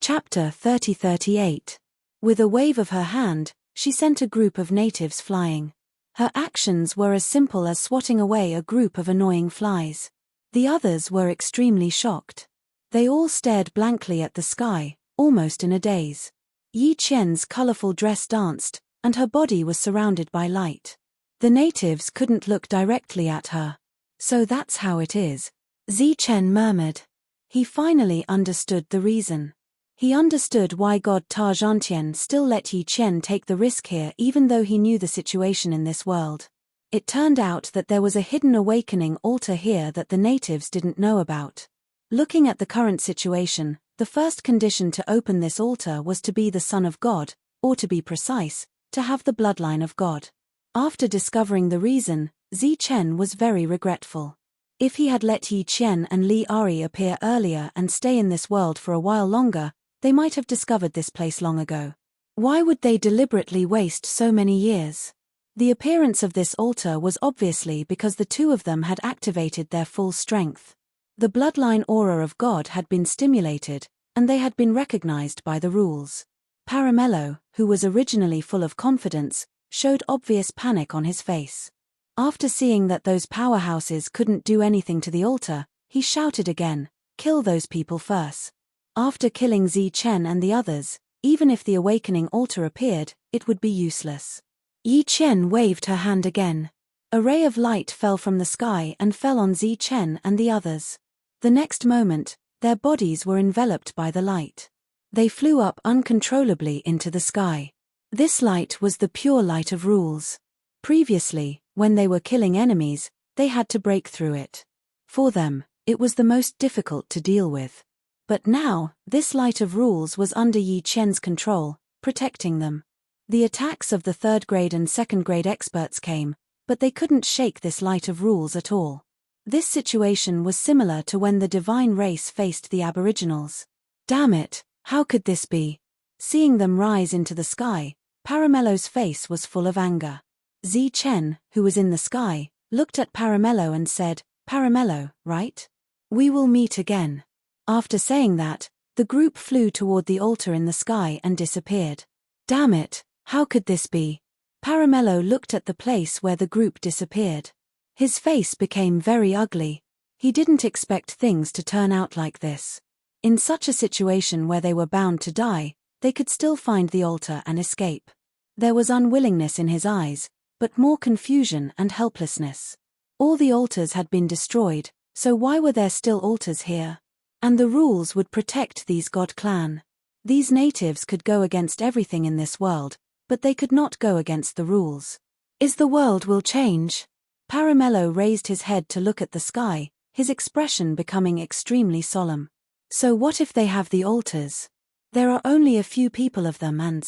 Chapter 30-38. With a wave of her hand, she sent a group of natives flying. Her actions were as simple as swatting away a group of annoying flies. The others were extremely shocked. They all stared blankly at the sky, almost in a daze. Yi Qian's colorful dress danced, and her body was surrounded by light. The natives couldn't look directly at her. "So that's how it is," Zi Chen murmured. He finally understood the reason. He understood why God Ta Zhantian still let Yi Qian take the risk here even though he knew the situation in this world. It turned out that there was a hidden awakening altar here that the natives didn't know about. Looking at the current situation, the first condition to open this altar was to be the son of God, or to be precise, to have the bloodline of God. After discovering the reason, Zi Chen was very regretful. If he had let Yi Qian and Li Ari appear earlier and stay in this world for a while longer, they might have discovered this place long ago. Why would they deliberately waste so many years? The appearance of this altar was obviously because the two of them had activated their full strength. The bloodline aura of God had been stimulated, and they had been recognized by the rules. Paramello, who was originally full of confidence, showed obvious panic on his face. After seeing that those powerhouses couldn't do anything to the altar, he shouted again, "Kill those people first." After killing Zi Chen and the others, even if the awakening altar appeared, it would be useless. Yi Qian waved her hand again. A ray of light fell from the sky and fell on Zi Chen and the others. The next moment, their bodies were enveloped by the light. They flew up uncontrollably into the sky. This light was the pure light of rules. Previously, when they were killing enemies, they had to break through it. For them, it was the most difficult to deal with. But now, this light of rules was under Yi Qian's control, protecting them. The attacks of the third-grade and second-grade experts came, but they couldn't shake this light of rules at all. This situation was similar to when the divine race faced the aboriginals. Damn it, how could this be? Seeing them rise into the sky, Paramello's face was full of anger. Zi Chen, who was in the sky, looked at Paramello and said, "Paramello, right? We will meet again." After saying that, the group flew toward the altar in the sky and disappeared. Damn it, how could this be? Paramello looked at the place where the group disappeared. His face became very ugly. He didn't expect things to turn out like this. In such a situation where they were bound to die, they could still find the altar and escape. There was unwillingness in his eyes, but more confusion and helplessness. All the altars had been destroyed, so why were there still altars here? And the rules would protect these God clan. These natives could go against everything in this world, but they could not go against the rules. Is the world will change? Paramello raised his head to look at the sky, his expression becoming extremely solemn. So what if they have the altars? There are only a few people of them and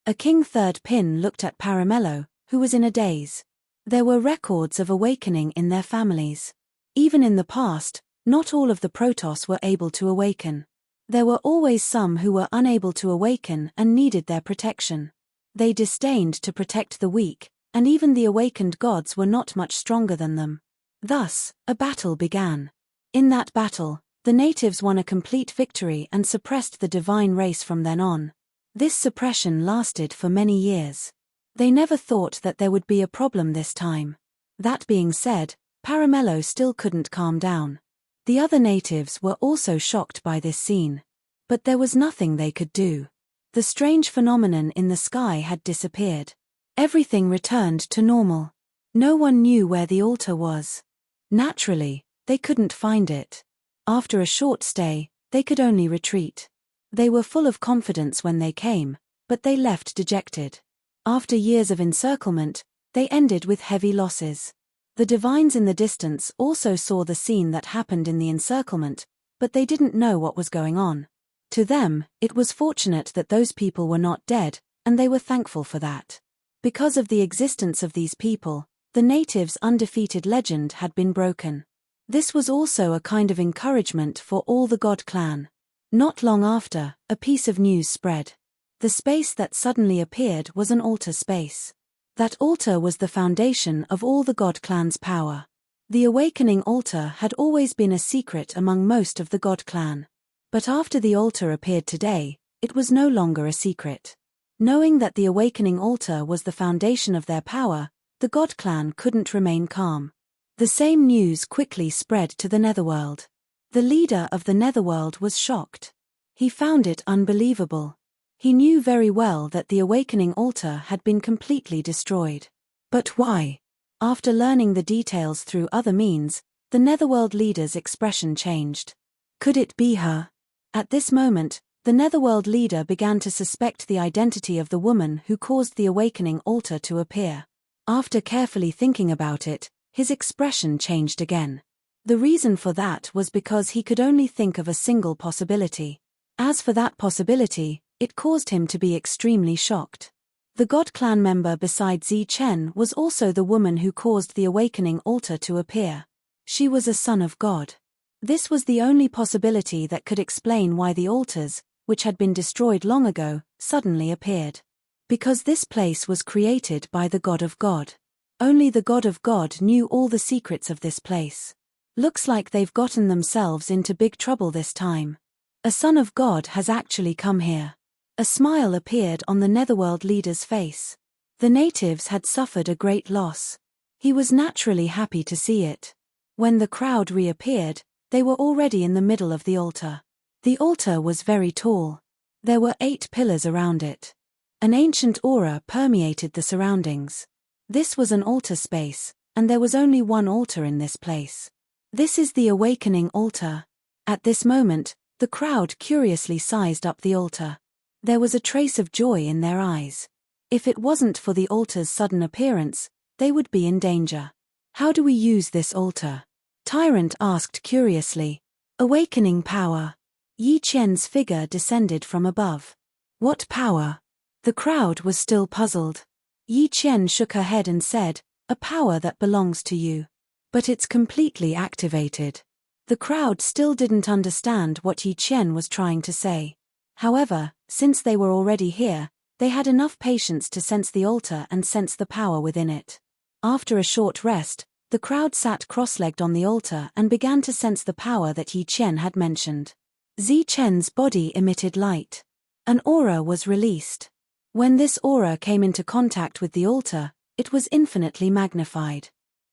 a king third pin looked at Paramello, who was in a daze. There were records of awakening in their families. Even in the past, not all of the Protoss were able to awaken. There were always some who were unable to awaken and needed their protection. They disdained to protect the weak, and even the awakened gods were not much stronger than them. Thus, a battle began. In that battle, the natives won a complete victory and suppressed the divine race from then on. This suppression lasted for many years. They never thought that there would be a problem this time. That being said, Paramello still couldn't calm down. The other natives were also shocked by this scene. But there was nothing they could do. The strange phenomenon in the sky had disappeared. Everything returned to normal. No one knew where the altar was. Naturally, they couldn't find it. After a short stay, they could only retreat. They were full of confidence when they came, but they left dejected. After years of encirclement, they ended with heavy losses. The divines in the distance also saw the scene that happened in the encirclement, but they didn't know what was going on. To them, it was fortunate that those people were not dead, and they were thankful for that. Because of the existence of these people, the natives' undefeated legend had been broken. This was also a kind of encouragement for all the God clan. Not long after, a piece of news spread. The space that suddenly appeared was an altar space. That altar was the foundation of all the God clan's power. The awakening altar had always been a secret among most of the God clan. But after the altar appeared today, it was no longer a secret. Knowing that the awakening altar was the foundation of their power, the God clan couldn't remain calm. The same news quickly spread to the Netherworld. The leader of the Netherworld was shocked. He found it unbelievable. He knew very well that the awakening altar had been completely destroyed. But why? After learning the details through other means, the Netherworld leader's expression changed. Could it be her? At this moment, the Netherworld leader began to suspect the identity of the woman who caused the awakening altar to appear. After carefully thinking about it, his expression changed again. The reason for that was because he could only think of a single possibility. As for that possibility, it caused him to be extremely shocked. The God clan member beside Zi Chen was also the woman who caused the awakening altar to appear. She was a son of God. This was the only possibility that could explain why the altars, which had been destroyed long ago, suddenly appeared. Because this place was created by the God of God. Only the God of God knew all the secrets of this place. Looks like they've gotten themselves into big trouble this time. A son of God has actually come here. A smile appeared on the Netherworld leader's face. The natives had suffered a great loss. He was naturally happy to see it. When the crowd reappeared, they were already in the middle of the altar. The altar was very tall. There were 8 pillars around it. An ancient aura permeated the surroundings. This was an altar space, and there was only one altar in this place. This is the awakening altar. At this moment, the crowd curiously sized up the altar. There was a trace of joy in their eyes. If it wasn't for the altar's sudden appearance, they would be in danger. How do we use this altar? Tyrant asked curiously. Awakening power. Yi Qian's figure descended from above. What power? The crowd was still puzzled. Yi Qian shook her head and said, a power that belongs to you. But it's completely activated. The crowd still didn't understand what Yi Qian was trying to say. However, since they were already here, they had enough patience to sense the altar and sense the power within it. After a short rest, the crowd sat cross-legged on the altar and began to sense the power that Yi Qian had mentioned. Zi Chen's body emitted light. An aura was released. When this aura came into contact with the altar, it was infinitely magnified.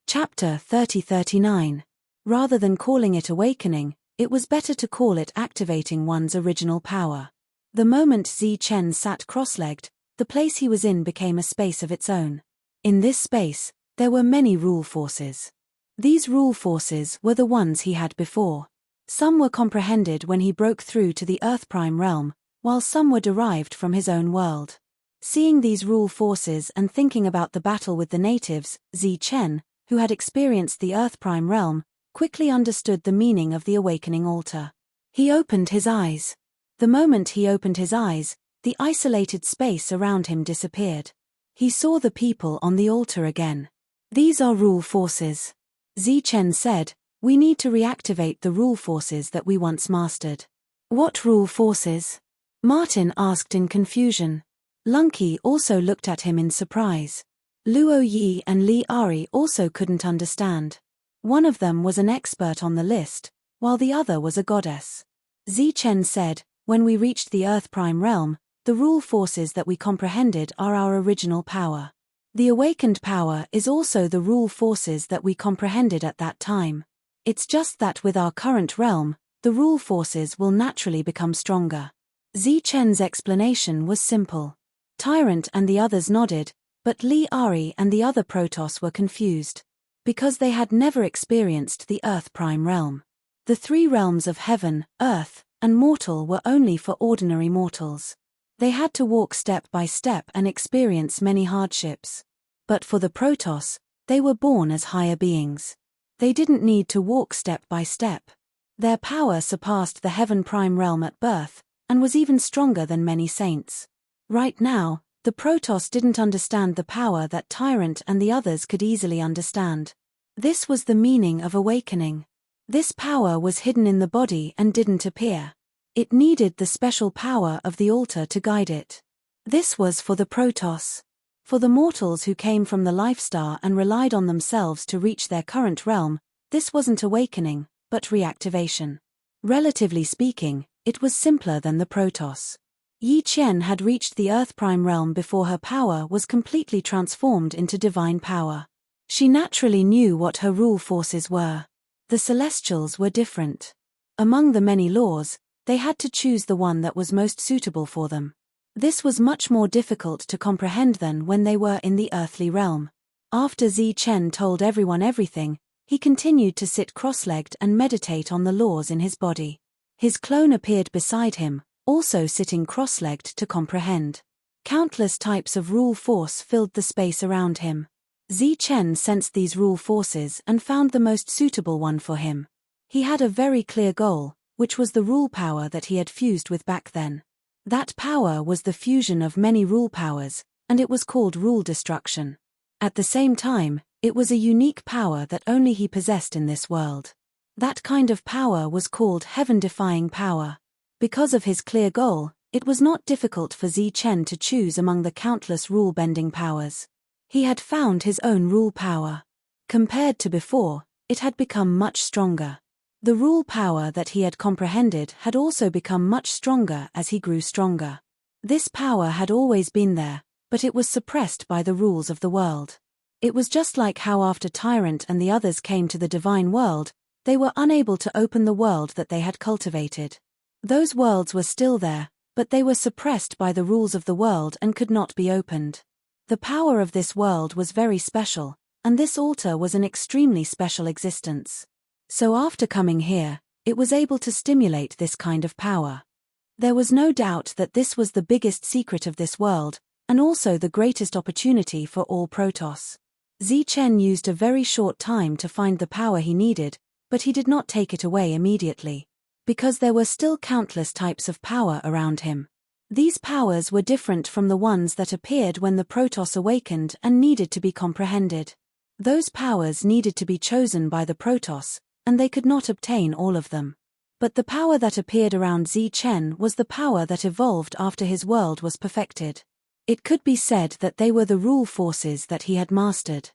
Chapter 3039. Rather than calling it awakening, it was better to call it activating one's original power. The moment Zi Chen sat cross-legged, the place he was in became a space of its own. In this space, there were many rule forces. These rule forces were the ones he had before. Some were comprehended when he broke through to the Earth Prime realm, while some were derived from his own world. Seeing these rule forces and thinking about the battle with the natives, Zi Chen, who had experienced the Earth Prime realm, quickly understood the meaning of the awakening altar. He opened his eyes. The moment he opened his eyes, the isolated space around him disappeared. He saw the people on the altar again. These are rule forces. Zi Chen said, we need to reactivate the rule forces that we once mastered. What rule forces? Martin asked in confusion. Lunky also looked at him in surprise. Luo Yi and Li Ari also couldn't understand. One of them was an expert on the list, while the other was a goddess. Zi Chen said, when we reached the Earth Prime realm, the rule forces that we comprehended are our original power. The awakened power is also the rule forces that we comprehended at that time. It's just that with our current realm, the rule forces will naturally become stronger. Zi Chen's explanation was simple. Tyrant and the others nodded, but Li Ari and the other Protoss were confused. Because they had never experienced the Earth Prime realm. The 3 realms of heaven, earth, and mortal were only for ordinary mortals. They had to walk step by step and experience many hardships. But for the Protoss, they were born as higher beings. They didn't need to walk step by step. Their power surpassed the Heaven Prime realm at birth, and was even stronger than many saints. Right now, the Protoss didn't understand the power that Tyrant and the others could easily understand. This was the meaning of awakening. This power was hidden in the body and didn't appear. It needed the special power of the altar to guide it. This was for the Protoss. For the mortals who came from the Life Star and relied on themselves to reach their current realm, this wasn't awakening, but reactivation. Relatively speaking, it was simpler than the Protoss. Yi Qian had reached the Earth Prime Realm before her power was completely transformed into divine power. She naturally knew what her rule forces were. The Celestials were different. Among the many laws, they had to choose the one that was most suitable for them. This was much more difficult to comprehend than when they were in the earthly realm. After Yi Qian told everyone everything, he continued to sit cross-legged and meditate on the laws in his body. His clone appeared beside him, also sitting cross-legged to comprehend. Countless types of rule force filled the space around him. Yi Qian sensed these rule forces and found the most suitable one for him. He had a very clear goal, which was the rule power that he had fused with back then. That power was the fusion of many rule powers, and it was called rule destruction. At the same time, it was a unique power that only he possessed in this world. That kind of power was called heaven-defying power. Because of his clear goal, it was not difficult for Yi Qian to choose among the countless rule-bending powers. He had found his own rule power. Compared to before, it had become much stronger. The rule power that he had comprehended had also become much stronger as he grew stronger. This power had always been there, but it was suppressed by the rules of the world. It was just like how after Tyrant and the others came to the divine world, they were unable to open the world that they had cultivated. Those worlds were still there, but they were suppressed by the rules of the world and could not be opened. The power of this world was very special, and this altar was an extremely special existence. So after coming here, it was able to stimulate this kind of power. There was no doubt that this was the biggest secret of this world, and also the greatest opportunity for all Protoss. Yi Qian used a very short time to find the power he needed, but he did not take it away immediately. Because there were still countless types of power around him. These powers were different from the ones that appeared when the Protoss awakened and needed to be comprehended. Those powers needed to be chosen by the Protoss, and they could not obtain all of them. But the power that appeared around Yi Qian was the power that evolved after his world was perfected. It could be said that they were the rule forces that he had mastered.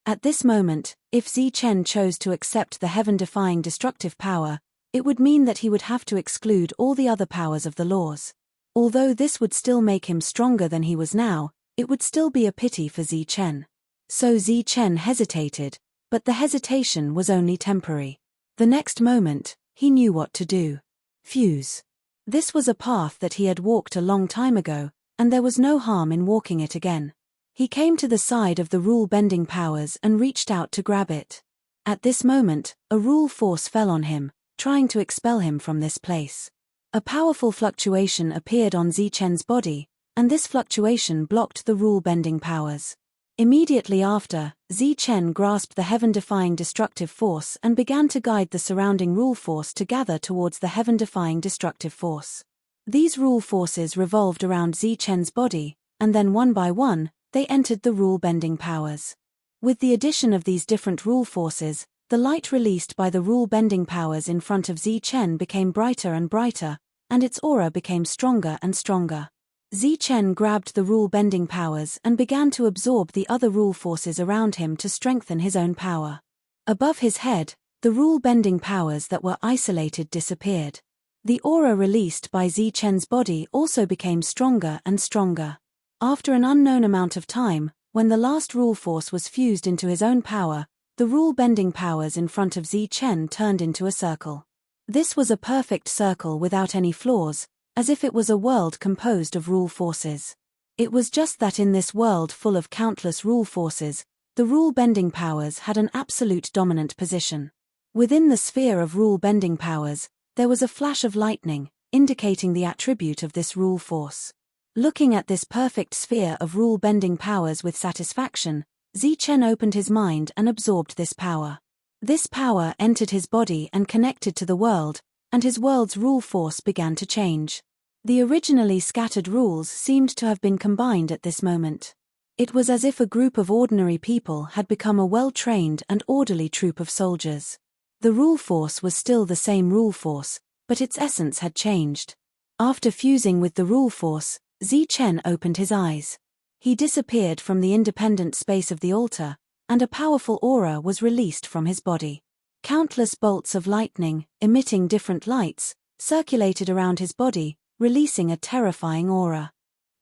At this moment, if Yi Qian chose to accept the heaven-defying destructive power, it would mean that he would have to exclude all the other powers of the laws. Although this would still make him stronger than he was now, it would still be a pity for Yi Qian. So Yi Qian hesitated, but the hesitation was only temporary. The next moment, he knew what to do. Fuse. This was a path that he had walked a long time ago, and there was no harm in walking it again. He came to the side of the rule-bending powers and reached out to grab it. At this moment, a rule force fell on him, trying to expel him from this place. A powerful fluctuation appeared on Yi Qian's body, and this fluctuation blocked the rule-bending powers. Immediately after, Yi Qian grasped the heaven-defying destructive force and began to guide the surrounding rule force to gather towards the heaven-defying destructive force. These rule forces revolved around Yi Qian's body, and then one by one, they entered the rule-bending powers. With the addition of these different rule forces, the light released by the rule-bending powers in front of Yi Qian became brighter and brighter, and its aura became stronger and stronger. Yi Qian grabbed the rule-bending powers and began to absorb the other rule forces around him to strengthen his own power. Above his head, the rule-bending powers that were isolated disappeared. The aura released by Yi Qian's body also became stronger and stronger. After an unknown amount of time, when the last rule force was fused into his own power, the rule-bending powers in front of Yi Qian turned into a circle. This was a perfect circle without any flaws, as if it was a world composed of rule forces. It was just that in this world full of countless rule forces, the rule-bending powers had an absolute dominant position. Within the sphere of rule-bending powers, there was a flash of lightning, indicating the attribute of this rule force. Looking at this perfect sphere of rule-bending powers with satisfaction, Yi Qian opened his mind and absorbed this power. This power entered his body and connected to the world, and his world's rule force began to change. The originally scattered rules seemed to have been combined at this moment. It was as if a group of ordinary people had become a well-trained and orderly troop of soldiers. The rule force was still the same rule force, but its essence had changed. After fusing with the rule force, Yi Qian opened his eyes. He disappeared from the independent space of the altar, and a powerful aura was released from his body. Countless bolts of lightning, emitting different lights, circulated around his body, releasing a terrifying aura.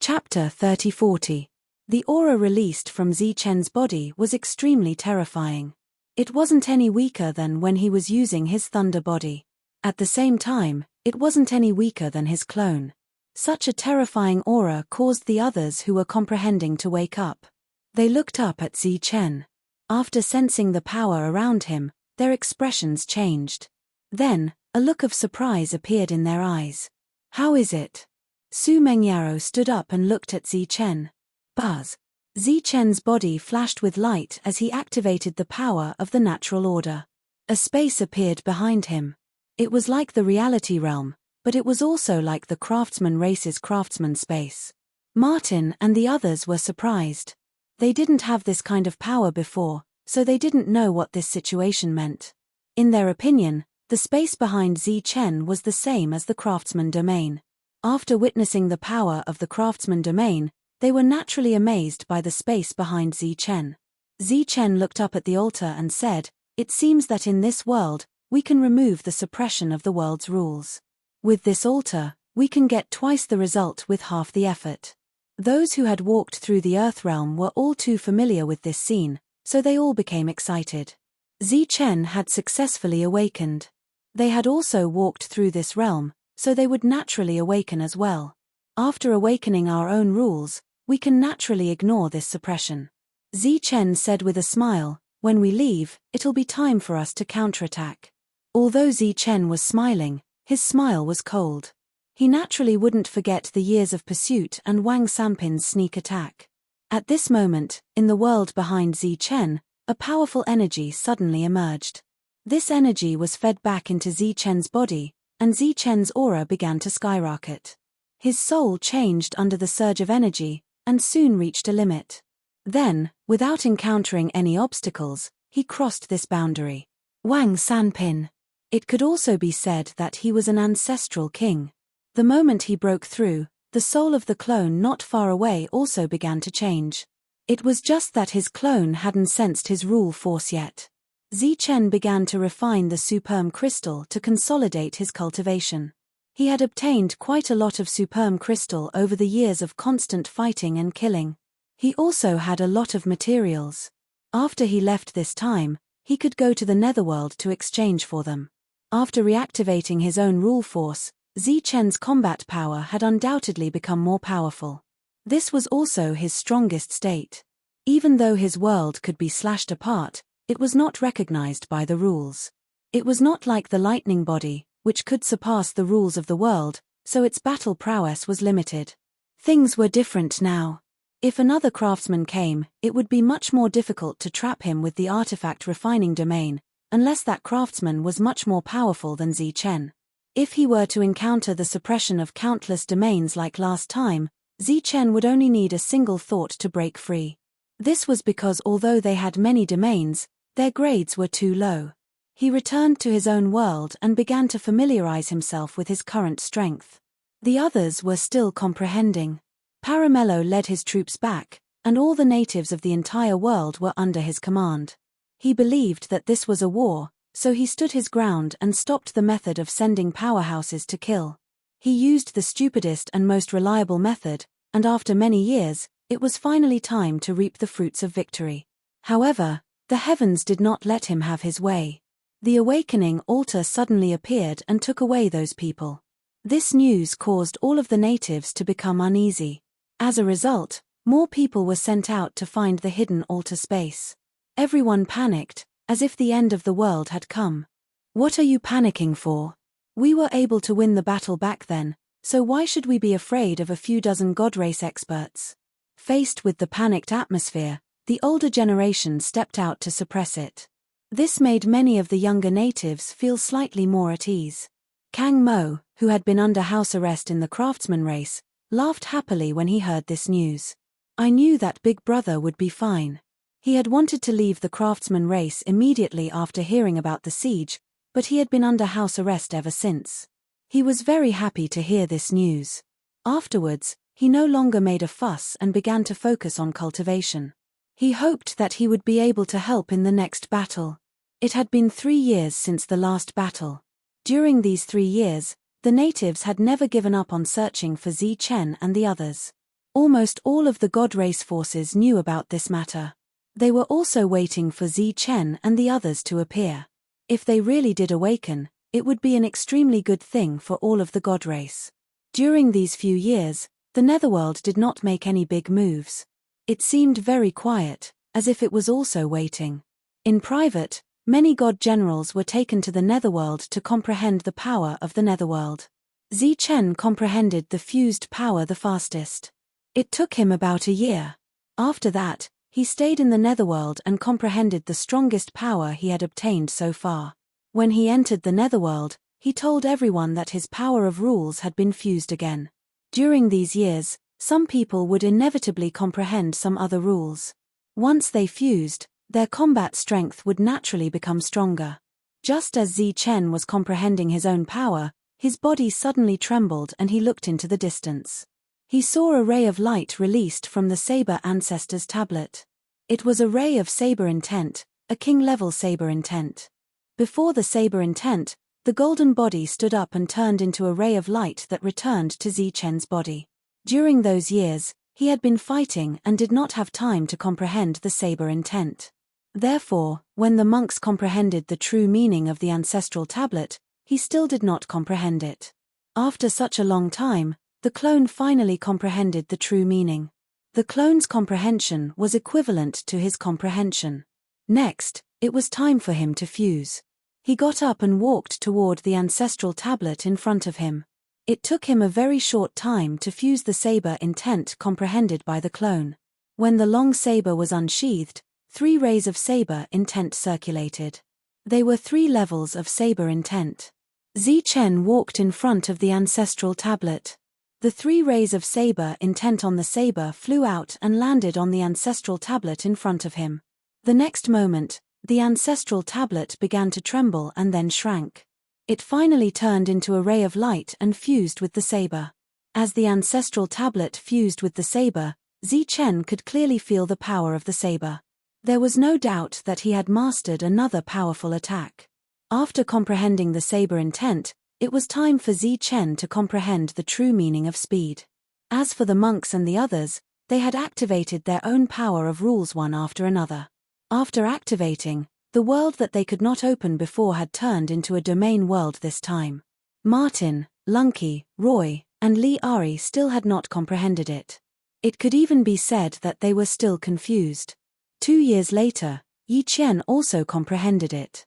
Chapter 30-40. The aura released from Zichen's body was extremely terrifying. It wasn't any weaker than when he was using his thunder body. At the same time, it wasn't any weaker than his clone. Such a terrifying aura caused the others who were comprehending to wake up. They looked up at Zichen. After sensing the power around him, their expressions changed. Then, a look of surprise appeared in their eyes. How is it? Su Mengyaro stood up and looked at Zichen. Buzz. Zichen's body flashed with light as he activated the power of the natural order. A space appeared behind him. It was like the reality realm, but it was also like the craftsman race's craftsman space. Martin and the others were surprised. They didn't have this kind of power before, so they didn't know what this situation meant. In their opinion, the space behind Zichen was the same as the craftsman domain. After witnessing the power of the craftsman domain, they were naturally amazed by the space behind Zichen. Zichen looked up at the altar and said, "It seems that in this world, we can remove the suppression of the world's rules. With this altar, we can get twice the result with half the effort." Those who had walked through the Earth realm were all too familiar with this scene, so they all became excited. Zichen had successfully awakened. They had also walked through this realm, so they would naturally awaken as well. After awakening our own rules, we can naturally ignore this suppression. Zichen said with a smile, "When we leave, it'll be time for us to counterattack." Although Zichen was smiling, his smile was cold. He naturally wouldn't forget the years of pursuit and Wang Sanpin's sneak attack. At this moment, in the world behind Zichen, a powerful energy suddenly emerged. This energy was fed back into Zichen's body, and Zichen's aura began to skyrocket. His soul changed under the surge of energy, and soon reached a limit. Then, without encountering any obstacles, he crossed this boundary. Wang Sanpin. It could also be said that he was an ancestral king. The moment he broke through, the soul of the clone not far away also began to change. It was just that his clone hadn't sensed his rule force yet. Zichen began to refine the superm crystal to consolidate his cultivation. He had obtained quite a lot of superm crystal over the years of constant fighting and killing. He also had a lot of materials. After he left this time, he could go to the netherworld to exchange for them. After reactivating his own rule force, Zichen's combat power had undoubtedly become more powerful. This was also his strongest state. Even though his world could be slashed apart, it was not recognized by the rules. It was not like the lightning body, which could surpass the rules of the world, so its battle prowess was limited. Things were different now. If another craftsman came, it would be much more difficult to trap him with the artifact refining domain, unless that craftsman was much more powerful than Zichen. If he were to encounter the suppression of countless domains like last time, Zichen would only need a single thought to break free. This was because although they had many domains, their grades were too low. He returned to his own world and began to familiarize himself with his current strength. The others were still comprehending. Paramello led his troops back, and all the natives of the entire world were under his command. He believed that this was a war, so he stood his ground and stopped the method of sending powerhouses to kill. He used the stupidest and most reliable method, and after many years, it was finally time to reap the fruits of victory. However, the heavens did not let him have his way. The awakening altar suddenly appeared and took away those people. This news caused all of the natives to become uneasy. As a result, more people were sent out to find the hidden altar space. Everyone panicked, as if the end of the world had come. "What are you panicking for? We were able to win the battle back then, so why should we be afraid of a few dozen god race experts?" Faced with the panicked atmosphere, the older generation stepped out to suppress it. This made many of the younger natives feel slightly more at ease. Kang Mo, who had been under house arrest in the craftsman race, laughed happily when he heard this news. "I knew that Big Brother would be fine." He had wanted to leave the craftsman race immediately after hearing about the siege, but he had been under house arrest ever since. He was very happy to hear this news. Afterwards, he no longer made a fuss and began to focus on cultivation. He hoped that he would be able to help in the next battle. It had been 3 years since the last battle. During these 3 years, The natives had never given up on searching for Zi-Chen and the others. Almost all of the God race forces knew about this matter. They were also waiting for Zi-Chen and the others to appear. If they really did awaken, it would be an extremely good thing for all of the God race. During these few years, the Netherworld did not make any big moves. It seemed very quiet, as if it was also waiting. In private, many god generals were taken to the Netherworld to comprehend the power of the Netherworld. Zi-Chen comprehended the fused power the fastest. It took him about a year. After that, he stayed in the Netherworld and comprehended the strongest power he had obtained so far. When he entered the Netherworld, he told everyone that his power of rules had been fused again. During these years, some people would inevitably comprehend some other rules. Once they fused, their combat strength would naturally become stronger. Just as Zi-Chen was comprehending his own power, his body suddenly trembled and he looked into the distance. He saw a ray of light released from the Saber Ancestor's tablet. It was a ray of Saber Intent, a king-level Saber Intent. Before the Saber Intent, the golden body stood up and turned into a ray of light that returned to Zi-Chen's body. During those years, he had been fighting and did not have time to comprehend the Saber Intent. Therefore, when the monks comprehended the true meaning of the ancestral tablet, he still did not comprehend it. After such a long time, the clone finally comprehended the true meaning. The clone's comprehension was equivalent to his comprehension. Next, it was time for him to fuse. He got up and walked toward the ancestral tablet in front of him. It took him a very short time to fuse the Saber Intent comprehended by the clone. When the long saber was unsheathed, 3 rays of Saber Intent circulated. They were 3 levels of Saber Intent. Zi-Chen walked in front of the ancestral tablet. The 3 rays of Saber Intent on the saber flew out and landed on the ancestral tablet in front of him. The next moment, the ancestral tablet began to tremble and then shrank. It finally turned into a ray of light and fused with the saber. As the ancestral tablet fused with the saber, Zi-Chen could clearly feel the power of the saber. There was no doubt that he had mastered another powerful attack. After comprehending the Saber Intent, it was time for Zi-Chen to comprehend the true meaning of speed. As for the monks and the others, they had activated their own power of rules one after another. After activating, the world that they could not open before had turned into a domain world this time. Martin, Lunky, Roy, and Li Ari still had not comprehended it. It could even be said that they were still confused. 2 years later, Yi Qian also comprehended it.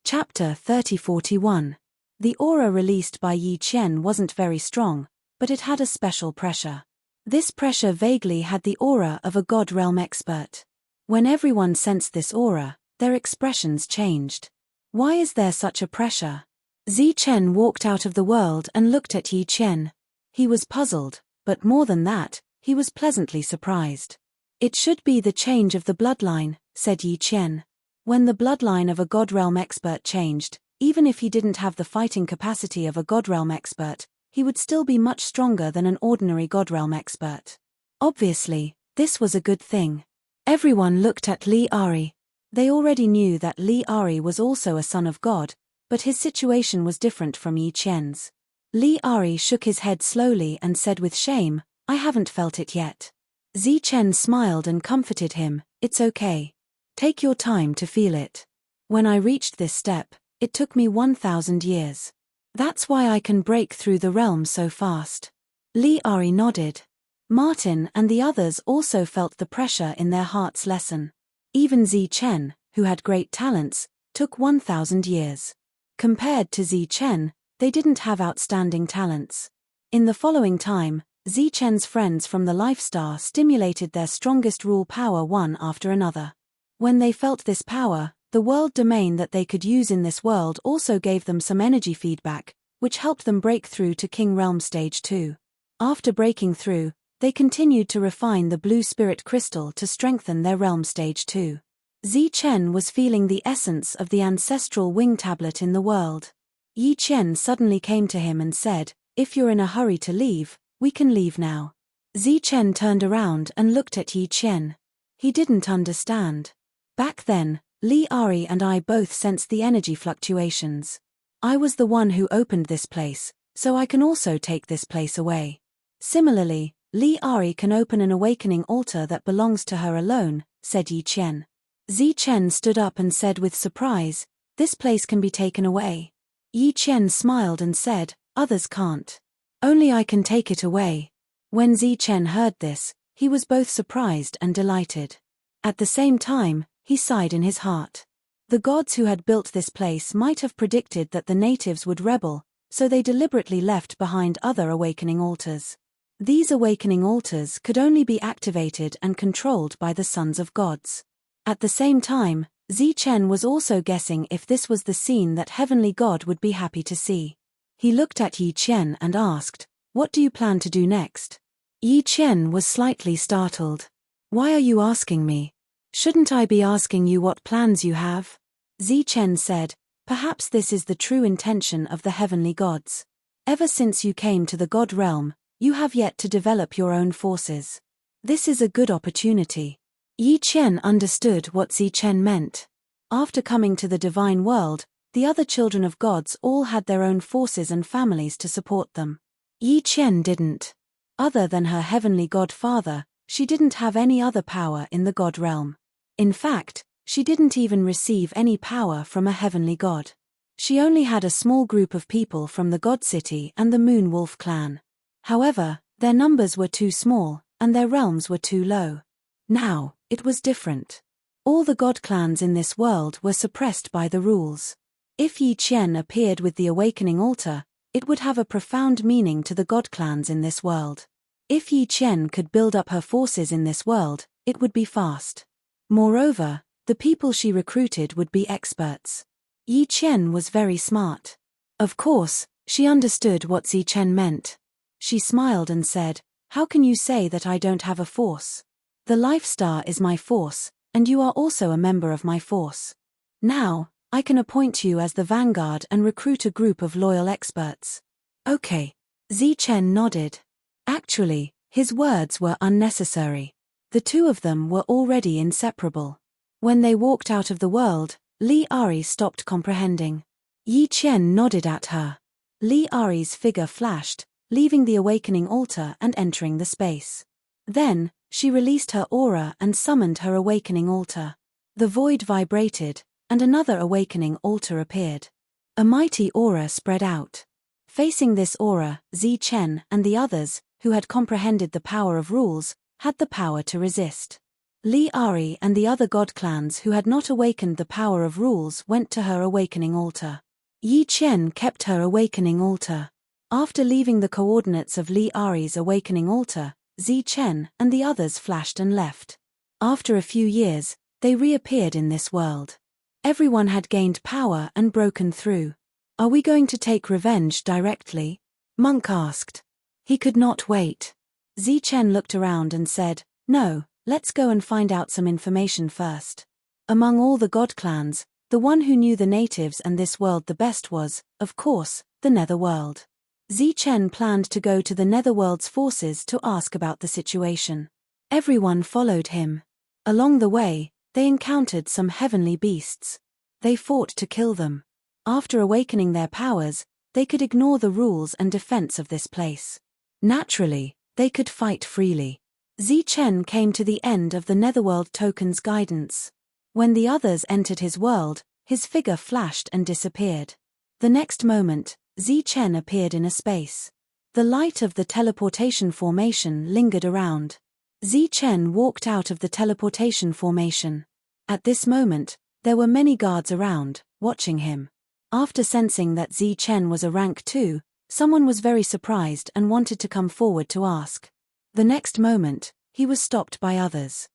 Chapter 3041. The aura released by Yi Qian wasn't very strong, but it had a special pressure. This pressure vaguely had the aura of a God Realm expert. When everyone sensed this aura, their expressions changed. Why is there such a pressure? Zi-Chen walked out of the world and looked at Yi Qian. He was puzzled, but more than that, he was pleasantly surprised. It should be the change of the bloodline, said Yi Qian. When the bloodline of a God Realm expert changed, even if he didn't have the fighting capacity of a God Realm expert, he would still be much stronger than an ordinary God Realm expert. Obviously, this was a good thing. Everyone looked at Li Ari. They already knew that Li Ari was also a son of God, but his situation was different from Yi Qian's. Li Ari shook his head slowly and said with shame, "I haven't felt it yet." Zi-Chen smiled and comforted him, "It's okay. Take your time to feel it. When I reached this step, it took me 1,000 years. That's why I can break through the realm so fast." Li Ari nodded. Martin and the others also felt the pressure in their heart's lesson. Even Zi-Chen, who had great talents, took 1,000 years. Compared to Zi-Chen, they didn't have outstanding talents. In the following time, Zi-Chen's friends from the Life Star stimulated their strongest rule power one after another. When they felt this power, the world domain that they could use in this world also gave them some energy feedback, which helped them break through to King Realm Stage 2. After breaking through, they continued to refine the blue spirit crystal to strengthen their Realm Stage 2. Zi-Chen was feeling the essence of the ancestral wing tablet in the world. Yi Qian suddenly came to him and said, "If you're in a hurry to leave, we can leave now." Zi-Chen turned around and looked at Yi Qian. He didn't understand. Back then, Li Ari and I both sensed the energy fluctuations. I was the one who opened this place, so I can also take this place away. Similarly, Li Ari can open an awakening altar that belongs to her alone, said Yi Qian. Zi Chen stood up and said with surprise, this place can be taken away. Yi Qian smiled and said, others can't. Only I can take it away. When Zi Chen heard this, he was both surprised and delighted. At the same time, he sighed in his heart. The gods who had built this place might have predicted that the natives would rebel, so they deliberately left behind other awakening altars. These awakening altars could only be activated and controlled by the sons of gods. At the same time, Zi Chen was also guessing if this was the scene that Heavenly God would be happy to see. He looked at Yi Qian and asked, what do you plan to do next? Yi Qian was slightly startled. Why are you asking me? Shouldn't I be asking you what plans you have? Zi Chen said, perhaps this is the true intention of the heavenly gods. Ever since you came to the god realm, you have yet to develop your own forces. This is a good opportunity. Yi Qian understood what Zi Chen meant. After coming to the divine world, the other children of gods all had their own forces and families to support them. Yi Qian didn't. Other than her heavenly godfather, she didn't have any other power in the god realm. In fact, she didn't even receive any power from a heavenly god. She only had a small group of people from the god city and the Moon Wolf clan. However, their numbers were too small, and their realms were too low. Now, it was different. All the god clans in this world were suppressed by the rules. If Yi Qian appeared with the awakening altar, it would have a profound meaning to the god clans in this world. If Yi Qian could build up her forces in this world, it would be fast. Moreover, the people she recruited would be experts. Yi Qian was very smart. Of course, she understood what Zi Chen meant. She smiled and said, how can you say that I don't have a force? The Life Star is my force, and you are also a member of my force. Now, I can appoint you as the vanguard and recruit a group of loyal experts. Okay. Zi Chen nodded. Actually, his words were unnecessary. The two of them were already inseparable. When they walked out of the world, Li Ari stopped comprehending. Yi Qian nodded at her. Li Ari's figure flashed, leaving the awakening altar and entering the space. Then, she released her aura and summoned her awakening altar. The void vibrated, and another awakening altar appeared. A mighty aura spread out. Facing this aura, Zi Chen and the others, who had comprehended the power of rules, had the power to resist. Li Ari and the other god clans who had not awakened the power of rules went to her awakening altar. Yi Qian kept her awakening altar. After leaving the coordinates of Li Ari's awakening altar, Zi Chen and the others flashed and left. After a few years, they reappeared in this world. Everyone had gained power and broken through. Are we going to take revenge directly? Monk asked. He could not wait. Zi Chen looked around and said, no, let's go and find out some information first. Among all the god clans, the one who knew the natives and this world the best was, of course, the Netherworld. Zi Chen planned to go to the Netherworld's forces to ask about the situation. Everyone followed him. Along the way, they encountered some heavenly beasts. They fought to kill them. After awakening their powers, they could ignore the rules and defense of this place. Naturally, they could fight freely. Zi Chen came to the end of the Netherworld token's guidance. When the others entered his world, his figure flashed and disappeared. The next moment, Zi Chen appeared in a space. The light of the teleportation formation lingered around. Zi Chen walked out of the teleportation formation. At this moment, there were many guards around, watching him. After sensing that Zi Chen was a rank 2, someone was very surprised and wanted to come forward to ask. The next moment, he was stopped by others.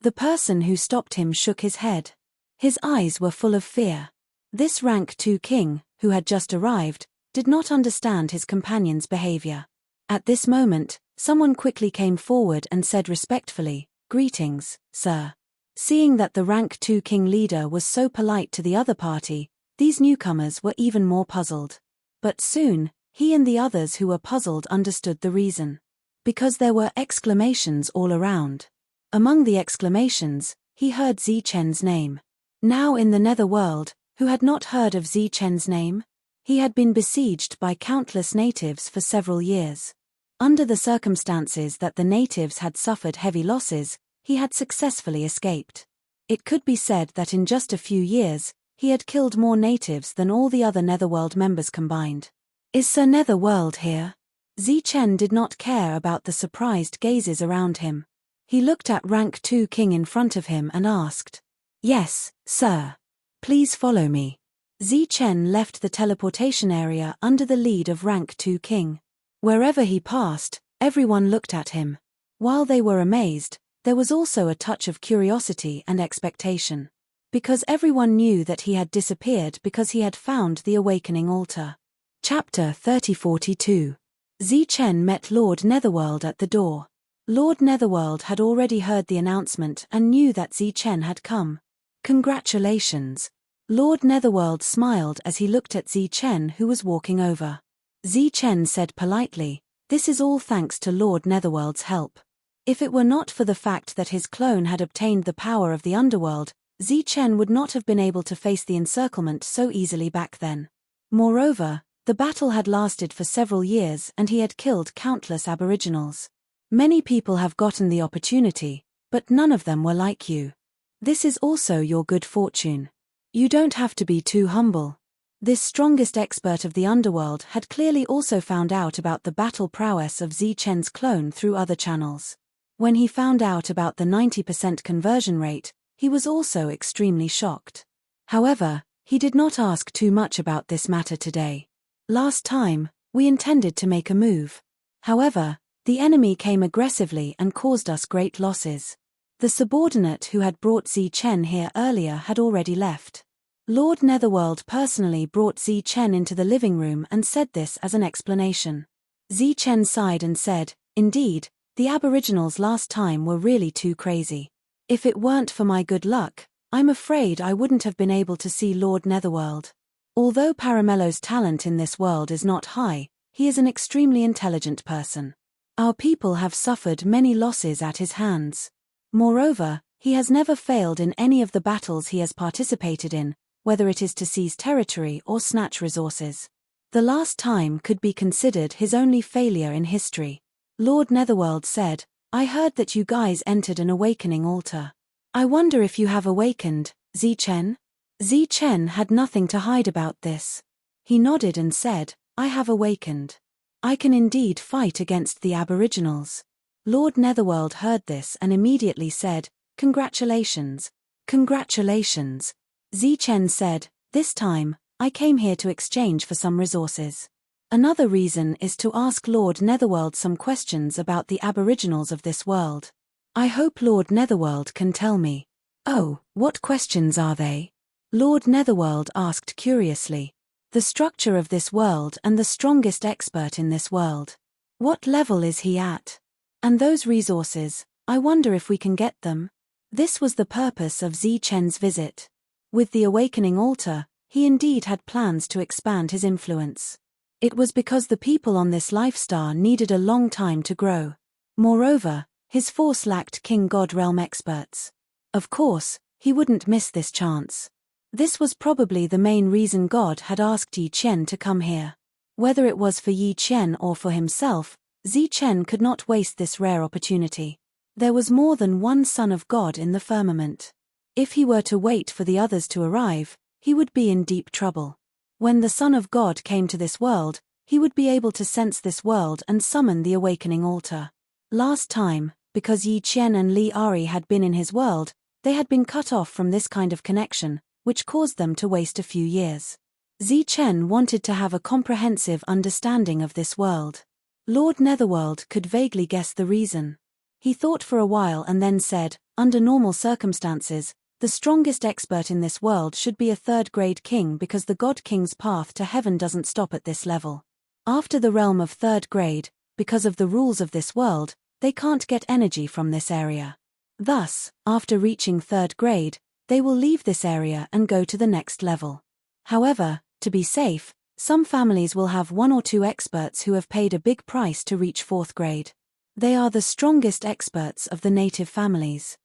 The person who stopped him shook his head. His eyes were full of fear. This rank 2 king, who had just arrived, did not understand his companion's behavior. At this moment, someone quickly came forward and said respectfully, "Greetings, sir." Seeing that the rank 2 king leader was so polite to the other party, these newcomers were even more puzzled. But soon, he and the others who were puzzled understood the reason. Because there were exclamations all around. Among the exclamations, he heard Zi Chen's name. Now in the Netherworld, who had not heard of Zi Chen's name? He had been besieged by countless natives for several years. Under the circumstances that the natives had suffered heavy losses, he had successfully escaped. It could be said that in just a few years, he had killed more natives than all the other Netherworld members combined. Is Sir Netherworld here? Zichen did not care about the surprised gazes around him. He looked at Rank 2 King in front of him and asked, "Yes, sir. Please follow me." Zichen left the teleportation area under the lead of Rank 2 King. Wherever he passed, everyone looked at him. While they were amazed, there was also a touch of curiosity and expectation. Because everyone knew that he had disappeared because he had found the awakening altar. Chapter 3042. Zichen met Lord Netherworld at the door. Lord Netherworld had already heard the announcement and knew that Zichen had come. "Congratulations." Lord Netherworld smiled as he looked at Zichen, who was walking over. Zichen said politely, "This is all thanks to Lord Netherworld's help. If it were not for the fact that his clone had obtained the power of the underworld, Zichen would not have been able to face the encirclement so easily back then. Moreover, the battle had lasted for several years and he had killed countless aboriginals. Many people have gotten the opportunity, but none of them were like you. This is also your good fortune. You don't have to be too humble." This strongest expert of the underworld had clearly also found out about the battle prowess of Zichen's clone through other channels. When he found out about the 90% conversion rate, he was also extremely shocked. However, he did not ask too much about this matter today. "Last time, we intended to make a move. However, the enemy came aggressively and caused us great losses. The subordinate who had brought Zichen here earlier had already left." Lord Netherworld personally brought Zichen into the living room and said this as an explanation. Zichen sighed and said, "Indeed, the aboriginals last time were really too crazy. If it weren't for my good luck, I'm afraid I wouldn't have been able to see Lord Netherworld. Although Paramello's talent in this world is not high, he is an extremely intelligent person. Our people have suffered many losses at his hands. Moreover, he has never failed in any of the battles he has participated in, whether it is to seize territory or snatch resources. The last time could be considered his only failure in history." Lord Netherworld said, "I heard that you guys entered an awakening altar. I wonder if you have awakened, Zichen?" Zichen had nothing to hide about this. He nodded and said, "I have awakened. I can indeed fight against the aboriginals." Lord Netherworld heard this and immediately said, "Congratulations. Congratulations." Zichen said, "This time, I came here to exchange for some resources. Another reason is to ask Lord Netherworld some questions about the aboriginals of this world. I hope Lord Netherworld can tell me." "Oh, what questions are they?" Lord Netherworld asked curiously. "The structure of this world and the strongest expert in this world. What level is he at? And those resources, I wonder if we can get them." This was the purpose of Zichen's visit. With the awakening altar, he indeed had plans to expand his influence. It was because the people on this life star needed a long time to grow. Moreover, his force lacked King God realm experts. Of course, he wouldn't miss this chance. This was probably the main reason God had asked Yi Qian to come here. Whether it was for Yi Qian or for himself, Zichen could not waste this rare opportunity. There was more than one son of God in the firmament. If he were to wait for the others to arrive, he would be in deep trouble. When the Son of God came to this world, he would be able to sense this world and summon the awakening altar. Last time, because Yi Qian and Li Ari had been in his world, they had been cut off from this kind of connection, which caused them to waste a few years. Zichen wanted to have a comprehensive understanding of this world. Lord Netherworld could vaguely guess the reason. He thought for a while and then said, "Under normal circumstances, the strongest expert in this world should be a third-grade king because the God King's path to heaven doesn't stop at this level. After the realm of third grade, because of the rules of this world, they can't get energy from this area. Thus, after reaching third grade, they will leave this area and go to the next level. However, to be safe, some families will have one or two experts who have paid a big price to reach fourth grade. They are the strongest experts of the native families.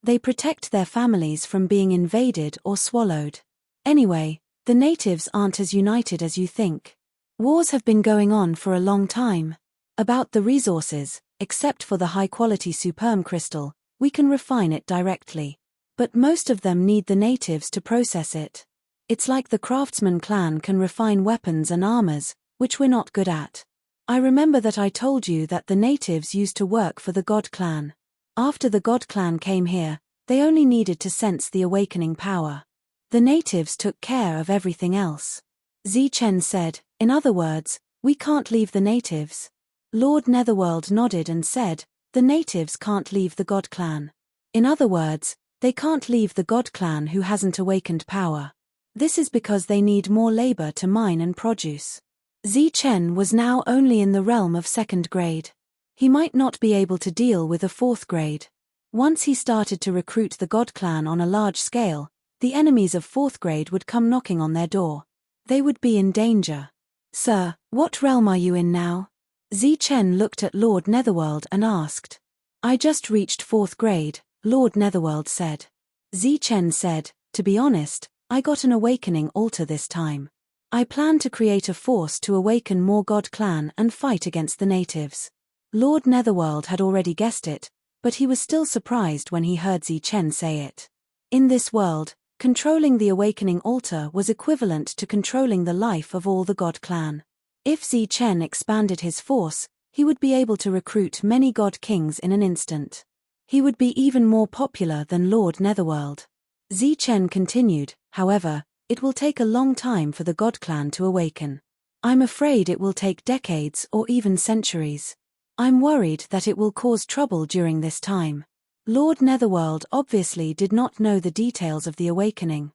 They protect their families from being invaded or swallowed. Anyway, The natives aren't as united as you think. Wars have been going on for a long time. About the resources, except for the high-quality superm crystal, we can refine it directly. But most of them need the natives to process it. It's like the craftsman clan can refine weapons and armors, which we're not good at. I remember that I told you that the natives used to work for the God clan. After the God clan came here, they only needed to sense the awakening power. The natives took care of everything else. Zichen said, in other words, we can't leave the natives. Lord Netherworld nodded and said, the natives can't leave the God clan. In other words, they can't leave the God clan who hasn't awakened power. This is because they need more labor to mine and produce. Zichen was now only in the realm of 2nd grade. He might not be able to deal with a 4th grade. Once he started to recruit the God clan on a large scale, the enemies of 4th grade would come knocking on their door. They would be in danger. Sir, what realm are you in now? Zichen looked at Lord Netherworld and asked. I just reached 4th grade, Lord Netherworld said. Zichen said, to be honest, I got an awakening altar this time. I plan to create a force to awaken more God clan and fight against the natives. Lord Netherworld had already guessed it, but he was still surprised when he heard Zichen say it. In this world, controlling the awakening altar was equivalent to controlling the life of all the God clan. If Zichen expanded his force, he would be able to recruit many God kings in an instant. He would be even more popular than Lord Netherworld. Zichen continued, however, it will take a long time for the God clan to awaken. I'm afraid it will take decades or even centuries. I'm worried that it will cause trouble during this time. Lord Netherworld obviously did not know the details of the awakening.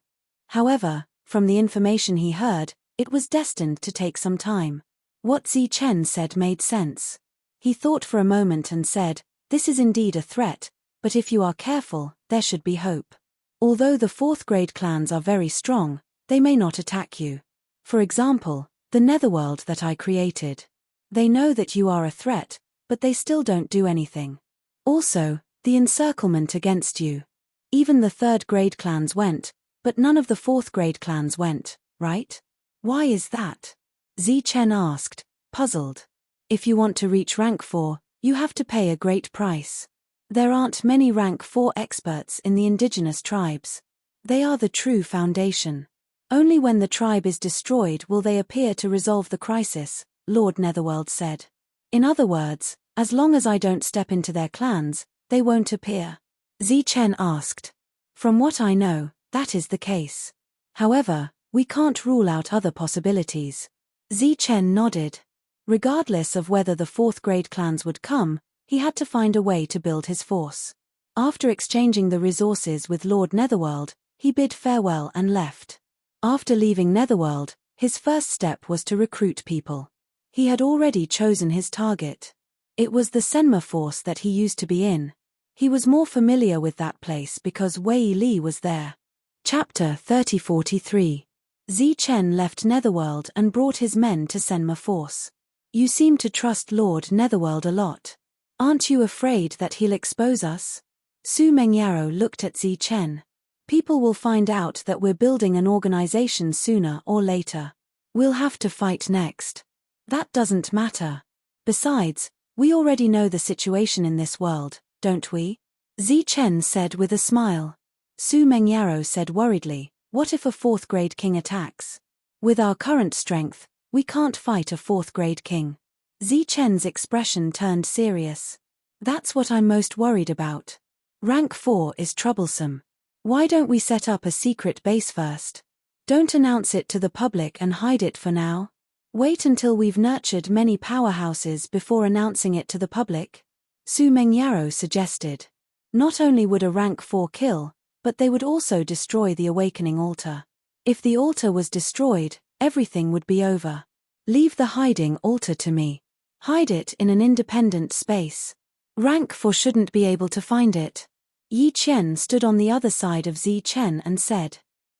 However, from the information he heard, it was destined to take some time. What Zichen said made sense. He thought for a moment and said, this is indeed a threat, but if you are careful, there should be hope. Although the 4th grade clans are very strong, they may not attack you. For example, the Netherworld that I created. They know that you are a threat, but they still don't do anything. Also, the encirclement against you. Even the 3rd grade clans went, but none of the 4th grade clans went, right? Why is that? Zichen asked, puzzled. If you want to reach rank 4, you have to pay a great price. There aren't many rank 4 experts in the indigenous tribes. They are the true foundation. Only when the tribe is destroyed will they appear to resolve the crisis, Lord Netherworld said. In other words, as long as I don't step into their clans, they won't appear. Zichen asked. From what I know, that is the case. However, we can't rule out other possibilities. Zichen nodded. Regardless of whether the 4th grade clans would come, he had to find a way to build his force. After exchanging the resources with Lord Netherworld, he bid farewell and left. After leaving Netherworld, his first step was to recruit people. He had already chosen his target. It was the Senma force that he used to be in. He was more familiar with that place because Wei Li was there. Chapter 3043. Zichen left Netherworld and brought his men to Senma force. You seem to trust Lord Netherworld a lot. Aren't you afraid that he'll expose us? Su Mengyaro looked at Zichen. People will find out that we're building an organization sooner or later. We'll have to fight next. That doesn't matter. Besides, we already know the situation in this world, don't we? Zichen said with a smile. Su Mengyaro said worriedly, what if a 4th grade king attacks? With our current strength, we can't fight a 4th grade king. Zichen's expression turned serious. That's what I'm most worried about. Rank 4 is troublesome. Why don't we set up a secret base first? Don't announce it to the public and hide it for now. Wait until we've nurtured many powerhouses before announcing it to the public. Su Mengyaro suggested. Not only would a rank 4 kill, but they would also destroy the awakening altar. If the altar was destroyed, everything would be over. Leave the hiding altar to me. Hide it in an independent space. Rank 4 shouldn't be able to find it. Yi Chen stood on the other side of Zichen and said.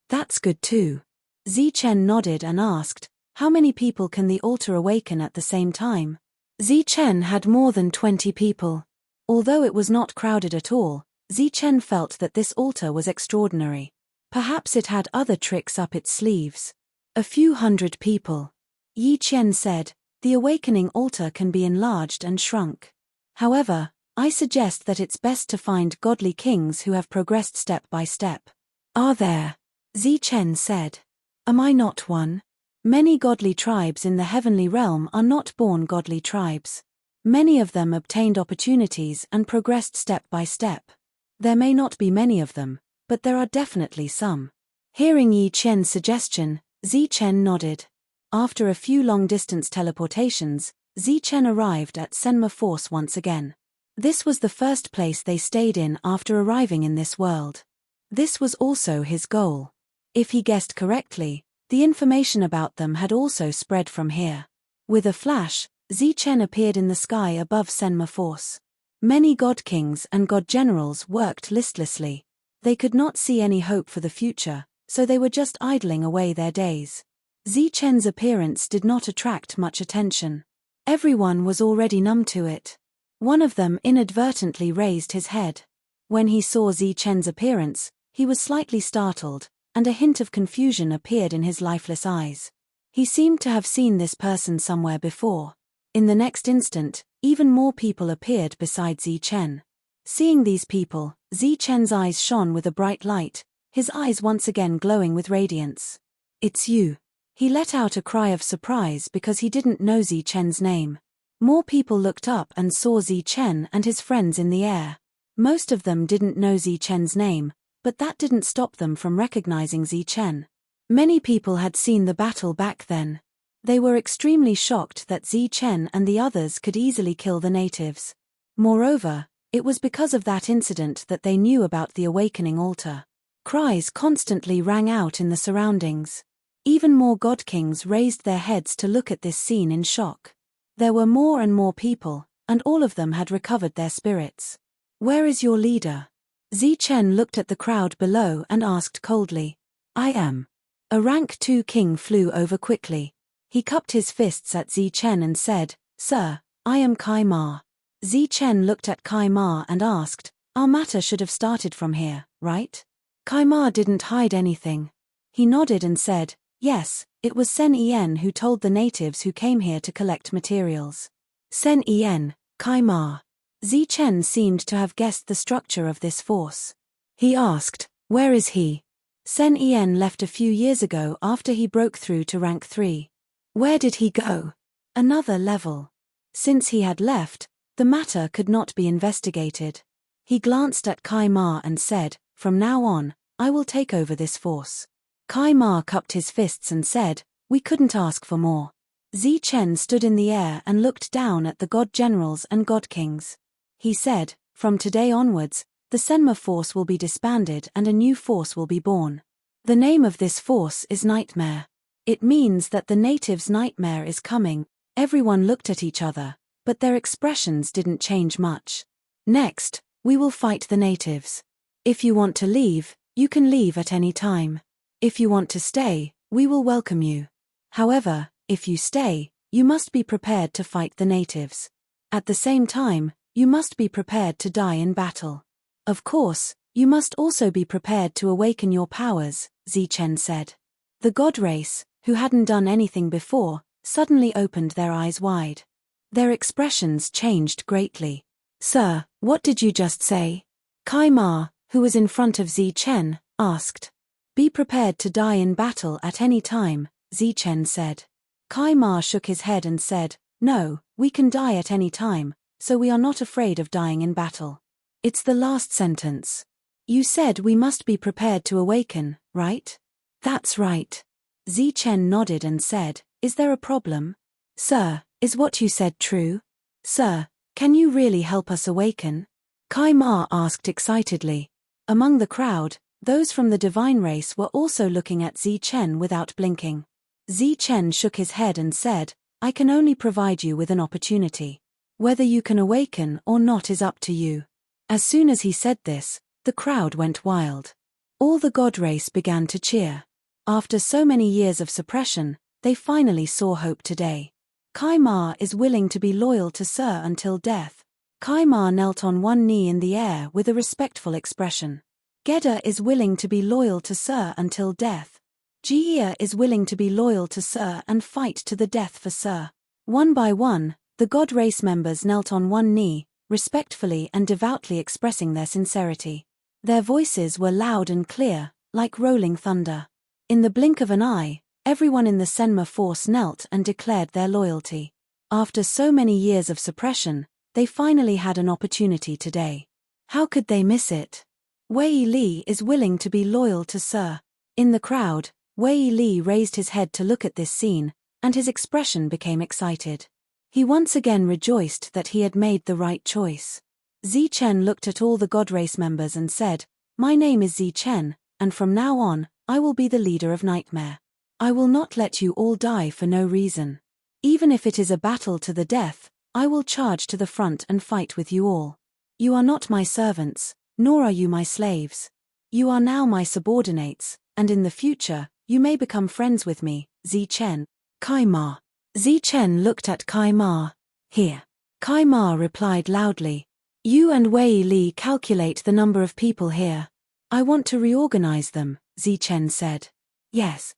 That's good too. Zichen nodded and asked, how many people can the altar awaken at the same time? Zichen had more than 20 people. Although it was not crowded at all, Zichen felt that this altar was extraordinary. Perhaps it had other tricks up its sleeves. A few hundred people. Yi Qian said, the awakening altar can be enlarged and shrunk. However, I suggest that it's best to find godly kings who have progressed step by step. Are there? Zi Chen said. Am I not one? Many godly tribes in the heavenly realm are not born godly tribes. Many of them obtained opportunities and progressed step by step. There may not be many of them, but there are definitely some. Hearing Yi Qian's suggestion, Zi Chen nodded. After a few long-distance teleportations, Zi Chen arrived at Senma Force once again. This was the first place they stayed in after arriving in this world. This was also his goal. If he guessed correctly, the information about them had also spread from here. With a flash, Zi Chen appeared in the sky above Senma Force. Many god kings and god generals worked listlessly. They could not see any hope for the future, so they were just idling away their days. Zi Chen's appearance did not attract much attention. Everyone was already numb to it. One of them inadvertently raised his head. When he saw Zi Chen's appearance, he was slightly startled, and a hint of confusion appeared in his lifeless eyes. He seemed to have seen this person somewhere before. In the next instant, even more people appeared beside Zi Chen. Seeing these people, Zi Chen's eyes shone with a bright light, his eyes once again glowing with radiance. It's you. He let out a cry of surprise because he didn't know Zi Chen's name. More people looked up and saw Zi Chen and his friends in the air. Most of them didn't know Zi Chen's name, but that didn't stop them from recognizing Zi Chen. Many people had seen the battle back then. They were extremely shocked that Zi Chen and the others could easily kill the natives. Moreover, it was because of that incident that they knew about the awakening altar. Cries constantly rang out in the surroundings. Even more god kings raised their heads to look at this scene in shock. There were more and more people, and all of them had recovered their spirits. Where is your leader? Zi Chen looked at the crowd below and asked coldly. I am. A rank 2 king flew over quickly. He cupped his fists at Zi Chen and said, Sir, I am Kai Ma. Zi Chen looked at Kai Ma and asked, Our matter should have started from here, right? Kai Ma didn't hide anything. He nodded and said, Yes, it was Sen Yen who told the natives who came here to collect materials. Sen Yen, Kai Ma. Zi Chen seemed to have guessed the structure of this force. He asked, Where is he? Sen Yen left a few years ago after he broke through to rank 3. Where did he go? Another level. Since he had left, the matter could not be investigated. He glanced at Kai Ma and said, From now on, I will take over this force. Kai Ma cupped his fists and said, We couldn't ask for more. Zi Chen stood in the air and looked down at the god generals and god kings. He said, From today onwards, the Senma force will be disbanded and a new force will be born. The name of this force is Nightmare. It means that the natives' nightmare is coming. Everyone looked at each other, but their expressions didn't change much. Next, we will fight the natives. If you want to leave, you can leave at any time. If you want to stay, we will welcome you. However, if you stay, you must be prepared to fight the natives. At the same time, you must be prepared to die in battle. Of course, you must also be prepared to awaken your powers, Zi Chen said. The god race, who hadn't done anything before, suddenly opened their eyes wide. Their expressions changed greatly. Sir, what did you just say? Kai Ma, who was in front of Zi Chen, asked. Be prepared to die in battle at any time, Zi Chen said. Kai Ma shook his head and said, No, we can die at any time, so we are not afraid of dying in battle. It's the last sentence. You said we must be prepared to awaken, right? That's right. Zi Chen nodded and said, Is there a problem? Sir, is what you said true? Sir, can you really help us awaken? Kai Ma asked excitedly. Among the crowd, those from the divine race were also looking at Zi Chen without blinking. Zi Chen shook his head and said, I can only provide you with an opportunity. Whether you can awaken or not is up to you. As soon as he said this, the crowd went wild. All the god race began to cheer. After so many years of suppression, they finally saw hope today. Kai Ma is willing to be loyal to Sir until death. Kai Ma knelt on one knee in the air with a respectful expression. Geda is willing to be loyal to Sir until death. Jia is willing to be loyal to Sir and fight to the death for Sir. One by one, the God race members knelt on one knee, respectfully and devoutly expressing their sincerity. Their voices were loud and clear, like rolling thunder. In the blink of an eye, everyone in the Senma force knelt and declared their loyalty. After so many years of suppression, they finally had an opportunity today. How could they miss it? Wei Li is willing to be loyal to Sir. In the crowd, Wei Li raised his head to look at this scene, and his expression became excited. He once again rejoiced that he had made the right choice. Zi Chen looked at all the God race members and said, "My name is Zi Chen, and from now on, I will be the leader of Nightmare. I will not let you all die for no reason. Even if it is a battle to the death, I will charge to the front and fight with you all. You are not my servants, nor are you my slaves. You are now my subordinates, and in the future, you may become friends with me, Zi Chen." Kai Ma. Zi Chen looked at Kai Ma. "Here." Kai Ma replied loudly. "You and Wei Li calculate the number of people here. I want to reorganize them," Zi Chen said. "Yes."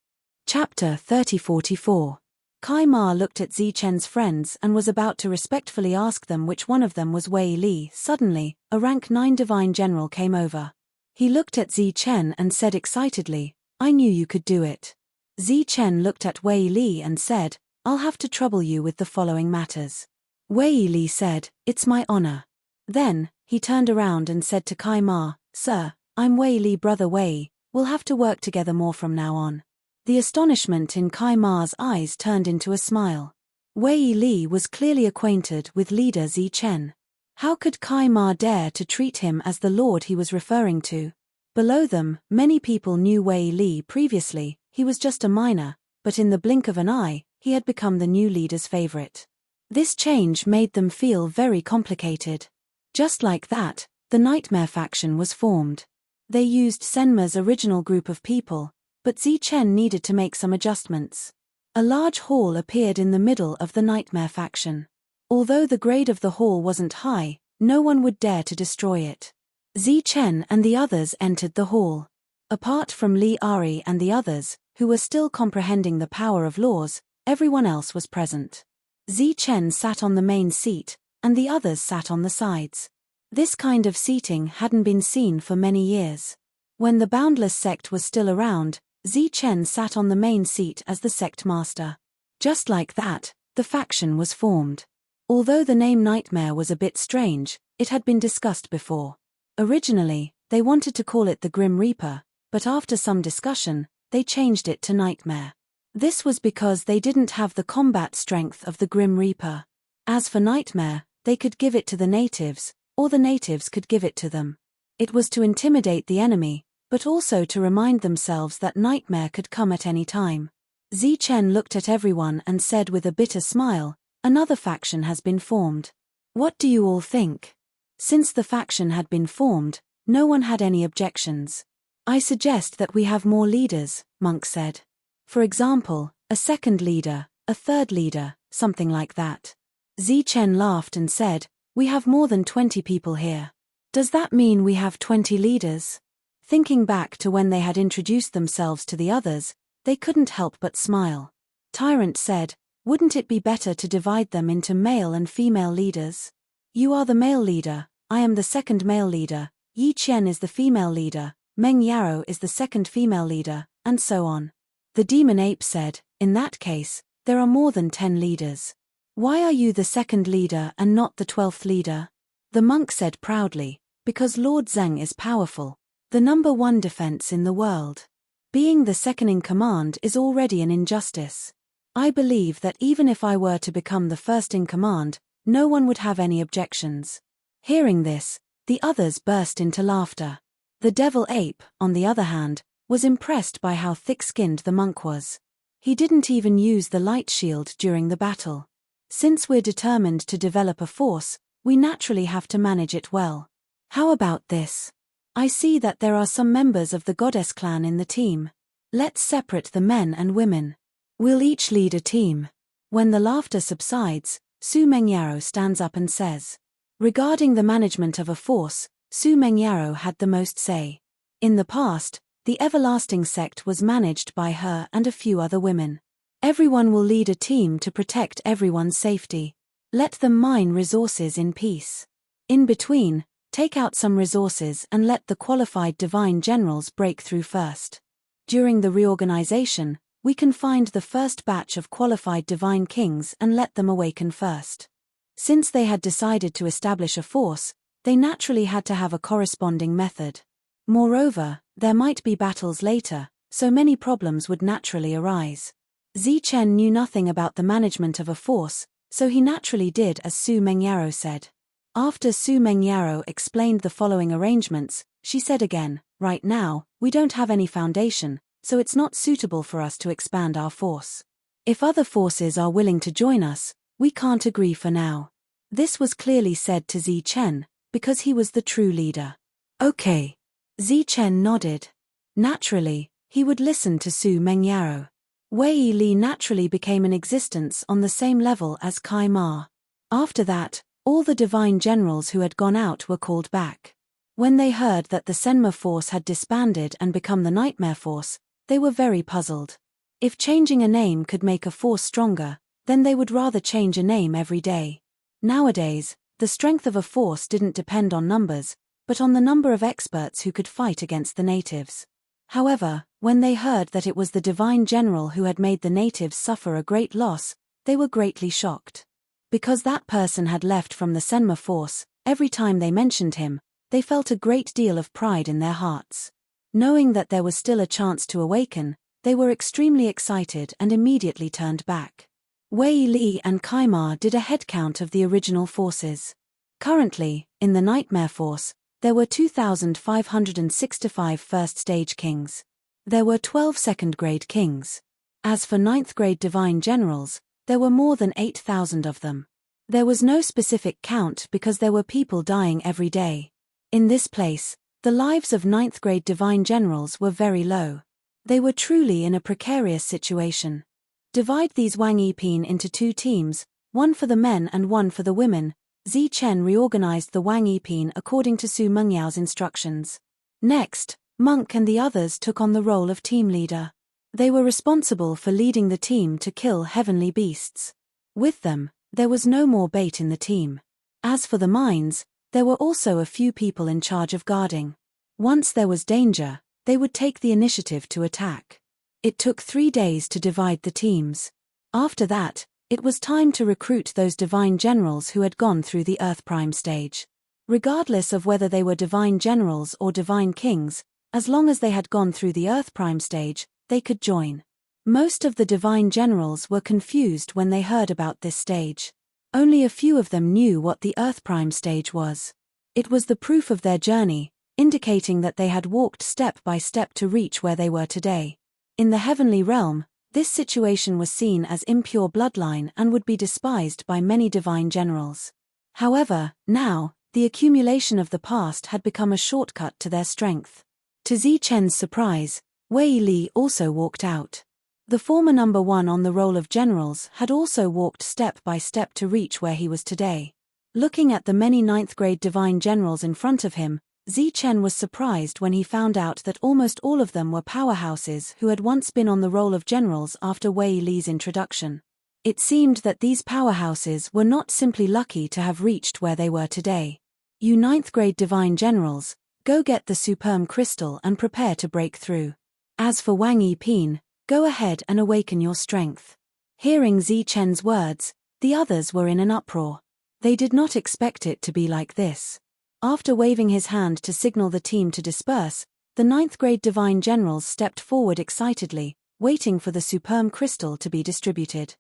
Chapter 3044. Kai Ma looked at Zi Chen's friends and was about to respectfully ask them which one of them was Wei Li. Suddenly, a rank 9 divine general came over. He looked at Zi Chen and said excitedly, "I knew you could do it." Zi Chen looked at Wei Li and said, "I'll have to trouble you with the following matters." Wei Li said, "It's my honor." Then, he turned around and said to Kai Ma, "Sir, I'm Wei Li brother Wei, we'll have to work together more from now on." The astonishment in Kai Ma's eyes turned into a smile. Wei Li was clearly acquainted with leader Zi Chen. How could Kai Ma dare to treat him as the lord he was referring to? Below them, many people knew Wei Li previously. He was just a minor, but in the blink of an eye, he had become the new leader's favorite. This change made them feel very complicated. Just like that, the Nightmare faction was formed. They used Senma's original group of people, but Zi Chen needed to make some adjustments. A large hall appeared in the middle of the Nightmare faction. Although the grade of the hall wasn't high, no one would dare to destroy it. Zi Chen and the others entered the hall. Apart from Li Ari and the others, who were still comprehending the power of laws, everyone else was present. Zi Chen sat on the main seat, and the others sat on the sides. This kind of seating hadn't been seen for many years. When the Boundless sect was still around, Zi Chen sat on the main seat as the sect master. Just like that, the faction was formed. Although the name Nightmare was a bit strange, it had been discussed before. Originally, they wanted to call it the Grim Reaper, but after some discussion, they changed it to Nightmare. This was because they didn't have the combat strength of the Grim Reaper. As for Nightmare, they could give it to the natives, or the natives could give it to them. It was to intimidate the enemy, but also to remind themselves that Nightmare could come at any time. Zi Chen looked at everyone and said with a bitter smile, "Another faction has been formed. What do you all think?" Since the faction had been formed, no one had any objections. "I suggest that we have more leaders," Monk said. "For example, a second leader, a third leader, something like that." Zi Chen laughed and said, "We have more than 20 people here. Does that mean we have 20 leaders?" Thinking back to when they had introduced themselves to the others, they couldn't help but smile. Tyrant said, "Wouldn't it be better to divide them into male and female leaders? You are the male leader, I am the second male leader, Yi Qian is the female leader, Meng Yarou is the second female leader, and so on." The demon ape said, "In that case, there are more than 10 leaders. Why are you the second leader and not the 12th leader?" The monk said proudly, "Because Lord Zheng is powerful. The number 1 defense in the world. Being the second in command is already an injustice. I believe that even if I were to become the first in command, no one would have any objections." Hearing this, the others burst into laughter. The devil ape, on the other hand, was impressed by how thick-skinned the monk was. He didn't even use the light shield during the battle. Since we're determined to develop a force, we naturally have to manage it well. How about this? I see that there are some members of the goddess clan in the team. Let's separate the men and women. We'll each lead a team. When the laughter subsides, Su Mengyaro stands up and says, "Regarding the management of a force, Su Mengyaro had the most say. In the past, The everlasting sect was managed by her and a few other women. Everyone will lead a team to protect everyone's safety. Let them mine resources in peace. In between, take out some resources and let the qualified divine generals break through first. During the reorganization, we can find the first batch of qualified divine kings and let them awaken first. Since they had decided to establish a force, they naturally had to have a corresponding method. Moreover, there might be battles later, so many problems would naturally arise. Zichen knew nothing about the management of a force, so he naturally did as Su Mengyaro said. After Su Mengyaro explained the following arrangements, she said again, "Right now, we don't have any foundation, so it's not suitable for us to expand our force. If other forces are willing to join us, we can't agree for now." This was clearly said to Zichen, because he was the true leader. Okay. Zichen nodded. Naturally, he would listen to Su Mengyaro. Wei Li naturally became in existence on the same level as Kai Ma. After that, all the divine generals who had gone out were called back. When they heard that the Senma force had disbanded and become the Nightmare Force, they were very puzzled. If changing a name could make a force stronger, then they would rather change a name every day. Nowadays, the strength of a force didn't depend on numbers, but on the number of experts who could fight against the natives. However, when they heard that it was the divine general who had made the natives suffer a great loss, they were greatly shocked. Because that person had left from the Senma force, every time they mentioned him, they felt a great deal of pride in their hearts. Knowing that there was still a chance to awaken, they were extremely excited and immediately turned back. Wei Li and Kai Ma did a head count of the original forces. Currently, in the Nightmare Force, there were 2,565 first-stage kings. There were 12 second-grade kings. As for ninth-grade divine generals, there were more than 8,000 of them. There was no specific count because there were people dying every day. In this place, the lives of ninth-grade divine generals were very low. They were truly in a precarious situation. Divide these Wang Yiping into two teams, one for the men and one for the women. Zichen reorganized the Wang Yiping according to Su Mengyao's instructions. Next, Monk and the others took on the role of team leader. They were responsible for leading the team to kill heavenly beasts. With them, there was no more bait in the team. As for the mines, there were also a few people in charge of guarding. Once there was danger, they would take the initiative to attack. It took 3 days to divide the teams. After that, it was time to recruit those divine generals who had gone through the Earth Prime stage. Regardless of whether they were divine generals or divine kings, as long as they had gone through the Earth Prime stage, they could join. Most of the divine generals were confused when they heard about this stage. Only a few of them knew what the Earth Prime stage was. It was the proof of their journey, indicating that they had walked step by step to reach where they were today. In the heavenly realm, this situation was seen as impure bloodline and would be despised by many divine generals. However, now, the accumulation of the past had become a shortcut to their strength. To Zichen's surprise, Wei Li also walked out. The former number one on the roll of generals had also walked step by step to reach where he was today. Looking at the many ninth-grade divine generals in front of him, Zichen was surprised when he found out that almost all of them were powerhouses who had once been on the roll of generals after Wei Li's introduction. It seemed that these powerhouses were not simply lucky to have reached where they were today. You ninth-grade divine generals, go get the superb crystal and prepare to break through. As for Wang Yiping, go ahead and awaken your strength. Hearing Zichen's words, the others were in an uproar. They did not expect it to be like this. After waving his hand to signal the team to disperse, the ninth-grade divine generals stepped forward excitedly, waiting for the superb crystal to be distributed.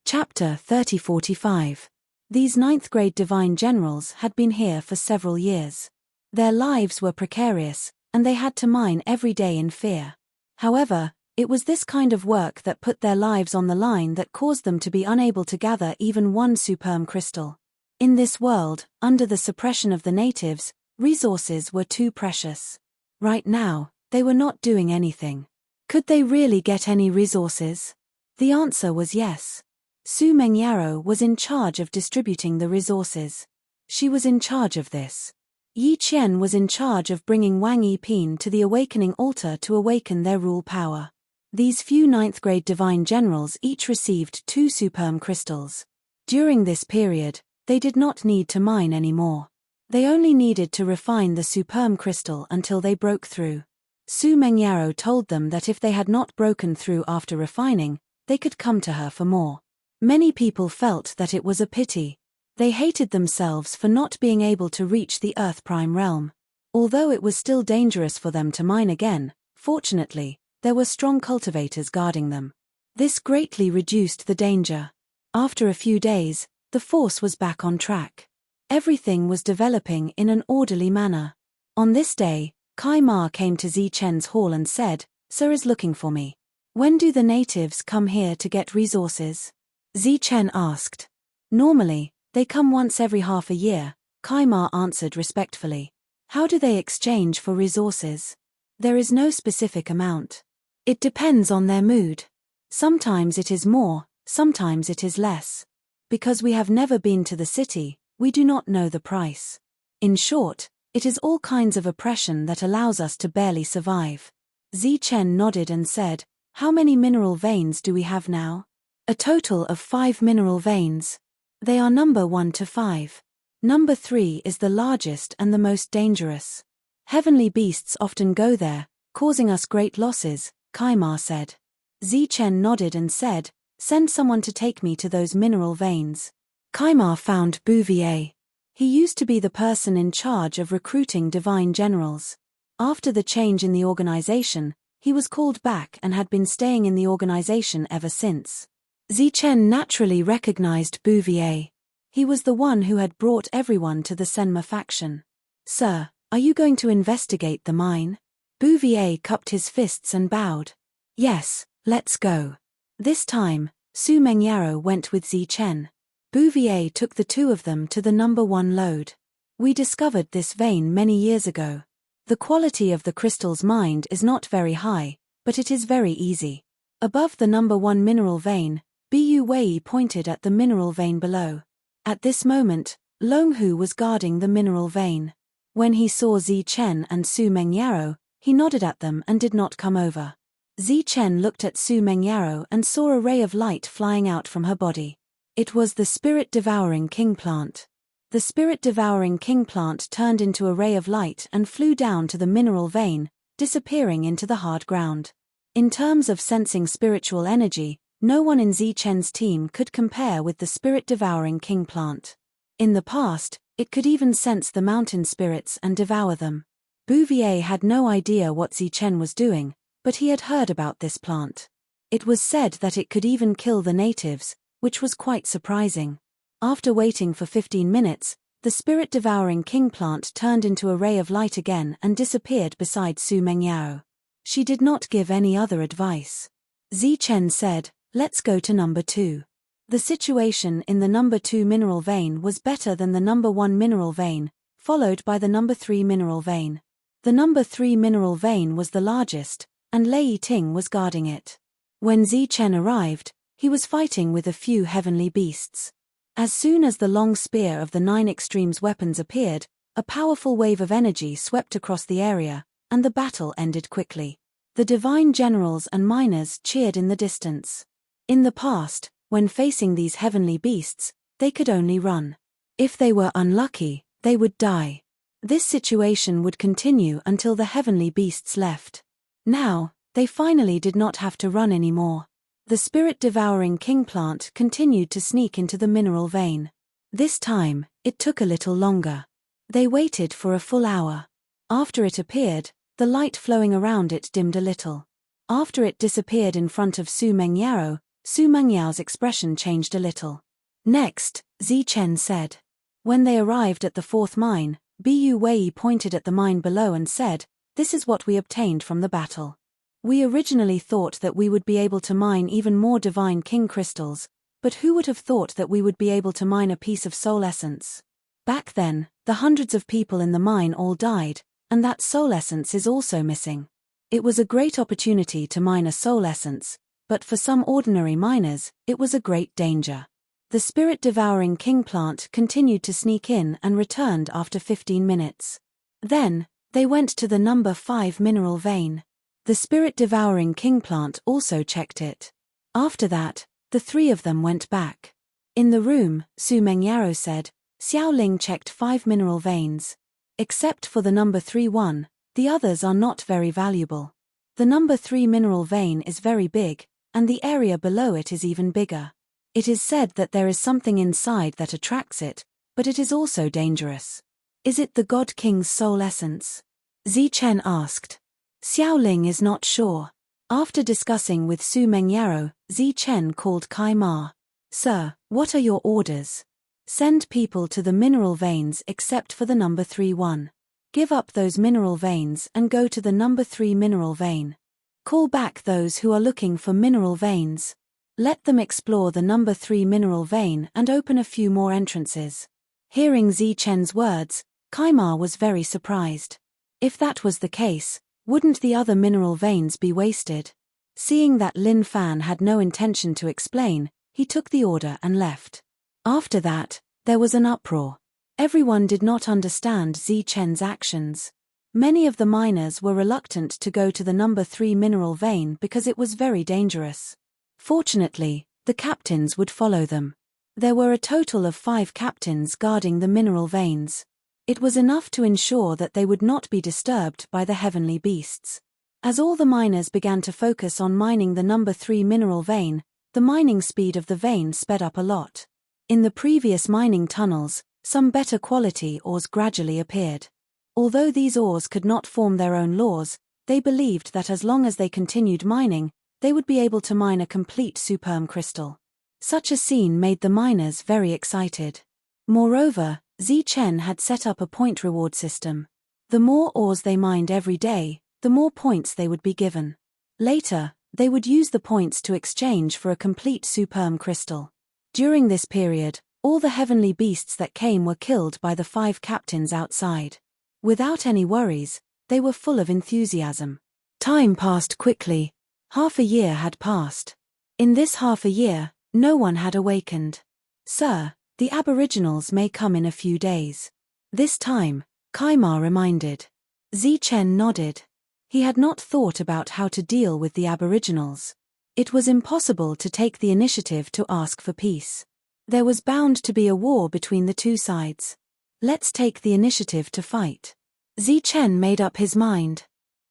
Chapter 3045. These ninth-grade divine generals had been here for several years. Their lives were precarious, and they had to mine every day in fear. However, it was this kind of work that put their lives on the line that caused them to be unable to gather even one superb crystal. In this world, under the suppression of the natives, resources were too precious. Right now, they were not doing anything. Could they really get any resources? The answer was yes. Su Mengyaro was in charge of distributing the resources. She was in charge of this. Yi Qian was in charge of bringing Wang Yiping to the awakening altar to awaken their rule power. These few 9th-grade divine generals each received 2 superm crystals. During this period, they did not need to mine anymore. They only needed to refine the superm crystal until they broke through. Su Mengyaro told them that if they had not broken through after refining, they could come to her for more. Many people felt that it was a pity. They hated themselves for not being able to reach the Earth Prime Realm. Although it was still dangerous for them to mine again, fortunately, there were strong cultivators guarding them. This greatly reduced the danger. After a few days, the force was back on track. Everything was developing in an orderly manner. On this day, Kai Ma came to Zi Chen's hall and said, "Sir is looking for me. When do the natives come here to get resources?" Zi Chen asked. "Normally, they come once every half a year," Kai Ma answered respectfully. "How do they exchange for resources?" "There is no specific amount. It depends on their mood. Sometimes it is more, sometimes it is less. Because we have never been to the city, we do not know the price. In short, it is all kinds of oppression that allows us to barely survive." Zi Chen nodded and said, "How many mineral veins do we have now?" "A total of 5 mineral veins. They are number 1 to 5. Number 3 is the largest and the most dangerous. Heavenly beasts often go there, causing us great losses," Kai Ma said. Zi Chen nodded and said, "Send someone to take me to those mineral veins." Kai Ma found Bouvier. He used to be the person in charge of recruiting divine generals. After the change in the organization, he was called back and had been staying in the organization ever since. Zi Chen naturally recognized Bouvier. He was the one who had brought everyone to the Senma faction. "Sir, are you going to investigate the mine?" Bouvier cupped his fists and bowed. "Yes, let's go." This time, Su Mengyaro went with Zi Chen. Bouvier took the 2 of them to the number 1 lode. "We discovered this vein many years ago. The quality of the crystals mined is not very high, but it is very easy." Above the number 1 mineral vein, Bu Wei pointed at the mineral vein below. At this moment, Long Hu was guarding the mineral vein. When he saw Zi Chen and Su Mengyaro, he nodded at them and did not come over. Zi Chen looked at Su Mengyaro and saw a ray of light flying out from her body. It was the spirit-devouring king plant. The spirit-devouring king plant turned into a ray of light and flew down to the mineral vein, disappearing into the hard ground. In terms of sensing spiritual energy, no one in Zi Chen's team could compare with the spirit-devouring king plant. In the past, it could even sense the mountain spirits and devour them. Bouvier had no idea what Zi Chen was doing, but he had heard about this plant. It was said that it could even kill the natives, which was quite surprising. After waiting for 15 minutes, the spirit-devouring king plant turned into a ray of light again and disappeared beside Su Mengyao. She did not give any other advice. Zi Chen said, "Let's go to number 2. The situation in the number 2 mineral vein was better than the number 1 mineral vein, followed by the number 3 mineral vein. The number 3 mineral vein was the largest, and Lei Ting was guarding it. When Zi Chen arrived, he was fighting with a few heavenly beasts. As soon as the long spear of the 9 extremes weapons appeared, a powerful wave of energy swept across the area, and the battle ended quickly. The divine generals and miners cheered in the distance. In the past, when facing these heavenly beasts, they could only run. If they were unlucky, they would die. This situation would continue until the heavenly beasts left. Now, they finally did not have to run anymore. The spirit-devouring king plant continued to sneak into the mineral vein. This time, it took a little longer. They waited for a full hour. After it appeared, the light flowing around it dimmed a little. After it disappeared in front of Su Mengyao, Su Mengyao's expression changed a little. Next, Zi Chen said. When they arrived at the 4th mine, Bu Wei pointed at the mine below and said, "This is what we obtained from the battle. We originally thought that we would be able to mine even more divine king crystals, but who would have thought that we would be able to mine a piece of soul essence? Back then, the hundreds of people in the mine all died, and that soul essence is also missing. It was a great opportunity to mine a soul essence, but for some ordinary miners, it was a great danger. The spirit-devouring king plant continued to sneak in and returned after 15 minutes. Then, they went to the number 5 mineral vein. The spirit-devouring king plant also checked it. After that, the three of them went back. In the room, Su Mengyaro said, Xiao Ling checked 5 mineral veins. Except for the number 3 one, the others are not very valuable. The number 3 mineral vein is very big, and the area below it is even bigger. It is said that there is something inside that attracts it, but it is also dangerous. Is it the God King's soul essence? Zichen asked. Xiao Ling is not sure. After discussing with Su Mengyaro, Zichen called Kai Ma. Sir, what are your orders? Send people to the mineral veins except for the number 3 one. Give up those mineral veins and go to the number 3 mineral vein. Call back those who are looking for mineral veins. Let them explore the number 3 mineral vein and open a few more entrances. Hearing Zichen's words, Kaima was very surprised. If that was the case, wouldn't the other mineral veins be wasted? Seeing that Lin Fan had no intention to explain, he took the order and left. After that, there was an uproar. Everyone did not understand Zichen's actions. Many of the miners were reluctant to go to the number 3 mineral vein because it was very dangerous. Fortunately, the captains would follow them. There were a total of 5 captains guarding the mineral veins. It was enough to ensure that they would not be disturbed by the heavenly beasts. As all the miners began to focus on mining the number 3 mineral vein, the mining speed of the vein sped up a lot. In the previous mining tunnels, some better quality ores gradually appeared. Although these ores could not form their own laws, they believed that as long as they continued mining, they would be able to mine a complete superm crystal. Such a scene made the miners very excited. Moreover, Zichen had set up a point reward system. The more ores they mined every day, the more points they would be given. Later, they would use the points to exchange for a complete superm crystal. During this period, all the heavenly beasts that came were killed by the 5 captains outside. Without any worries, they were full of enthusiasm. Time passed quickly. Half a year had passed. In this half a year, no one had awakened. Sir, the aboriginals may come in a few days. This time, Kaima reminded. Zichen nodded. He had not thought about how to deal with the aboriginals. It was impossible to take the initiative to ask for peace. There was bound to be a war between the two sides. Let's take the initiative to fight. Zichen made up his mind.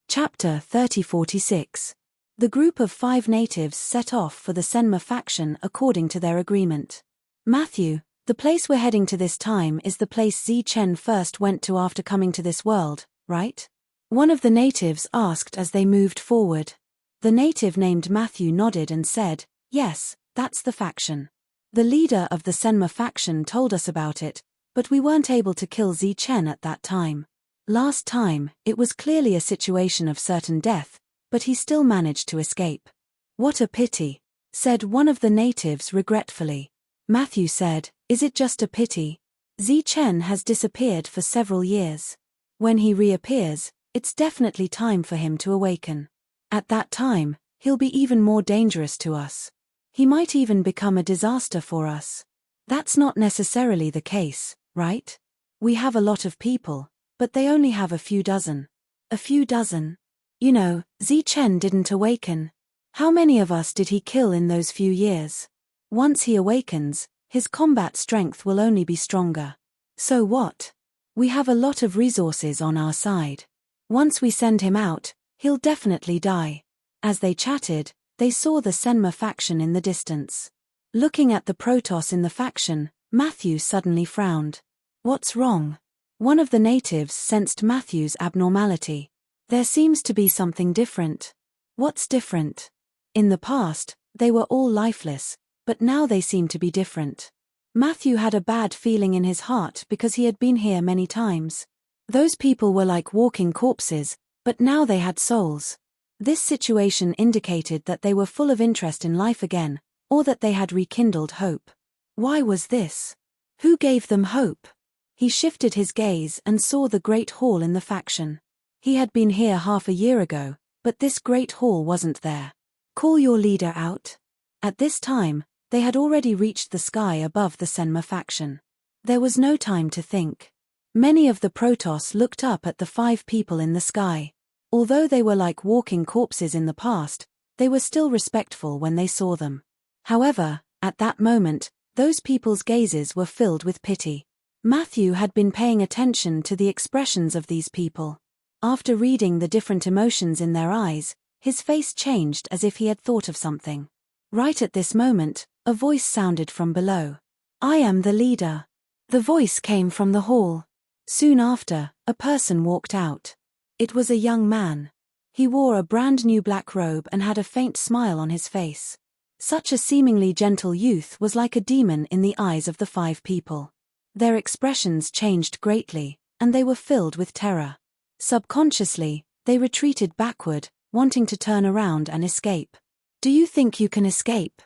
Chapter 3046. The group of 5 natives set off for the Senma faction according to their agreement. Matthew, the place we're heading to this time is the place Zichen first went to after coming to this world, right? One of the natives asked as they moved forward. The native named Matthew nodded and said, yes, that's the faction. The leader of the Senma faction told us about it, but we weren't able to kill Zichen at that time. Last time, it was clearly a situation of certain death, but he still managed to escape. What a pity, said one of the natives regretfully. Matthew said, is it just a pity? Zichen has disappeared for several years. When he reappears, it's definitely time for him to awaken. At that time, he'll be even more dangerous to us. He might even become a disaster for us. That's not necessarily the case, right? We have a lot of people, but they only have a few dozen. A few dozen? You know, Zichen didn't awaken. How many of us did he kill in those few years? Once he awakens, his combat strength will only be stronger. So what? We have a lot of resources on our side. Once we send him out, he'll definitely die. As they chatted, they saw the Senma faction in the distance. Looking at the Protoss in the faction, Matthew suddenly frowned. What's wrong? One of the natives sensed Matthew's abnormality. There seems to be something different. What's different? In the past, they were all lifeless, but now they seem to be different. Matthew had a bad feeling in his heart because he had been here many times. Those people were like walking corpses, but now they had souls. This situation indicated that they were full of interest in life again, or that they had rekindled hope. Why was this? Who gave them hope? He shifted his gaze and saw the Great Hall in the faction. He had been here half a year ago, but this Great Hall wasn't there. Call your leader out. At this time, They had already reached the sky above the Senma faction. There was no time to think. Many of the Protoss looked up at the 5 people in the sky. Although they were like walking corpses in the past, they were still respectful when they saw them. However, at that moment, those people's gazes were filled with pity. Matthew had been paying attention to the expressions of these people. After reading the different emotions in their eyes, his face changed as if he had thought of something. Right at this moment, a voice sounded from below. "I am the leader." The voice came from the hall. Soon after, a person walked out. It was a young man. He wore a brand new black robe and had a faint smile on his face. Such a seemingly gentle youth was like a demon in the eyes of the 5 people. Their expressions changed greatly, and they were filled with terror. Subconsciously, they retreated backward, wanting to turn around and escape. "Do you think you can escape?"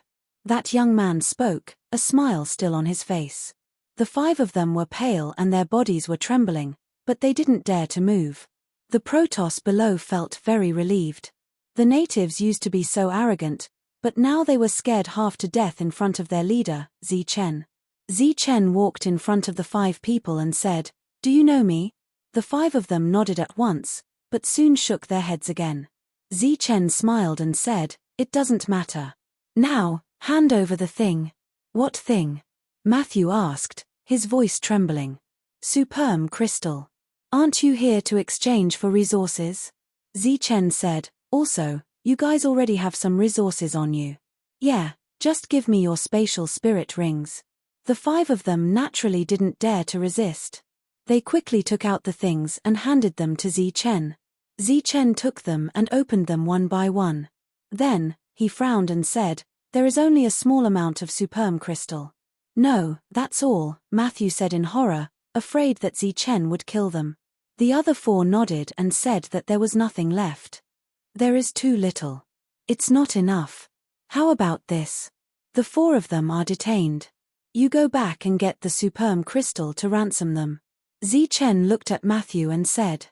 That young man spoke, a smile still on his face. The 5 of them were pale and their bodies were trembling, but they didn't dare to move. The Protoss below felt very relieved. The natives used to be so arrogant, but now they were scared half to death in front of their leader, Zichen. Zichen walked in front of the 5 people and said, "Do you know me?" The 5 of them nodded at once, but soon shook their heads again. Zichen smiled and said, "It doesn't matter. Now, hand over the thing." "What thing?" Matthew asked, his voice trembling. "Superm crystal. Aren't you here to exchange for resources?" Zichen said, "Also, you guys already have some resources on you." "Yeah, just give me your spatial spirit rings." The 5 of them naturally didn't dare to resist. They quickly took out the things and handed them to Zichen. Zichen took them and opened them one by one. Then, he frowned and said, "There is only a small amount of superm crystal." "No, that's all," Matthew said in horror, afraid that Zichen would kill them. The other 4 nodded and said that there was nothing left. "There is too little. It's not enough. How about this? The 4 of them are detained. You go back and get the superm crystal to ransom them." Zichen looked at Matthew and said.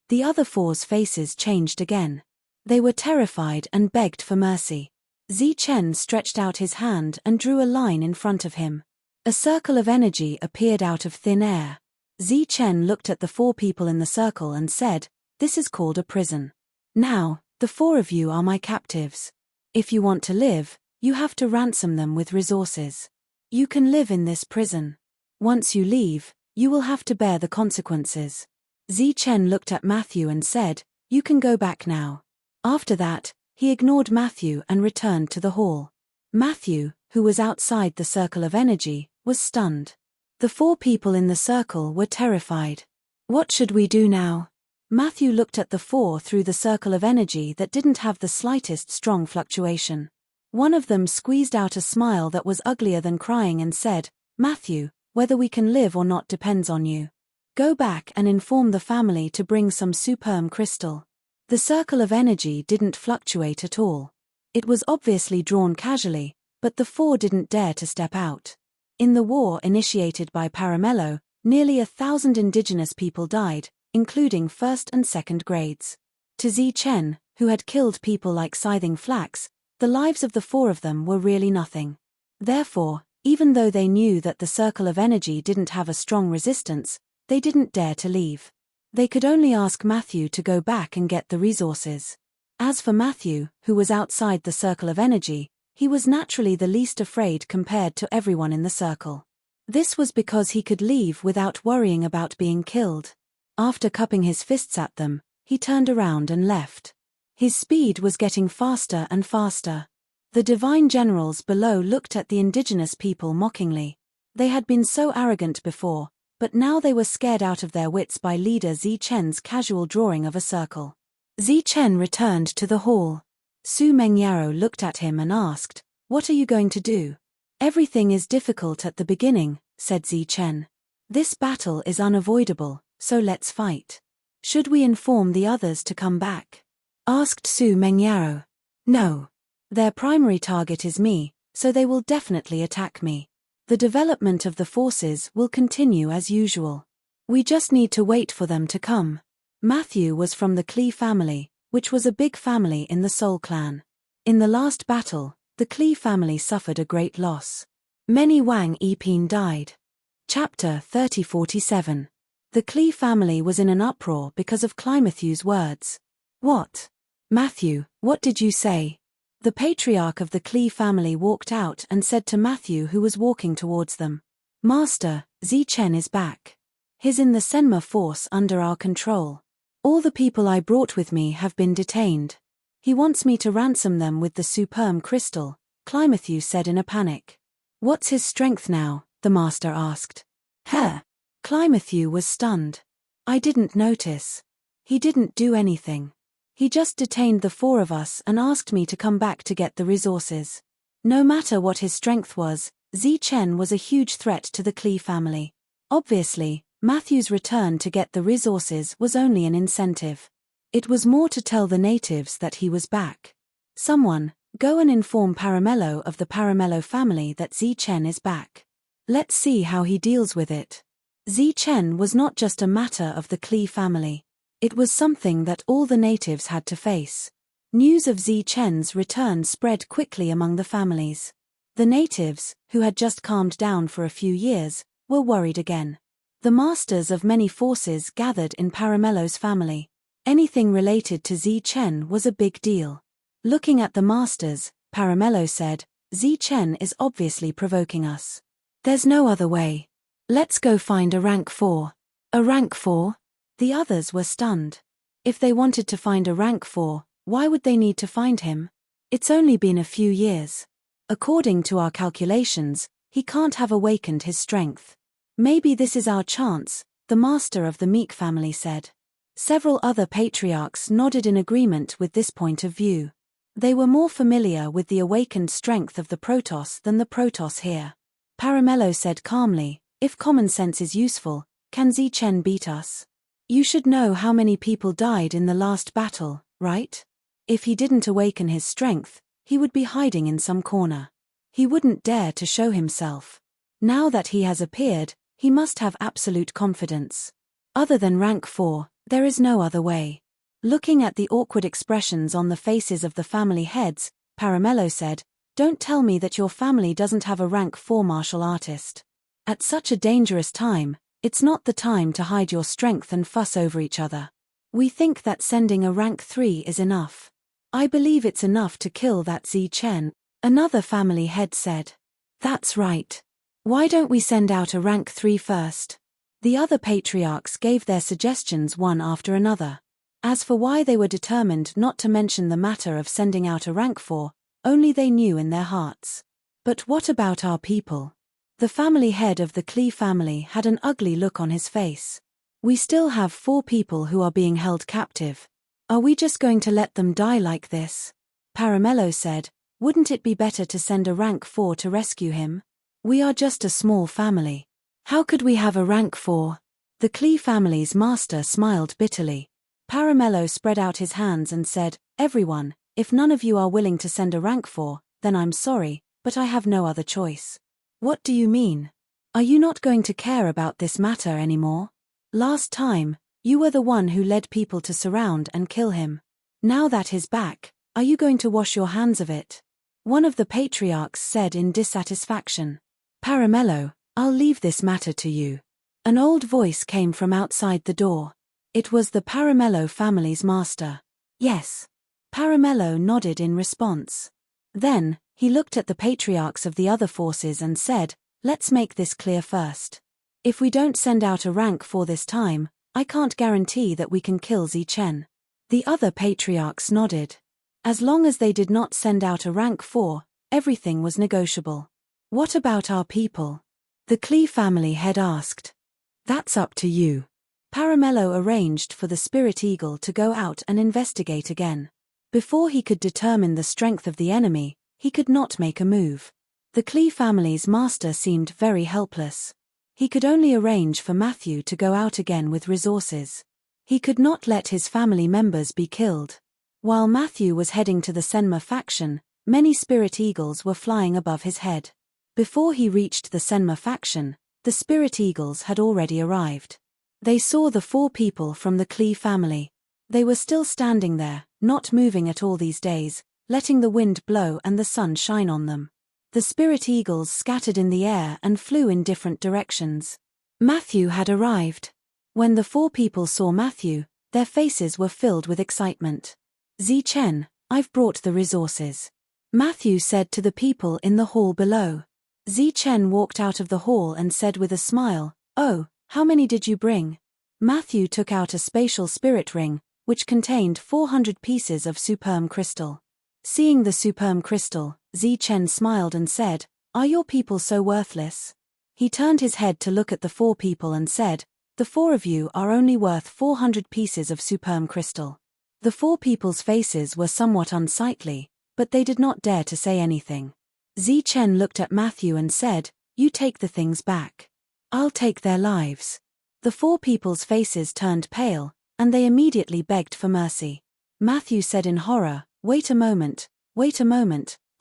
The other 4's faces changed again. They were terrified and begged for mercy. Zichen stretched out his hand and drew a line in front of him. A circle of energy appeared out of thin air. Zichen looked at the 4 people in the circle and said, "This is called a prison. Now, the 4 of you are my captives. If you want to live, you have to ransom them with resources. You can live in this prison. Once you leave, you will have to bear the consequences." Zichen looked at Matthew and said, "You can go back now." After that, he ignored Matthew and returned to the hall. Matthew, who was outside the circle of energy, was stunned. The 4 people in the circle were terrified. "What should we do now?" Matthew looked at the 4 through the circle of energy that didn't have the slightest strong fluctuation. One of them squeezed out a smile that was uglier than crying and said, "Matthew, whether we can live or not depends on you. Go back and inform the family to bring some superm crystal." The circle of energy didn't fluctuate at all. It was obviously drawn casually, but the 4 didn't dare to step out. In the war initiated by Paramello, nearly 1,000 indigenous people died, including 1st and 2nd grades. To Zichen, who had killed people like Scything Flax, the lives of the 4 of them were really nothing. Therefore, even though they knew that the circle of energy didn't have a strong resistance, they didn't dare to leave. They could only ask Matthew to go back and get the resources. As for Matthew, who was outside the circle of energy, he was naturally the least afraid compared to everyone in the circle. This was because he could leave without worrying about being killed. After cupping his fists at them, he turned around and left. His speed was getting faster and faster. The divine generals below looked at the indigenous people mockingly. They had been so arrogant before, but now they were scared out of their wits by leader Zichen's casual drawing of a circle. Zichen returned to the hall. Su Mengyaro looked at him and asked, "What are you going to do?" "Everything is difficult at the beginning," said Zichen. "This battle is unavoidable, so let's fight." "Should we inform the others to come back?" asked Su Mengyaro. "No. Their primary target is me, so they will definitely attack me. The development of the forces will continue as usual. We just need to wait for them to come." Matthew was from the Klee family, which was a big family in the Soul clan. In the last battle, The Klee family suffered a great loss. Many Wang Yiping died. Chapter 3047. The Klee family was in an uproar because of Matthew's words. What? Matthew, what did you say? The patriarch of the Klee family walked out and said to Matthew, who was walking towards them, Master, Zichen is back. He's in the Senma force under our control. All the people I brought with me have been detained. He wants me to ransom them with the superb crystal, Matthew said in a panic. What's his strength now? The master asked. Matthew was stunned. I didn't notice. He didn't do anything. He just detained the four of us and asked me to come back to get the resources. No matter what his strength was, Zichen was a huge threat to the Klee family. Obviously, Matthew's return to get the resources was only an incentive. It was more to tell the natives that he was back. Someone, go and inform Paramello of the Paramello family that Zichen is back. Let's see how he deals with it. Zichen was not just a matter of the Klee family. It was something that all the natives had to face. News of Zichen's return spread quickly among the families. The natives, who had just calmed down for a few years, were worried again. The masters of many forces gathered in Paramello's family. Anything related to Zichen was a big deal. Looking at the masters, Paramello said, Zichen is obviously provoking us. There's no other way. Let's go find a rank 4. A rank 4? The others were stunned. If they wanted to find a rank 4, why would they need to find him? It's only been a few years. According to our calculations, he can't have awakened his strength. Maybe this is our chance, the master of the Meek family said. Several other patriarchs nodded in agreement with this point of view. They were more familiar with the awakened strength of the Protoss than the Protoss here. Paramello said calmly, if common sense is useful, can Zichen beat us? You should know how many people died in the last battle, right? If he didn't awaken his strength, he would be hiding in some corner. He wouldn't dare to show himself. Now that he has appeared, he must have absolute confidence. Other than rank 4, there is no other way. Looking at the awkward expressions on the faces of the family heads, Paramello said, Don't tell me that your family doesn't have a rank 4 martial artist. At such a dangerous time, it's not the time to hide your strength and fuss over each other. We think that sending a rank 3 is enough. I believe it's enough to kill that Zichen, another family head said. That's right. Why don't we send out a rank 3 first? The other patriarchs gave their suggestions one after another. As for why they were determined not to mention the matter of sending out a rank 4, only they knew in their hearts. But what about our people? The family head of the Klee family had an ugly look on his face. We still have 4 people who are being held captive. Are we just going to let them die like this? Paramello said, wouldn't it be better to send a rank 4 to rescue him? We are just a small family. How could we have a rank 4? The Klee family's master smiled bitterly. Paramello spread out his hands and said, Everyone, if none of you are willing to send a rank 4, then I'm sorry, but I have no other choice. What do you mean? Are you not going to care about this matter anymore? Last time, you were the one who led people to surround and kill him. Now that he's back, are you going to wash your hands of it? One of the patriarchs said in dissatisfaction. Paramello, I'll leave this matter to you. An old voice came from outside the door. It was the Paramello family's master. Yes. Paramello nodded in response. Then, he looked at the patriarchs of the other forces and said, Let's make this clear first. If we don't send out a rank 4 this time, I can't guarantee that we can kill Zichen. The other patriarchs nodded. As long as they did not send out a rank 4, everything was negotiable. What about our people? The Klee family head asked. That's up to you. Paramello arranged for the Spirit Eagle to go out and investigate again. Before he could determine the strength of the enemy, he could not make a move. The Klee family's master seemed very helpless. He could only arrange for Matthew to go out again with resources. He could not let his family members be killed. While Matthew was heading to the Senma faction, many Spirit Eagles were flying above his head. Before he reached the Senma faction, the Spirit Eagles had already arrived. They saw the 4 people from the Klee family. They were still standing there, not moving at all these days, letting the wind blow and the sun shine on them. The spirit eagles scattered in the air and flew in different directions. Matthew had arrived. When the 4 people saw Matthew, their faces were filled with excitement. Zichen, I've brought the resources, Matthew said to the people in the hall below. Zichen walked out of the hall and said with a smile, "Oh, how many did you bring?" Matthew took out a spatial spirit ring, which contained 400 pieces of superm crystal. Seeing the superm crystal, Zichen smiled and said, "Are your people so worthless?" He turned his head to look at the 4 people and said, "The 4 of you are only worth 400 pieces of superm crystal." The 4 people's faces were somewhat unsightly, but they did not dare to say anything. Zichen looked at Matthew and said, "You take the things back. I'll take their lives." The 4 people's faces turned pale, and they immediately begged for mercy. Matthew said in horror, wait a moment,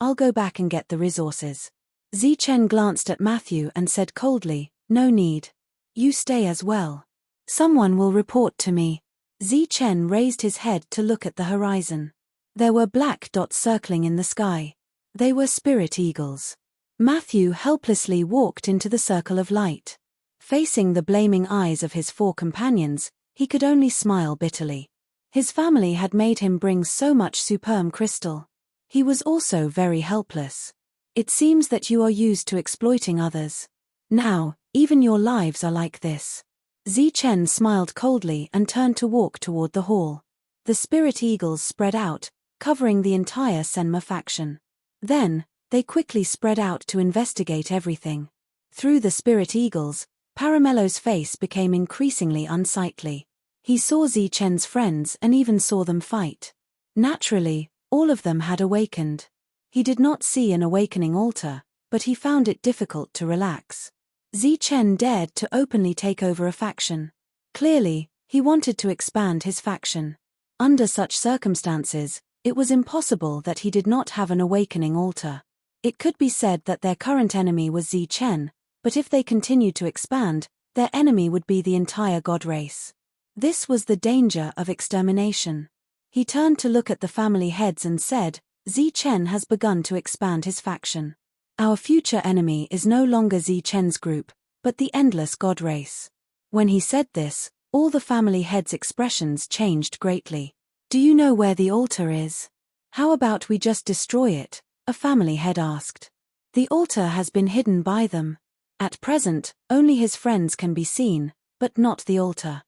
I'll go back and get the resources." Zichen glanced at Matthew and said coldly, "No need. You stay as well. Someone will report to me." Zichen raised his head to look at the horizon. There were black dots circling in the sky. They were spirit eagles. Matthew helplessly walked into the circle of light. Facing the blaming eyes of his 4 companions, he could only smile bitterly. His family had made him bring so much superm crystal. He was also very helpless. It seems that you are used to exploiting others. Now, even your lives are like this. Zichen smiled coldly and turned to walk toward the hall. The spirit eagles spread out, covering the entire Senma faction. Then, they quickly spread out to investigate everything. Through the spirit eagles, Paramello's face became increasingly unsightly. He saw Zichen's friends and even saw them fight. Naturally, all of them had awakened. He did not see an awakening altar, but he found it difficult to relax. Zichen dared to openly take over a faction. Clearly, he wanted to expand his faction. Under such circumstances, it was impossible that he did not have an awakening altar. It could be said that their current enemy was Zichen, but if they continued to expand, their enemy would be the entire god race. This was the danger of extermination. He turned to look at the family heads and said, "Zichen has begun to expand his faction. Our future enemy is no longer Zichen's group, but the endless god race." When he said this, all the family heads' expressions changed greatly. "Do you know where the altar is? How about we just destroy it?" a family head asked. "The altar has been hidden by them. At present, only his friends can be seen, but not the altar."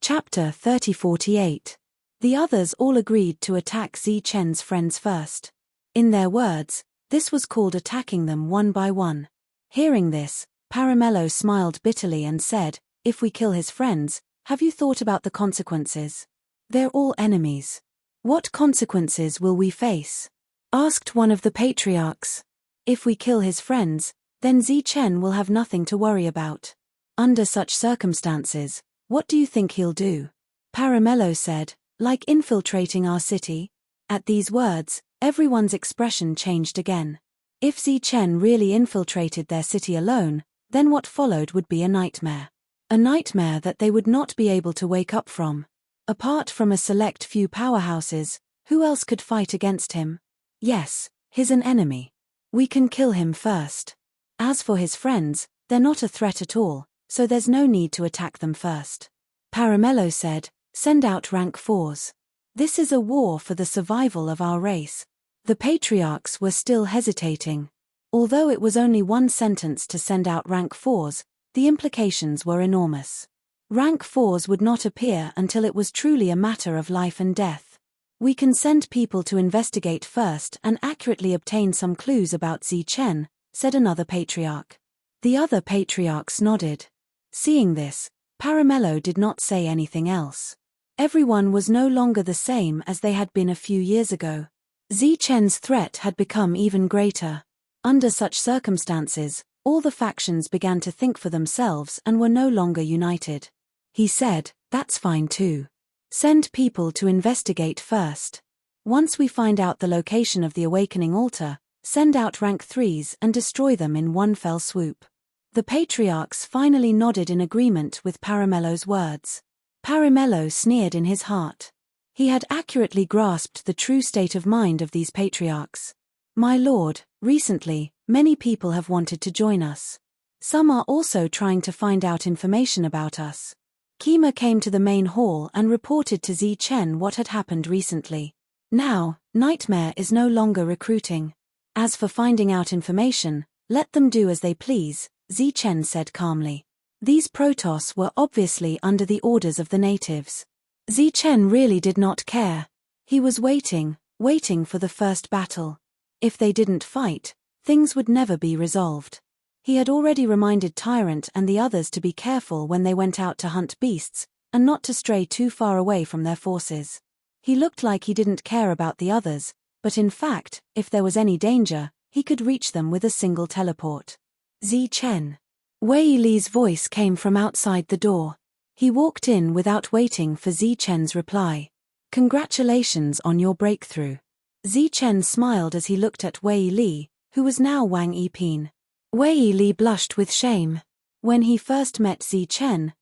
Chapter 30:48. The others all agreed to attack Zichen's friends first. In their words, this was called attacking them one by one. Hearing this, Paramello smiled bitterly and said, "If we kill his friends, have you thought about the consequences? They're all enemies. What consequences will we face?" asked one of the patriarchs. "If we kill his friends, then Zichen will have nothing to worry about. Under such circumstances, what do you think he'll do?" Paramello said, "Like infiltrating our city?" At these words, everyone's expression changed again. If Zichen really infiltrated their city alone, then what followed would be a nightmare. A nightmare that they would not be able to wake up from. Apart from a select few powerhouses, who else could fight against him? Yes, he's an enemy. We can kill him first. As for his friends, they're not a threat at all, so there's no need to attack them first. Paramello said, "Send out rank 4s. This is a war for the survival of our race." The patriarchs were still hesitating. Although it was only one sentence to send out rank 4s, the implications were enormous. Rank 4s would not appear until it was truly a matter of life and death. "We can send people to investigate first and accurately obtain some clues about Zichen," said another patriarch. The other patriarchs nodded. Seeing this, Paramello did not say anything else. Everyone was no longer the same as they had been a few years ago. Zichen's threat had become even greater. Under such circumstances, all the factions began to think for themselves and were no longer united. He said, "That's fine too. Send people to investigate first. Once we find out the location of the awakening altar, send out rank 3s and destroy them in one fell swoop." The patriarchs finally nodded in agreement with Paramello's words. Paramello sneered in his heart. He had accurately grasped the true state of mind of these patriarchs. My lord, recently, many people have wanted to join us. Some are also trying to find out information about us. Kima came to the main hall and reported to Zi Chen what had happened recently. Now, Nightmare is no longer recruiting. As for finding out information, let them do as they please, Zi Chen said calmly. These Protoss were obviously under the orders of the natives. Zi Chen really did not care. He was waiting for the first battle. If they didn't fight, things would never be resolved. He had already reminded Tyrant and the others to be careful when they went out to hunt beasts, and not to stray too far away from their forces. He looked like he didn't care about the others, but in fact, if there was any danger, he could reach them with a single teleport. Zi Chen. Wei Li's voice came from outside the door. He walked in without waiting for Zi Chen's reply. Congratulations on your breakthrough. Zi Chen smiled as he looked at Wei Li, who was now Wang Yiping. Wei Li blushed with shame. When he first met Zi Chen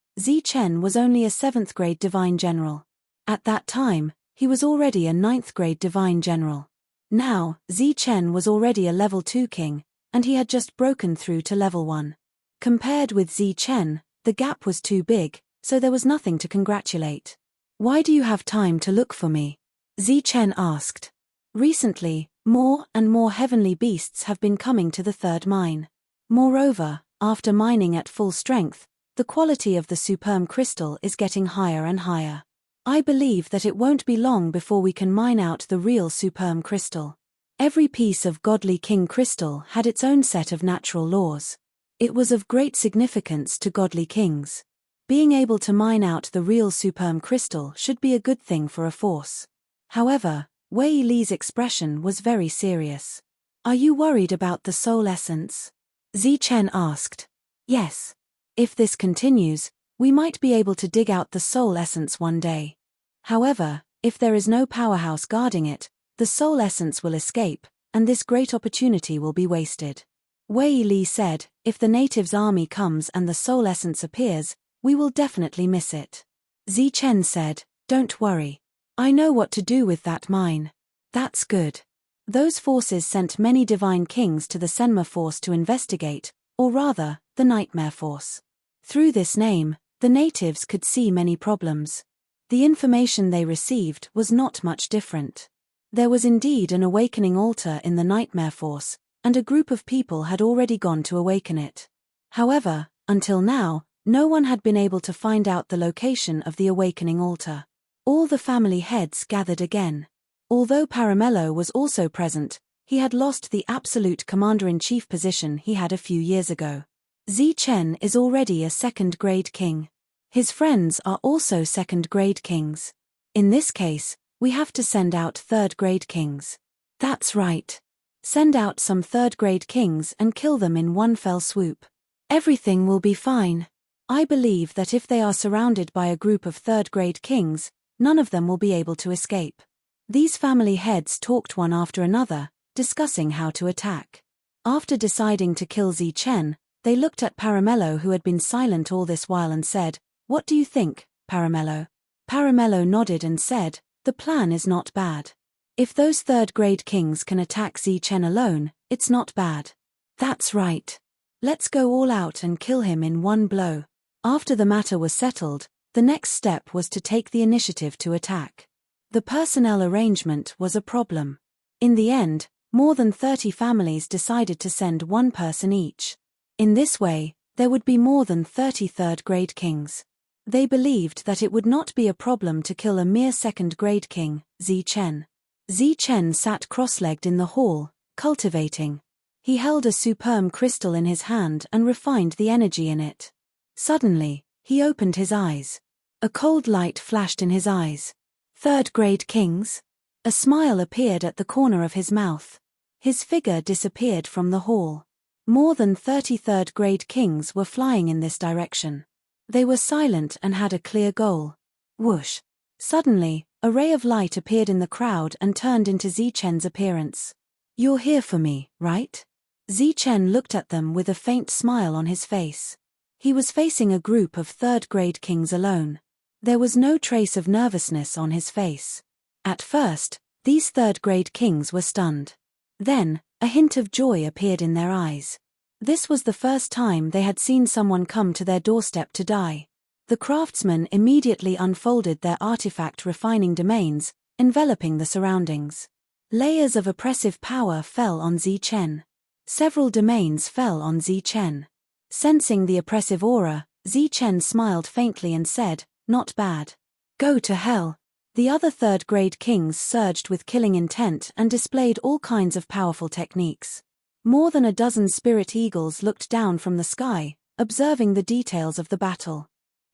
was only a 7th grade Divine General. At that time, he was already a 9th grade Divine General. Now, Zi Chen was already a level 2 king, and he had just broken through to level 1. Compared with Zi Chen, the gap was too big, so there was nothing to congratulate. Why do you have time to look for me? Zi Chen asked. Recently, more and more heavenly beasts have been coming to the third mine. Moreover, after mining at full strength, the quality of the superm crystal is getting higher and higher. I believe that it won't be long before we can mine out the real superm crystal. Every piece of godly king crystal had its own set of natural laws. It was of great significance to godly kings. Being able to mine out the real superm crystal should be a good thing for a force. However, Wei Li's expression was very serious. Are you worried about the soul essence? Zi Chen asked. Yes. If this continues, we might be able to dig out the soul essence one day. However, if there is no powerhouse guarding it, the soul essence will escape, and this great opportunity will be wasted. Wei Li said, if the natives' army comes and the soul essence appears, we will definitely miss it. Zi Chen said, don't worry. I know what to do with that mine. That's good. Those forces sent many divine kings to the Senma force to investigate, or rather, the Nightmare force. Through this name, the natives could see many problems. The information they received was not much different. There was indeed an awakening altar in the Nightmare force, and a group of people had already gone to awaken it. However, until now, no one had been able to find out the location of the awakening altar. All the family heads gathered again. Although Paramello was also present, he had lost the absolute commander-in-chief position he had a few years ago. Zi Chen is already a 2nd grade king. His friends are also 2nd grade kings. In this case, we have to send out 3rd grade kings. That's right. Send out some 3rd grade kings and kill them in one fell swoop. Everything will be fine. I believe that if they are surrounded by a group of 3rd grade kings, none of them will be able to escape. These family heads talked one after another, discussing how to attack. After deciding to kill Zi Chen, they looked at Paramello, who had been silent all this while, and said, "What do you think, Paramello?" Paramello nodded and said, "The plan is not bad. If those 3rd grade kings can attack Zi Chen alone, it's not bad. That's right. Let's go all out and kill him in one blow." After the matter was settled, the next step was to take the initiative to attack. The personnel arrangement was a problem. In the end, more than 30 families decided to send one person each. In this way, there would be more than 30 3rd grade kings. They believed that it would not be a problem to kill a mere 2nd grade king, Zi Chen. Zi Chen sat cross-legged in the hall, cultivating. He held a superm crystal in his hand and refined the energy in it. Suddenly, he opened his eyes. A cold light flashed in his eyes. 3rd grade kings? A smile appeared at the corner of his mouth. His figure disappeared from the hall. More than 30 3rd grade kings were flying in this direction. They were silent and had a clear goal. Whoosh! Suddenly, a ray of light appeared in the crowd and turned into Zi Chen's appearance. "You're here for me, right?" Zi Chen looked at them with a faint smile on his face. He was facing a group of 3rd grade kings alone. There was no trace of nervousness on his face. At first, these third-grade kings were stunned. Then, a hint of joy appeared in their eyes. This was the first time they had seen someone come to their doorstep to die. The craftsmen immediately unfolded their artifact refining domains, enveloping the surroundings. Layers of oppressive power fell on Zichen. Several domains fell on Zichen. Sensing the oppressive aura, Zichen smiled faintly and said, "Not bad. Go to hell." The other third-grade kings surged with killing intent and displayed all kinds of powerful techniques. More than a dozen spirit eagles looked down from the sky, observing the details of the battle.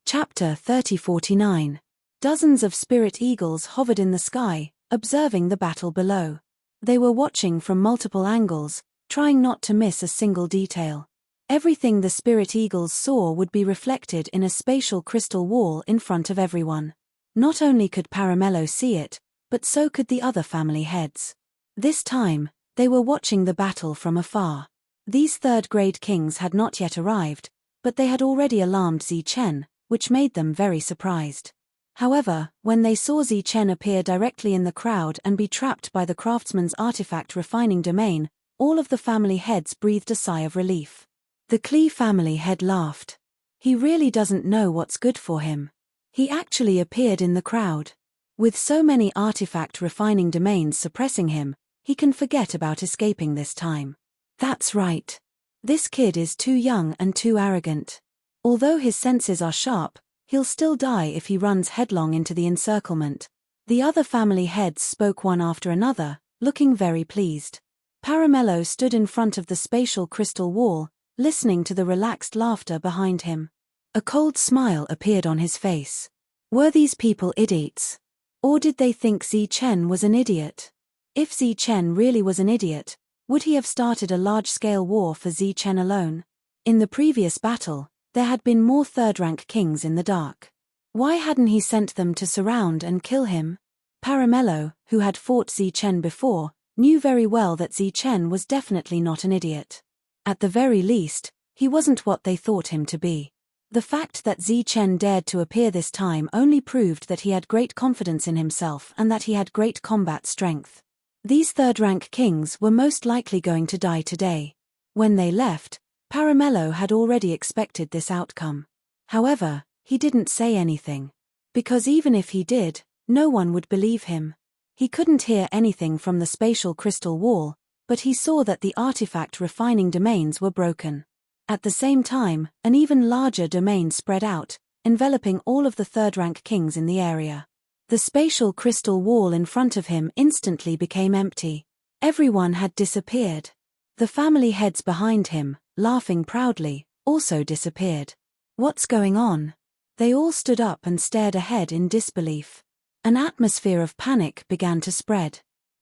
Chapter 3049. Dozens of spirit eagles hovered in the sky, observing the battle below. They were watching from multiple angles, trying not to miss a single detail. Everything the spirit eagles saw would be reflected in a spatial crystal wall in front of everyone. Not only could Paramello see it, but so could the other family heads. This time, they were watching the battle from afar. These third-grade kings had not yet arrived, but they had already alarmed Zichen, which made them very surprised. However, when they saw Zichen appear directly in the crowd and be trapped by the craftsman's artifact refining domain, all of the family heads breathed a sigh of relief. The Klee family head laughed. He really doesn't know what's good for him. He actually appeared in the crowd. With so many artifact refining domains suppressing him, he can forget about escaping this time. That's right. This kid is too young and too arrogant. Although his senses are sharp, he'll still die if he runs headlong into the encirclement. The other family heads spoke one after another, looking very pleased. Paramello stood in front of the spatial crystal wall, listening to the relaxed laughter behind him. A cold smile appeared on his face. Were these people idiots? Or did they think Zichen was an idiot? If Zichen really was an idiot, would he have started a large-scale war for Zichen alone? In the previous battle, there had been more third-rank kings in the dark. Why hadn't he sent them to surround and kill him? Paramello, who had fought Zichen before, knew very well that Zichen was definitely not an idiot. At the very least, he wasn't what they thought him to be. The fact that Zichen dared to appear this time only proved that he had great confidence in himself and that he had great combat strength. These third-rank kings were most likely going to die today. When they left, Paramello had already expected this outcome. However, he didn't say anything. Because even if he did, no one would believe him. He couldn't hear anything from the spatial crystal wall, but he saw that the artifact refining domains were broken. At the same time, an even larger domain spread out, enveloping all of the third-rank kings in the area. The spatial crystal wall in front of him instantly became empty. Everyone had disappeared. The family heads behind him, laughing proudly, also disappeared. What's going on? They all stood up and stared ahead in disbelief. An atmosphere of panic began to spread.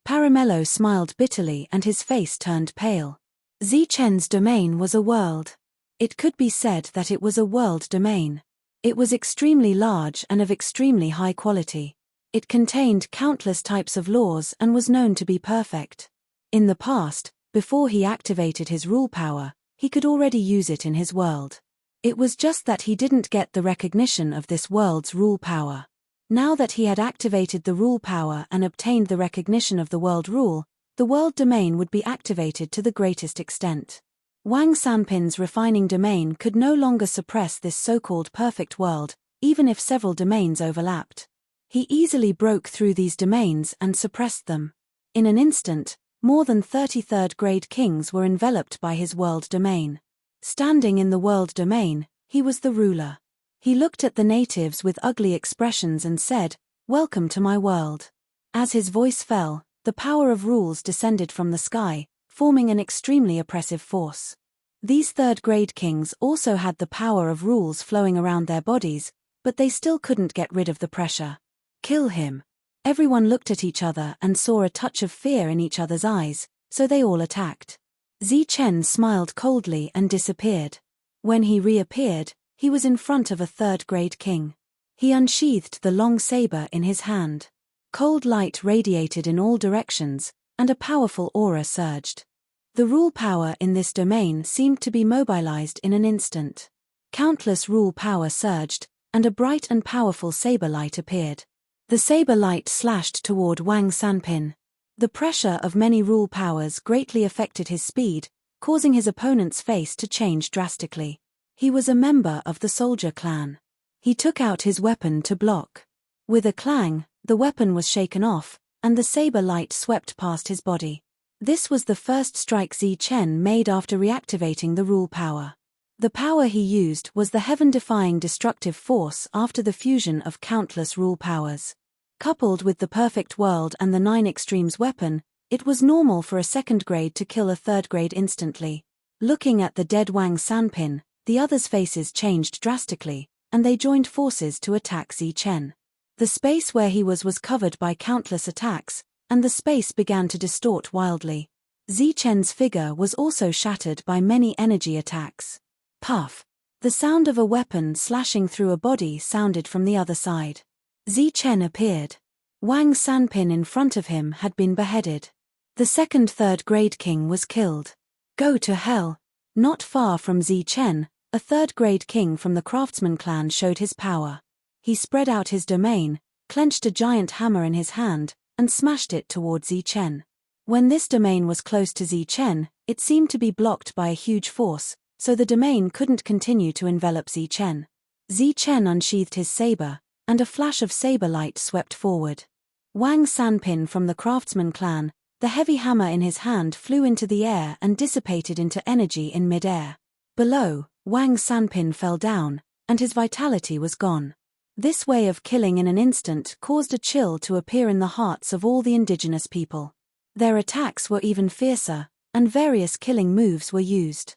Paramello smiled bitterly and his face turned pale. Zichen's domain was a world. It could be said that it was a world domain. It was extremely large and of extremely high quality. It contained countless types of laws and was known to be perfect. In the past, before he activated his rule power, he could already use it in his world. It was just that he didn't get the recognition of this world's rule power. Now that he had activated the rule power and obtained the recognition of the world rule, the world domain would be activated to the greatest extent. Wang Sanpin's refining domain could no longer suppress this so-called perfect world, even if several domains overlapped. He easily broke through these domains and suppressed them. In an instant, more than 30 third-grade kings were enveloped by his world domain. Standing in the world domain, he was the ruler. He looked at the natives with ugly expressions and said, "Welcome to my world." As his voice fell, the power of rules descended from the sky, forming an extremely oppressive force. These third-grade kings also had the power of rules flowing around their bodies, but they still couldn't get rid of the pressure. Kill him. Everyone looked at each other and saw a touch of fear in each other's eyes, so they all attacked. Zichen smiled coldly and disappeared. When he reappeared, he was in front of a third-grade king. He unsheathed the long saber in his hand. Cold light radiated in all directions, and a powerful aura surged. The rule power in this domain seemed to be mobilized in an instant. Countless rule power surged, and a bright and powerful saber light appeared. The saber light slashed toward Wang Sanpin. The pressure of many rule powers greatly affected his speed, causing his opponent's face to change drastically. He was a member of the soldier clan. He took out his weapon to block. With a clang, the weapon was shaken off, and the saber light swept past his body. This was the first strike Zichen made after reactivating the rule power. The power he used was the heaven-defying destructive force after the fusion of countless rule powers. Coupled with the perfect world and the 9 extremes weapon, it was normal for a second grade to kill a third grade instantly. Looking at the dead Wang Sanpin, the others' faces changed drastically, and they joined forces to attack Zichen. The space where he was covered by countless attacks, and the space began to distort wildly. Zichen's figure was also shattered by many energy attacks. Puff! The sound of a weapon slashing through a body sounded from the other side. Zichen appeared. Wang Sanpin in front of him had been beheaded. The second third grade king was killed. Go to hell! Not far from Zichen, a third grade king from the craftsman clan showed his power. He spread out his domain, clenched a giant hammer in his hand, and smashed it toward Zichen. When this domain was close to Zichen, it seemed to be blocked by a huge force, so the domain couldn't continue to envelop Zichen. Zichen unsheathed his saber, and a flash of saber light swept forward. Wang Sanpin from the craftsman clan, the heavy hammer in his hand flew into the air and dissipated into energy in mid-air. Below, Wang Sanpin fell down, and his vitality was gone. This way of killing in an instant caused a chill to appear in the hearts of all the indigenous people. Their attacks were even fiercer, and various killing moves were used.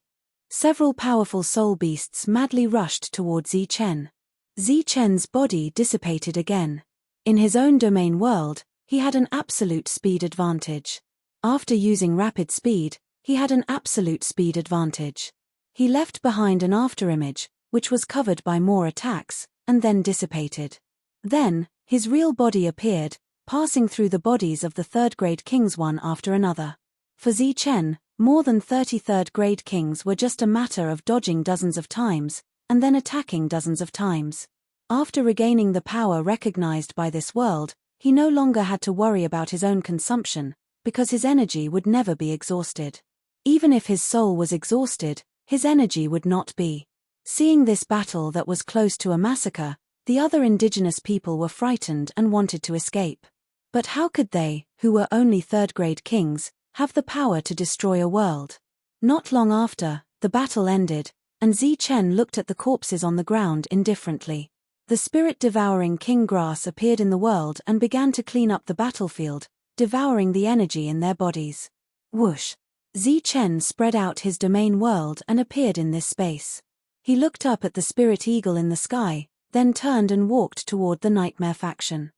Several powerful soul beasts madly rushed toward Zichen. Zichen's body dissipated again. In his own domain world, he had an absolute speed advantage. After using rapid speed, he had an absolute speed advantage. He left behind an afterimage, which was covered by more attacks, and then dissipated. Then, his real body appeared, passing through the bodies of the third-grade kings one after another. For Zichen, more than 30 third-grade kings were just a matter of dodging dozens of times, and then attacking dozens of times. After regaining the power recognized by this world, he no longer had to worry about his own consumption, because his energy would never be exhausted. Even if his soul was exhausted, his energy would not be. Seeing this battle that was close to a massacre, the other indigenous people were frightened and wanted to escape. But how could they, who were only third-grade kings, have the power to destroy a world? Not long after, the battle ended, and Zichen looked at the corpses on the ground indifferently. The spirit-devouring king grass appeared in the world and began to clean up the battlefield, devouring the energy in their bodies. Whoosh! Zichen spread out his domain world and appeared in this space. He looked up at the spirit eagle in the sky, then turned and walked toward the nightmare faction.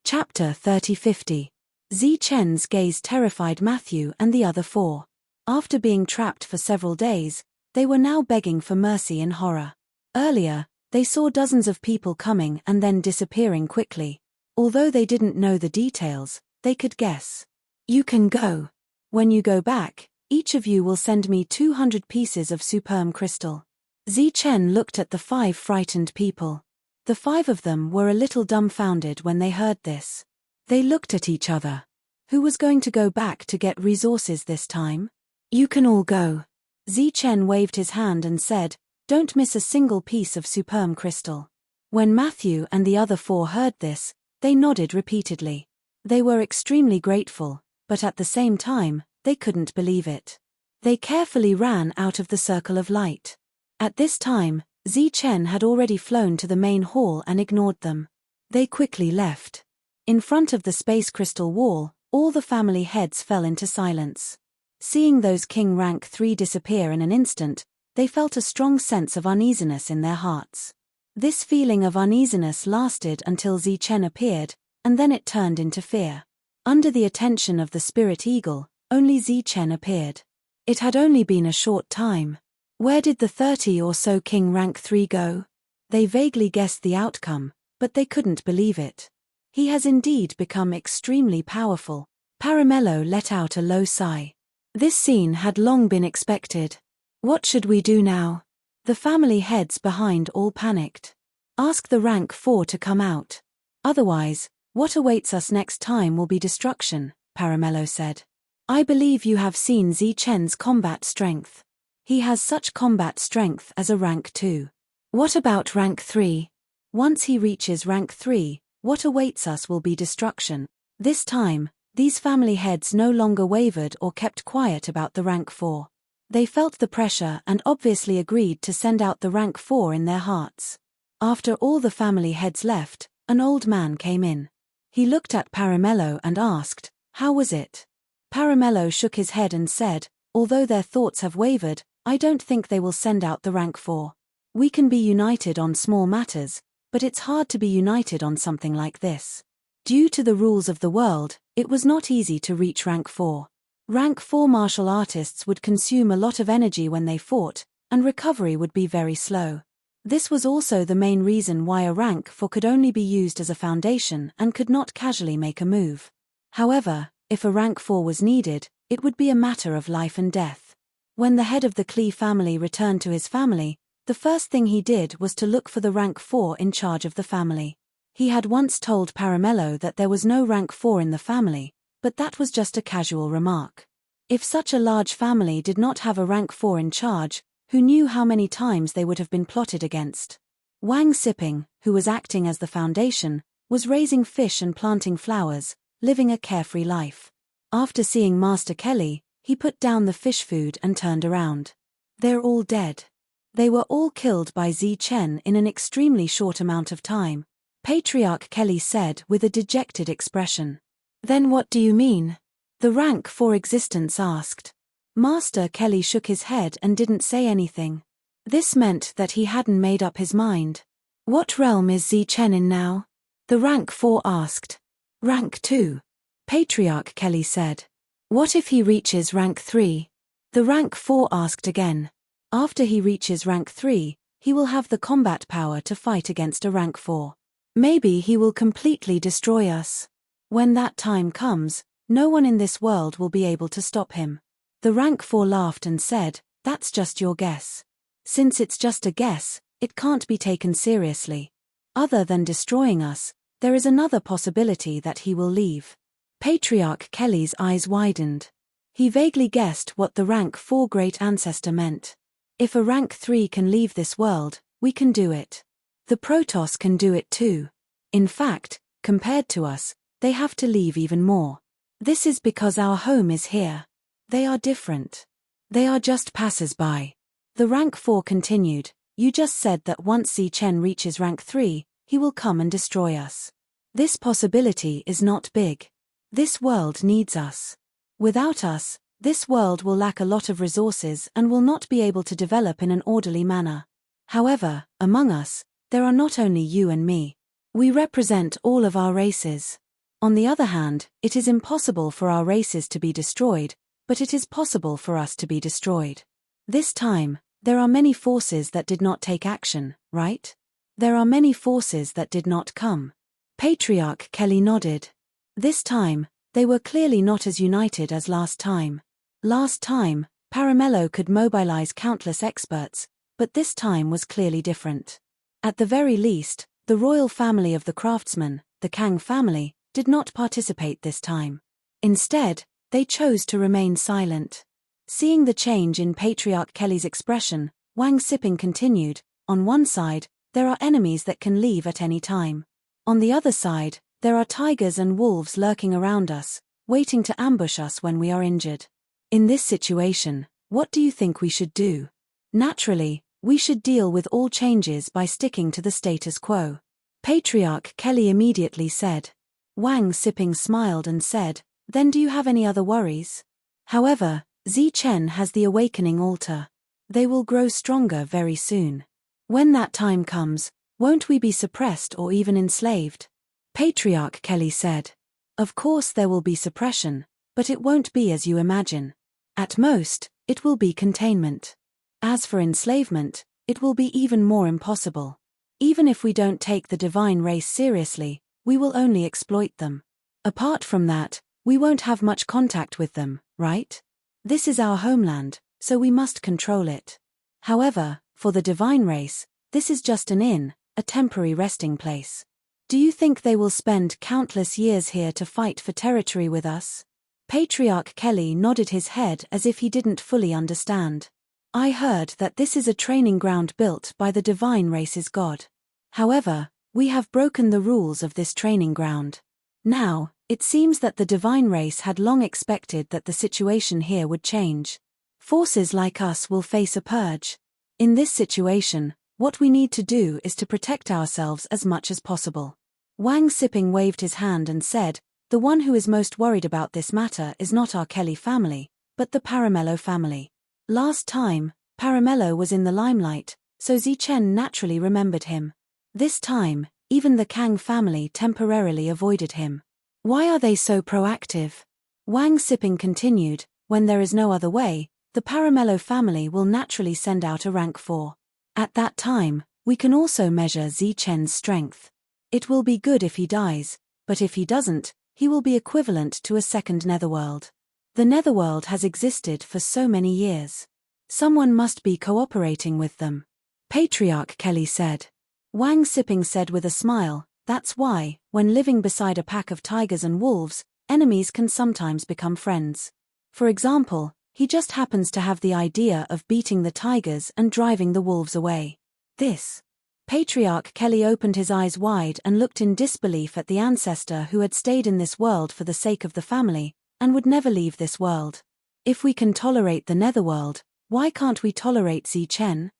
Chapter 3050. Zichen's gaze terrified Matthew and the other 4. After being trapped for several days, they were now begging for mercy in horror. Earlier, they saw dozens of people coming and then disappearing quickly. Although they didn't know the details, they could guess. You can go. When you go back, each of you will send me 200 pieces of superm crystal. Zichen looked at the 5 frightened people. The 5 of them were a little dumbfounded when they heard this. They looked at each other. Who was going to go back to get resources this time? You can all go. Zichen waved his hand and said, don't miss a single piece of superm crystal. When Matthew and the other 4 heard this, they nodded repeatedly. They were extremely grateful, but at the same time, they couldn't believe it. They carefully ran out of the circle of light. At this time, Zichen had already flown to the main hall and ignored them. They quickly left. In front of the space crystal wall, all the family heads fell into silence. Seeing those King Rank 3 disappear in an instant, they felt a strong sense of uneasiness in their hearts. This feeling of uneasiness lasted until Zichen appeared, and then it turned into fear. Under the attention of the spirit eagle, only Zichen appeared. It had only been a short time. Where did the 30 or so King Rank 3 go? They vaguely guessed the outcome, but they couldn't believe it. He has indeed become extremely powerful. Paramello let out a low sigh. This scene had long been expected. What should we do now? The family heads behind all panicked. Ask the rank 4 to come out. Otherwise, what awaits us next time will be destruction, Paramello said. I believe you have seen Zichen's combat strength. He has such combat strength as a rank 2. What about rank 3? Once he reaches rank 3, what awaits us will be destruction. This time, these family heads no longer wavered or kept quiet about the rank 4. They felt the pressure and obviously agreed to send out the rank 4 in their hearts. After all the family heads left, an old man came in. He looked at Paramello and asked, "How was it?" Paramello shook his head and said, "Although their thoughts have wavered, I don't think they will send out the rank 4. We can be united on small matters, but it's hard to be united on something like this. Due to the rules of the world, it was not easy to reach rank 4. Rank 4 martial artists would consume a lot of energy when they fought, and recovery would be very slow. This was also the main reason why a rank 4 could only be used as a foundation and could not casually make a move. However, if a rank 4 was needed, it would be a matter of life and death. When the head of the Klee family returned to his family, the first thing he did was to look for the rank 4 in charge of the family. He had once told Paramello that there was no rank 4 in the family, but that was just a casual remark. If such a large family did not have a rank 4 in charge, who knew how many times they would have been plotted against? Wang Siping, who was acting as the foundation, was raising fish and planting flowers, living a carefree life. After seeing Master Kelly, he put down the fish food and turned around. They're all dead. They were all killed by Zichen in an extremely short amount of time, Patriarch Kelly said with a dejected expression. Then what do you mean? The rank 4 existence asked. Master Kelly shook his head and didn't say anything. This meant that he hadn't made up his mind. What realm is Zichen in now? The rank 4 asked. Rank 2. Patriarch Kelly said. What if he reaches rank 3? The rank 4 asked again. After he reaches rank 3, he will have the combat power to fight against a rank 4. Maybe he will completely destroy us. When that time comes, no one in this world will be able to stop him. The rank 4 laughed and said, "That's just your guess. Since it's just a guess, it can't be taken seriously. Other than destroying us, there is another possibility that he will leave." Patriarch Kelly's eyes widened. He vaguely guessed what the rank 4 great ancestor meant. If a rank 3 can leave this world, we can do it. The Protoss can do it too. In fact, compared to us, they have to leave even more. This is because our home is here. They are different. They are just passers-by. The rank 4 continued, "You just said that once Zichen reaches rank 3, he will come and destroy us. This possibility is not big. This world needs us. Without us, this world will lack a lot of resources and will not be able to develop in an orderly manner. However, among us, there are not only you and me. We represent all of our races. On the other hand, it is impossible for our races to be destroyed, but it is possible for us to be destroyed. This time, there are many forces that did not take action, right? There are many forces that did not come." Patriarch Kelly nodded. This time, they were clearly not as united as last time. Last time, Paramello could mobilize countless experts, but this time was clearly different. At the very least, the royal family of the craftsmen, the Kang family, did not participate this time. Instead, they chose to remain silent. Seeing the change in Patriarch Kelly's expression, Wang Siping continued, "On one side, there are enemies that can leave at any time. On the other side, there are tigers and wolves lurking around us, waiting to ambush us when we are injured. In this situation, what do you think we should do? Naturally, we should deal with all changes by sticking to the status quo." Patriarch Kelly immediately said. Wang Siping smiled and said, "Then do you have any other worries? However, Zichen has the awakening altar. They will grow stronger very soon. When that time comes, won't we be suppressed or even enslaved?" Patriarch Kelly said. "Of course there will be suppression, but it won't be as you imagine. At most, it will be containment. As for enslavement, it will be even more impossible. Even if we don't take the divine race seriously, we will only exploit them. Apart from that, we won't have much contact with them, right? This is our homeland, so we must control it. However, for the divine race, this is just an in, a temporary resting place. Do you think they will spend countless years here to fight for territory with us? Patriarch Kelly nodded his head as if he didn't fully understand. I heard that this is a training ground built by the divine race's god. However, we have broken the rules of this training ground. Now, it seems that the divine race had long expected that the situation here would change. Forces like us will face a purge. In this situation, what we need to do is to protect ourselves as much as possible. Wang Siping waved his hand and said, the one who is most worried about this matter is not our Kelly family, but the Paramello family. Last time, Paramello was in the limelight, so Zichen naturally remembered him. This time, even the Kang family temporarily avoided him. Why are they so proactive? Wang Siping continued, when there is no other way, the Paramello family will naturally send out a rank 4. At that time, we can also measure Zichen's strength. It will be good if he dies, but if he doesn't, he will be equivalent to a second netherworld. The netherworld has existed for so many years. Someone must be cooperating with them. Patriarch Kelly said. Wang Siping said with a smile, that's why, when living beside a pack of tigers and wolves, enemies can sometimes become friends. For example, he just happens to have the idea of beating the tigers and driving the wolves away. This. Patriarch Kelly opened his eyes wide and looked in disbelief at the ancestor who had stayed in this world for the sake of the family, and would never leave this world. If we can tolerate the netherworld, why can't we tolerate Zichen?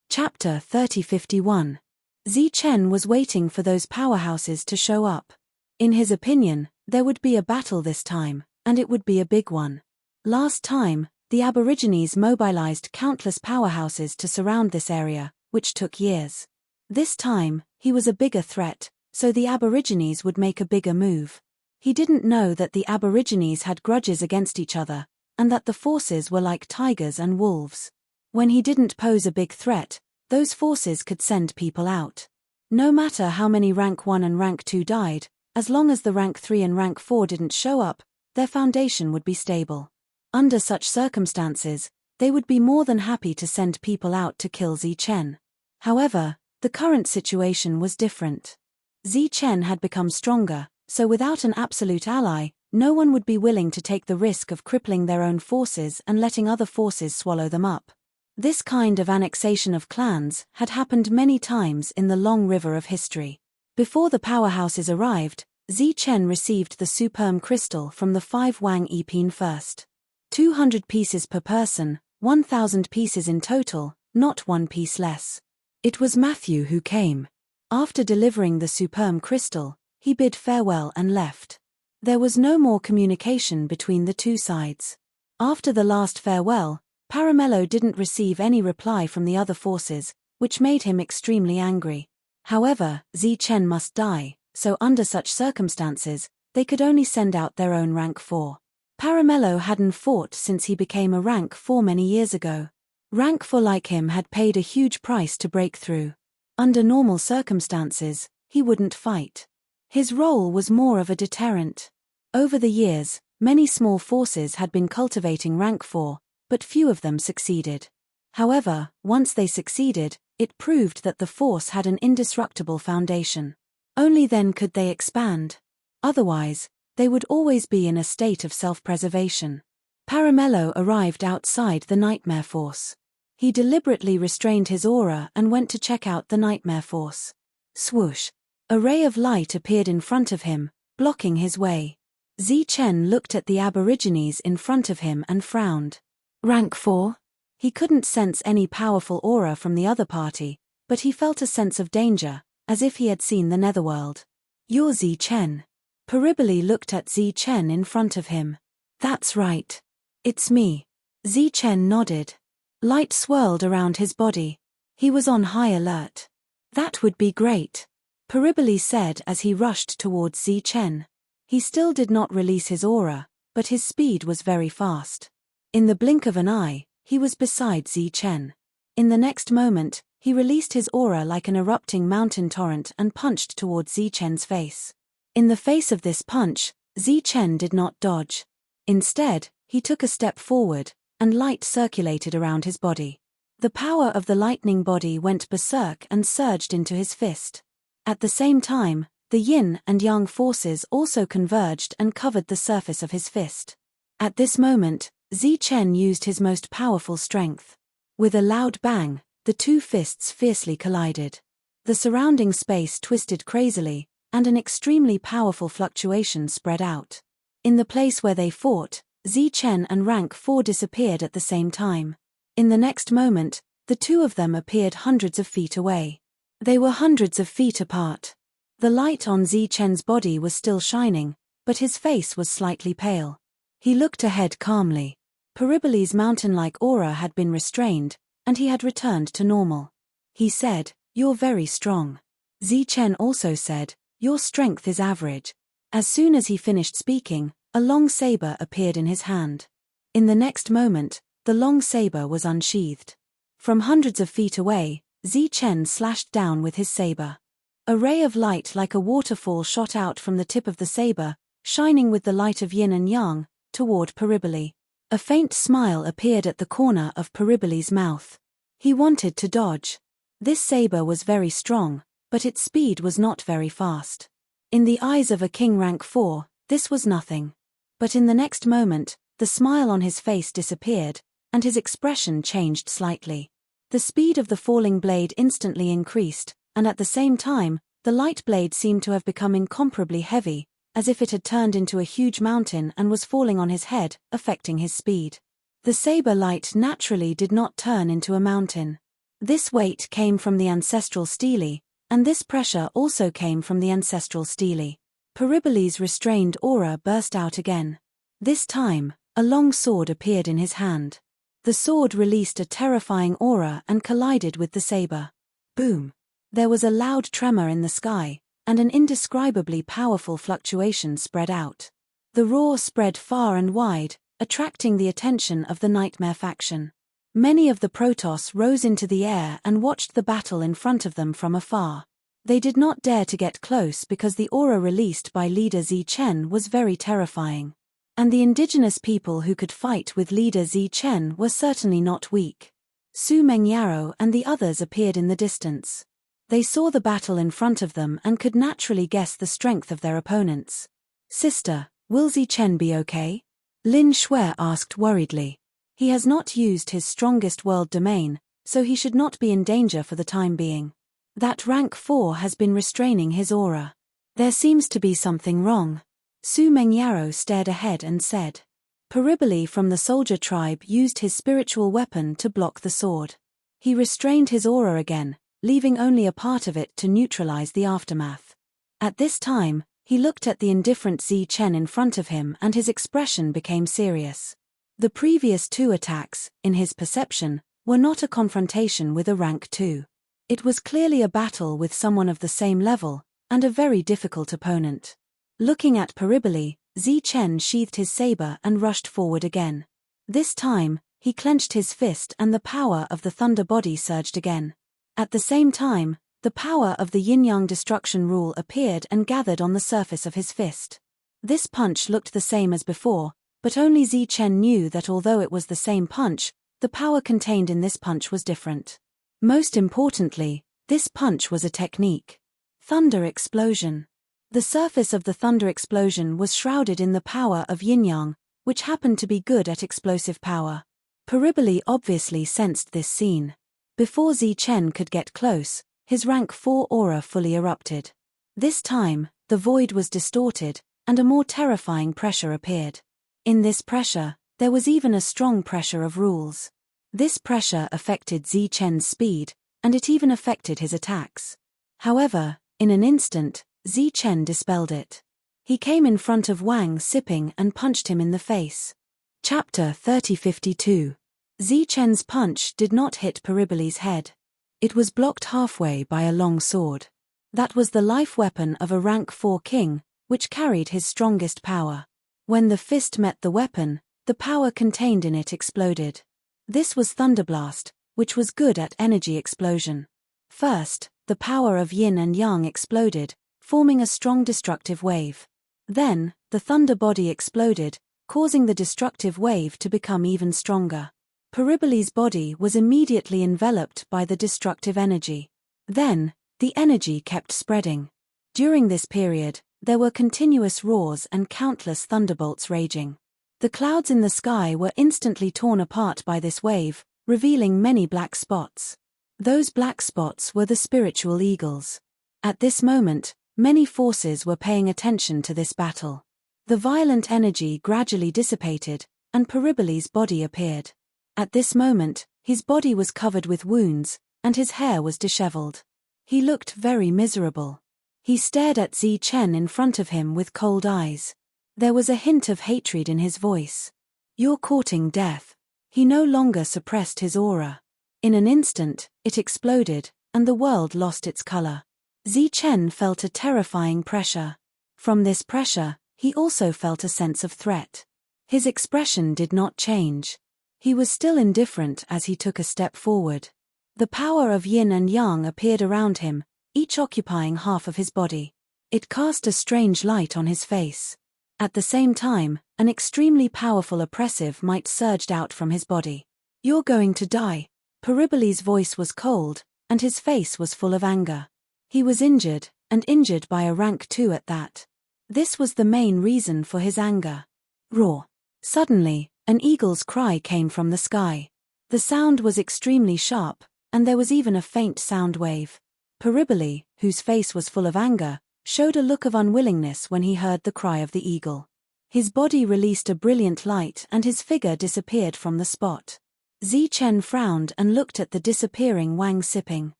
Chapter 3051. Zichen was waiting for those powerhouses to show up. In his opinion, there would be a battle this time, and it would be a big one. Last time, the Aborigines mobilized countless powerhouses to surround this area, which took years. This time, he was a bigger threat, so the Aborigines would make a bigger move. He didn't know that the Aborigines had grudges against each other, and that the forces were like tigers and wolves. When he didn't pose a big threat, those forces could send people out. No matter how many rank 1 and rank 2 died, as long as the rank 3 and rank 4 didn't show up, their foundation would be stable. Under such circumstances, they would be more than happy to send people out to kill Zichen. However, the current situation was different. Zichen had become stronger, so without an absolute ally, no one would be willing to take the risk of crippling their own forces and letting other forces swallow them up. This kind of annexation of clans had happened many times in the long river of history. Before the powerhouses arrived, Zichen received the superm crystal from the 5 Wang Yiping first. 200 pieces per person, 1,000 pieces in total, not one piece less. It was Matthew who came. After delivering the superm crystal, he bid farewell and left. There was no more communication between the two sides. After the last farewell, Paramello didn't receive any reply from the other forces, which made him extremely angry. However, Zichen must die, so under such circumstances, they could only send out their own rank 4. Paramello hadn't fought since he became a rank 4 many years ago. Rank 4 like him had paid a huge price to break through. Under normal circumstances, he wouldn't fight. His role was more of a deterrent. Over the years, many small forces had been cultivating rank 4, but few of them succeeded. However, once they succeeded, it proved that the force had an indestructible foundation. Only then could they expand. Otherwise, they would always be in a state of self-preservation. Paramello arrived outside the Nightmare Force. He deliberately restrained his aura and went to check out the Nightmare Force. Swoosh! A ray of light appeared in front of him, blocking his way. Zichen looked at the Aborigines in front of him and frowned. Rank 4? He couldn't sense any powerful aura from the other party, but he felt a sense of danger, as if he had seen the netherworld. You're Zichen. Paribali looked at Zichen in front of him. That's right. It's me. Zichen nodded. Light swirled around his body. He was on high alert. That would be great, Paribali said as he rushed towards Zichen. He still did not release his aura, but his speed was very fast. In the blink of an eye, he was beside Zichen. In the next moment, he released his aura like an erupting mountain torrent and punched towards Zichen's face. In the face of this punch, Zichen did not dodge. Instead, he took a step forward, and light circulated around his body. The power of the lightning body went berserk and surged into his fist. At the same time, the yin and yang forces also converged and covered the surface of his fist. At this moment, Zichen used his most powerful strength. With a loud bang, the two fists fiercely collided. The surrounding space twisted crazily, and an extremely powerful fluctuation spread out. In the place where they fought, Zichen and Rank 4 disappeared at the same time. In the next moment, the two of them appeared hundreds of feet away. They were hundreds of feet apart. The light on Zichen's body was still shining, but his face was slightly pale. He looked ahead calmly. Periboles' mountain-like aura had been restrained, and he had returned to normal. He said, "You're very strong." Zichen also said, "Your strength is average." As soon as he finished speaking, a long saber appeared in his hand. In the next moment, the long saber was unsheathed. From hundreds of feet away, Zichen slashed down with his saber. A ray of light like a waterfall shot out from the tip of the saber, shining with the light of yin and yang, toward Peribole. A faint smile appeared at the corner of Periboles' mouth. He wanted to dodge. This saber was very strong, but its speed was not very fast. In the eyes of a king rank 4, this was nothing. But in the next moment, the smile on his face disappeared, and his expression changed slightly. The speed of the falling blade instantly increased, and at the same time, the light blade seemed to have become incomparably heavy, as if it had turned into a huge mountain and was falling on his head, affecting his speed. The saber light naturally did not turn into a mountain. This weight came from the ancestral stele, and this pressure also came from the ancestral stele. Periboles' restrained aura burst out again. This time, a long sword appeared in his hand. The sword released a terrifying aura and collided with the saber. Boom! There was a loud tremor in the sky, and an indescribably powerful fluctuation spread out. The roar spread far and wide, attracting the attention of the Nightmare faction. Many of the Protoss rose into the air and watched the battle in front of them from afar. They did not dare to get close because the aura released by leader Zichen was very terrifying. And the indigenous people who could fight with leader Zichen were certainly not weak. Su Mengyaro and the others appeared in the distance. They saw the battle in front of them and could naturally guess the strength of their opponents. "Sister, will Zichen be okay?" Lin Shui asked worriedly. He has not used his strongest world domain, so he should not be in danger for the time being. That rank 4 has been restraining his aura. There seems to be something wrong. Su Mengyaro stared ahead and said. Peribole from the soldier tribe used his spiritual weapon to block the sword. He restrained his aura again, leaving only a part of it to neutralize the aftermath. At this time, he looked at the indifferent Zichen in front of him and his expression became serious. The previous two attacks, in his perception, were not a confrontation with a rank 2. It was clearly a battle with someone of the same level, and a very difficult opponent. Looking at Peribole, Zichen sheathed his saber and rushed forward again. This time, he clenched his fist and the power of the thunder body surged again. At the same time, the power of the yin-yang destruction rule appeared and gathered on the surface of his fist. This punch looked the same as before, but only Zichen knew that although it was the same punch, the power contained in this punch was different. Most importantly, this punch was a technique. Thunder explosion. The surface of the thunder explosion was shrouded in the power of yin-yang, which happened to be good at explosive power. Peribole obviously sensed this scene. Before Zichen could get close, his rank 4 aura fully erupted. This time, the void was distorted, and a more terrifying pressure appeared. In this pressure, there was even a strong pressure of rules. This pressure affected Zichen's speed, and it even affected his attacks. However, in an instant, Zichen dispelled it. He came in front of Wang Siping and punched him in the face. Chapter 3052. Zichen's punch did not hit Peribole's head. It was blocked halfway by a long sword. That was the life weapon of a rank 4 king, which carried his strongest power. When the fist met the weapon, the power contained in it exploded. This was Thunderblast, which was good at energy explosion. First, the power of yin and yang exploded, forming a strong destructive wave. Then, the thunder body exploded, causing the destructive wave to become even stronger. Periboles' body was immediately enveloped by the destructive energy. Then, the energy kept spreading. During this period, there were continuous roars and countless thunderbolts raging. The clouds in the sky were instantly torn apart by this wave, revealing many black spots. Those black spots were the spiritual eagles. At this moment, many forces were paying attention to this battle. The violent energy gradually dissipated, and Periboles' body appeared. At this moment, his body was covered with wounds, and his hair was disheveled. He looked very miserable. He stared at Zi Chen in front of him with cold eyes. There was a hint of hatred in his voice. "You're courting death." He no longer suppressed his aura. In an instant, it exploded, and the world lost its color. Zi Chen felt a terrifying pressure. From this pressure, he also felt a sense of threat. His expression did not change. He was still indifferent as he took a step forward. The power of yin and yang appeared around him, each occupying half of his body. It cast a strange light on his face. At the same time, an extremely powerful oppressive might surged out from his body. "You're going to die." Periboles' voice was cold, and his face was full of anger. He was injured, and injured by a rank 2 at that. This was the main reason for his anger. Roar. Suddenly, an eagle's cry came from the sky. The sound was extremely sharp, and there was even a faint sound wave. Periboles, whose face was full of anger, showed a look of unwillingness when he heard the cry of the eagle. His body released a brilliant light and his figure disappeared from the spot. Zi Chen frowned and looked at the disappearing Wang Siping.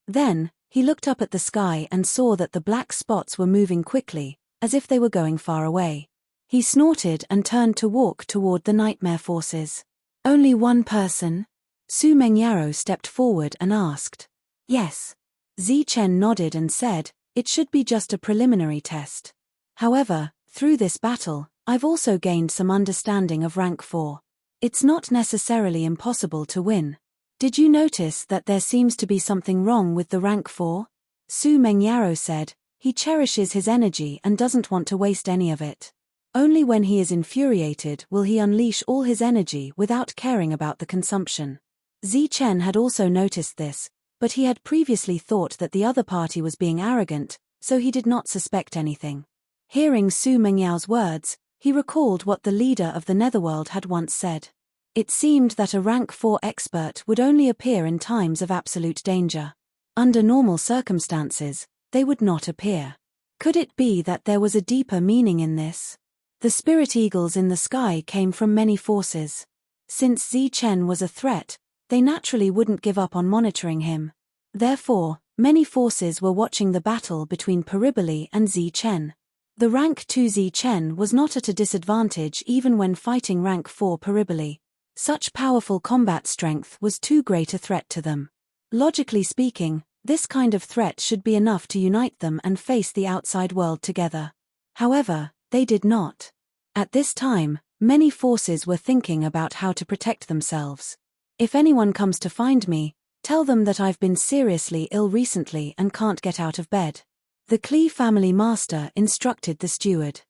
Then, he looked up at the sky and saw that the black spots were moving quickly, as if they were going far away. He snorted and turned to walk toward the nightmare forces. "Only one person?" Su Mengyaro stepped forward and asked. "Yes." Zi Chen nodded and said, "It should be just a preliminary test. However, through this battle, I've also gained some understanding of rank 4. It's not necessarily impossible to win. Did you notice that there seems to be something wrong with the rank 4? Su Mengyaro said, "He cherishes his energy and doesn't want to waste any of it. Only when he is infuriated will he unleash all his energy without caring about the consumption." Zi Chen had also noticed this, but he had previously thought that the other party was being arrogant, so he did not suspect anything. Hearing Su Mengyao's words, he recalled what the leader of the Netherworld had once said. It seemed that a rank 4 expert would only appear in times of absolute danger. Under normal circumstances, they would not appear. Could it be that there was a deeper meaning in this? The spirit eagles in the sky came from many forces. Since Zi Chen was a threat, they naturally wouldn't give up on monitoring him. Therefore, many forces were watching the battle between Periboles and Zi Chen. The rank 2 Zi Chen was not at a disadvantage even when fighting rank 4 Periboles. Such powerful combat strength was too great a threat to them. Logically speaking, this kind of threat should be enough to unite them and face the outside world together. However, they did not. At this time, many forces were thinking about how to protect themselves. "If anyone comes to find me, tell them that I've been seriously ill recently and can't get out of bed." The Klee family master instructed the steward.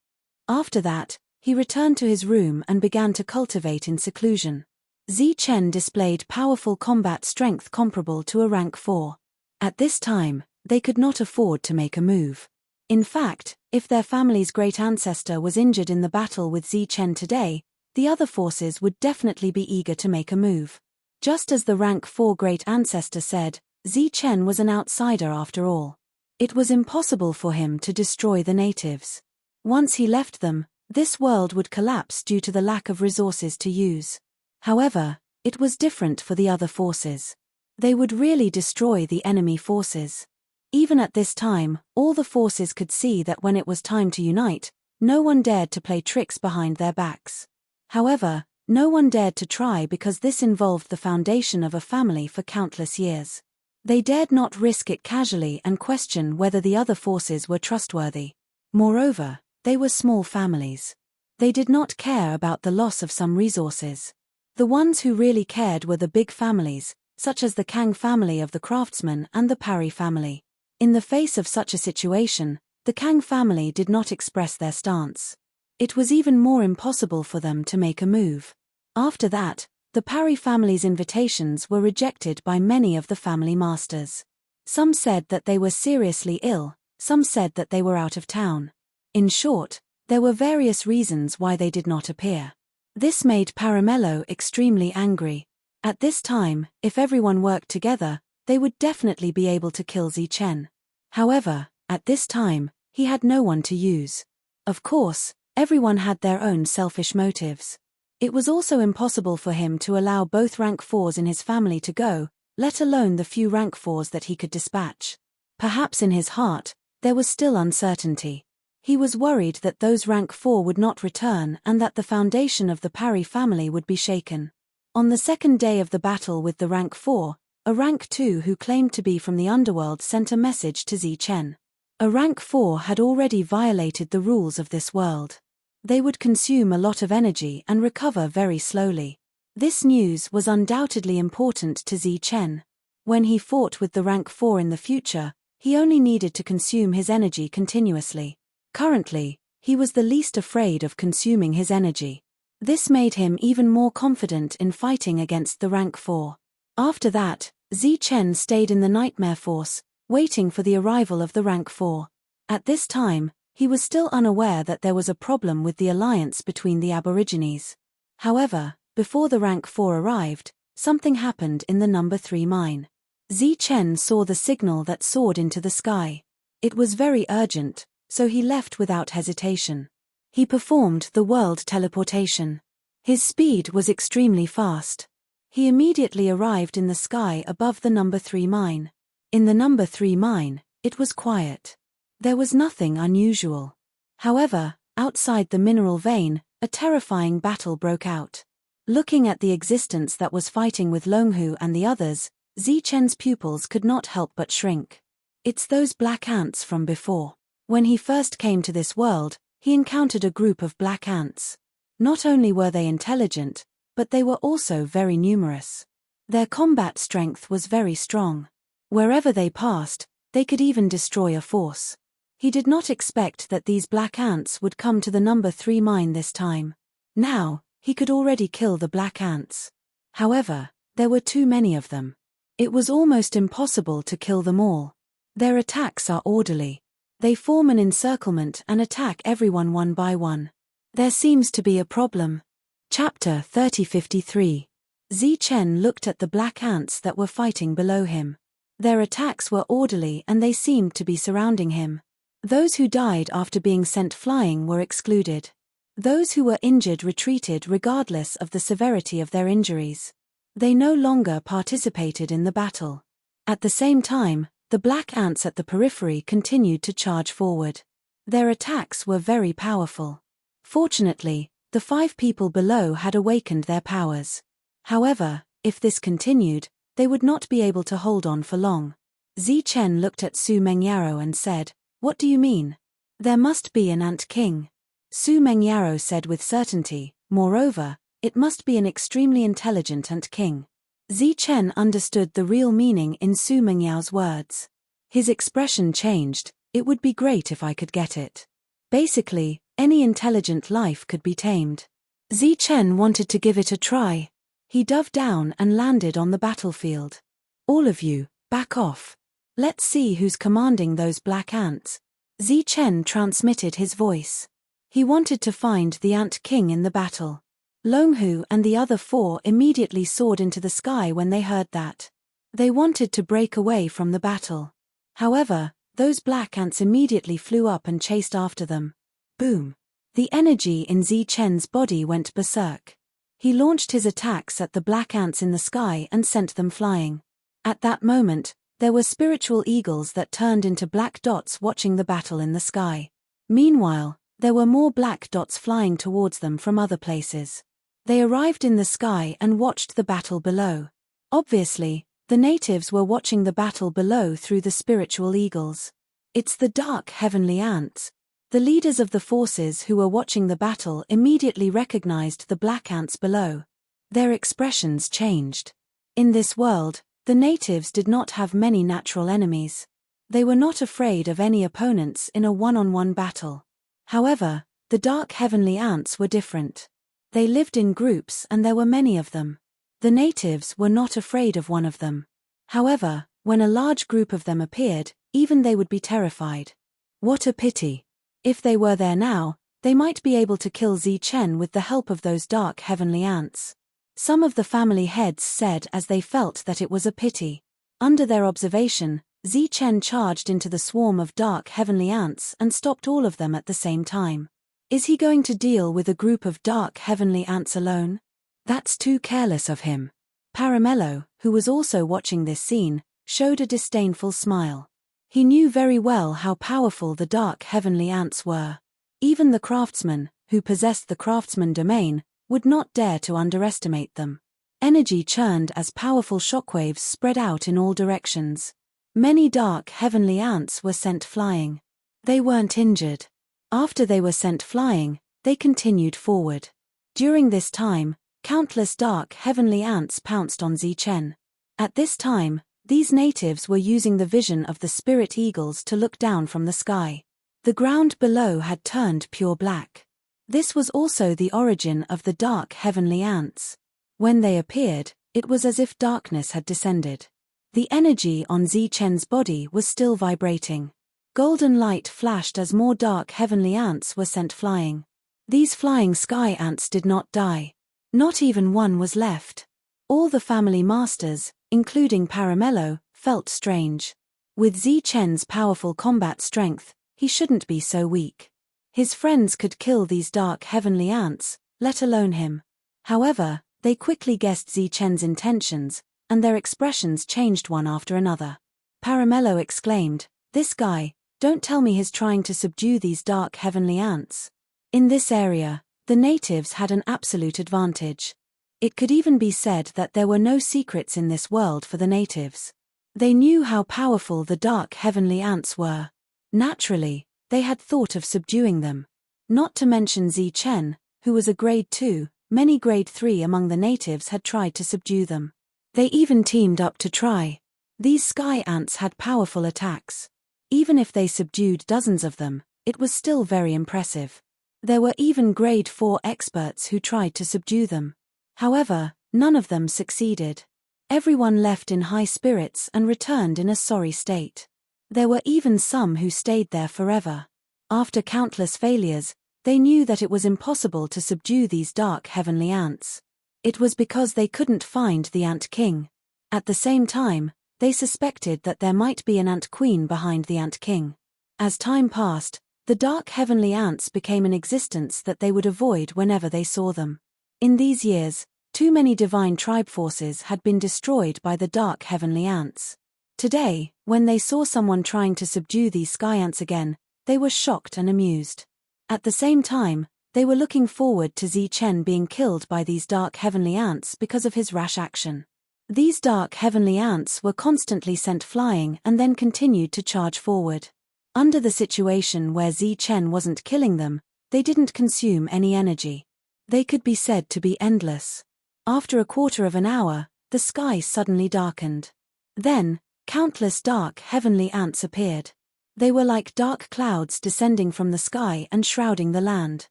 After that, he returned to his room and began to cultivate in seclusion. Zi Chen displayed powerful combat strength comparable to a rank 4. At this time, they could not afford to make a move. In fact, if their family's great ancestor was injured in the battle with Zi Chen today, the other forces would definitely be eager to make a move. Just as the rank 4 great ancestor said, Zi Chen was an outsider after all. It was impossible for him to destroy the natives. Once he left them, this world would collapse due to the lack of resources to use. However, it was different for the other forces. They would really destroy the enemy forces. Even at this time, all the forces could see that when it was time to unite, no one dared to play tricks behind their backs. However, no one dared to try because this involved the foundation of a family for countless years. They dared not risk it casually and question whether the other forces were trustworthy. Moreover, they were small families. They did not care about the loss of some resources. The ones who really cared were the big families, such as the Kang family of the craftsmen and the Parry family. In the face of such a situation, the Kang family did not express their stance. It was even more impossible for them to make a move. After that, The Parry family's invitations were rejected by many of the family masters. Some said that they were seriously ill, some said that they were out of town. In short, there were various reasons why they did not appear. This made Paramello extremely angry. At this time, if everyone worked together, they would definitely be able to kill Zichen. However, at this time, he had no one to use. Of course, everyone had their own selfish motives. It was also impossible for him to allow both rank 4s in his family to go, let alone the few rank 4s that he could dispatch. Perhaps in his heart, there was still uncertainty. He was worried that those rank 4 would not return and that the foundation of the Parry family would be shaken. On the second day of the battle with the rank 4, a rank 2 who claimed to be from the underworld sent a message to Zichen. A rank 4 had already violated the rules of this world. They would consume a lot of energy and recover very slowly. This news was undoubtedly important to Zichen. When he fought with the rank 4 in the future, he only needed to consume his energy continuously. Currently, he was the least afraid of consuming his energy. This made him even more confident in fighting against the rank 4. After that, Zichen stayed in the Nightmare Force, waiting for the arrival of the rank 4. At this time, he was still unaware that there was a problem with the alliance between the Aborigines. However, before the rank 4 arrived, something happened in the number 3 mine. Zichen saw the signal that soared into the sky. It was very urgent, so he left without hesitation. He performed the world teleportation. His speed was extremely fast. He immediately arrived in the sky above the number 3 mine. In the number 3 mine, it was quiet. There was nothing unusual. However, outside the mineral vein, a terrifying battle broke out. Looking at the existence that was fighting with Longhu and the others, Zichen's pupils could not help but shrink. It's those black ants from before. When he first came to this world, he encountered a group of black ants. Not only were they intelligent, but they were also very numerous. Their combat strength was very strong. Wherever they passed, they could even destroy a force. He did not expect that these black ants would come to the number 3 mine this time. Now, he could already kill the black ants. However, there were too many of them. It was almost impossible to kill them all. Their attacks are orderly. They form an encirclement and attack everyone one by one. There seems to be a problem. Chapter 3053. Zichen looked at the black ants that were fighting below him. Their attacks were orderly and they seemed to be surrounding him. Those who died after being sent flying were excluded. Those who were injured retreated regardless of the severity of their injuries. They no longer participated in the battle. At the same time, the black ants at the periphery continued to charge forward. Their attacks were very powerful. Fortunately, the 5 people below had awakened their powers. However, if this continued, they would not be able to hold on for long. Zichen looked at Su Mengyaro and said, "What do you mean? There must be an ant king." Su Mengyaro said with certainty, "Moreover, it must be an extremely intelligent ant king." Zichen understood the real meaning in Su Mengyao's words. His expression changed. "It would be great if I could get it." Basically, any intelligent life could be tamed. Zichen wanted to give it a try. He dove down and landed on the battlefield. "All of you, back off. Let's see who's commanding those black ants." Zichen transmitted his voice. He wanted to find the ant king in the battle. Longhu and the other 4 immediately soared into the sky when they heard that. They wanted to break away from the battle. However, those black ants immediately flew up and chased after them. Boom! The energy in Zichen's body went berserk. He launched his attacks at the black ants in the sky and sent them flying. At that moment, there were spiritual eagles that turned into black dots watching the battle in the sky. Meanwhile, there were more black dots flying towards them from other places. They arrived in the sky and watched the battle below. Obviously, the natives were watching the battle below through the spiritual eagles. It's the dark heavenly ants. The leaders of the forces who were watching the battle immediately recognized the black ants below. Their expressions changed. In this world, the natives did not have many natural enemies. They were not afraid of any opponents in a one-on-one battle. However, the dark heavenly ants were different. They lived in groups and there were many of them. The natives were not afraid of one of them. However, when a large group of them appeared, even they would be terrified. What a pity. If they were there now, they might be able to kill Zichen with the help of those dark heavenly ants. Some of the family heads said as they felt that it was a pity. Under their observation, Zichen charged into the swarm of dark heavenly ants and stopped all of them at the same time. Is he going to deal with a group of dark heavenly ants alone? That's too careless of him. Paramello, who was also watching this scene, showed a disdainful smile. He knew very well how powerful the dark heavenly ants were. Even the craftsman, who possessed the craftsman domain, would not dare to underestimate them. Energy churned as powerful shockwaves spread out in all directions. Many dark heavenly ants were sent flying. They weren't injured. After they were sent flying, they continued forward. During this time, countless dark heavenly ants pounced on Zichen. At this time, these natives were using the vision of the spirit eagles to look down from the sky. The ground below had turned pure black. This was also the origin of the dark heavenly ants. When they appeared, it was as if darkness had descended. The energy on Zichen's body was still vibrating. Golden light flashed as more dark heavenly ants were sent flying. These flying sky ants did not die. Not even one was left. All the family masters, including Paramello, felt strange. With Zichen's powerful combat strength, he shouldn't be so weak. His friends could kill these dark heavenly ants, let alone him. However, they quickly guessed Zichen's intentions, and their expressions changed one after another. Paramello exclaimed, "This guy, don't tell me he's trying to subdue these dark heavenly ants." In this area, the natives had an absolute advantage. It could even be said that there were no secrets in this world for the natives. They knew how powerful the dark heavenly ants were. Naturally, they had thought of subduing them. Not to mention Zichen, who was a grade 2, many grade 3 among the natives had tried to subdue them. They even teamed up to try. These sky ants had powerful attacks. Even if they subdued dozens of them, it was still very impressive. There were even grade 4 experts who tried to subdue them. However, none of them succeeded. Everyone left in high spirits and returned in a sorry state. There were even some who stayed there forever. After countless failures, they knew that it was impossible to subdue these dark heavenly ants. It was because they couldn't find the Ant King. At the same time, they suspected that there might be an Ant Queen behind the Ant King. As time passed, the dark heavenly ants became an existence that they would avoid whenever they saw them. In these years, too many divine tribe forces had been destroyed by the dark heavenly ants. Today, when they saw someone trying to subdue these sky ants again, they were shocked and amused. At the same time, they were looking forward to Zichen being killed by these dark heavenly ants because of his rash action. These dark heavenly ants were constantly sent flying and then continued to charge forward. Under the situation where Zichen wasn't killing them, they didn't consume any energy. They could be said to be endless. After a quarter of an hour, the sky suddenly darkened. Then, countless dark heavenly ants appeared. They were like dark clouds descending from the sky and shrouding the land.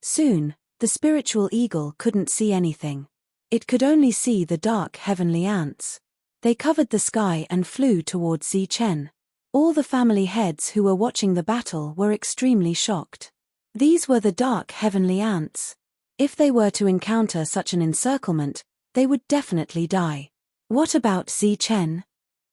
Soon, the spiritual eagle couldn't see anything. It could only see the dark heavenly ants. They covered the sky and flew towards Zichen. All the family heads who were watching the battle were extremely shocked. These were the dark heavenly ants. If they were to encounter such an encirclement, they would definitely die. What about Zichen?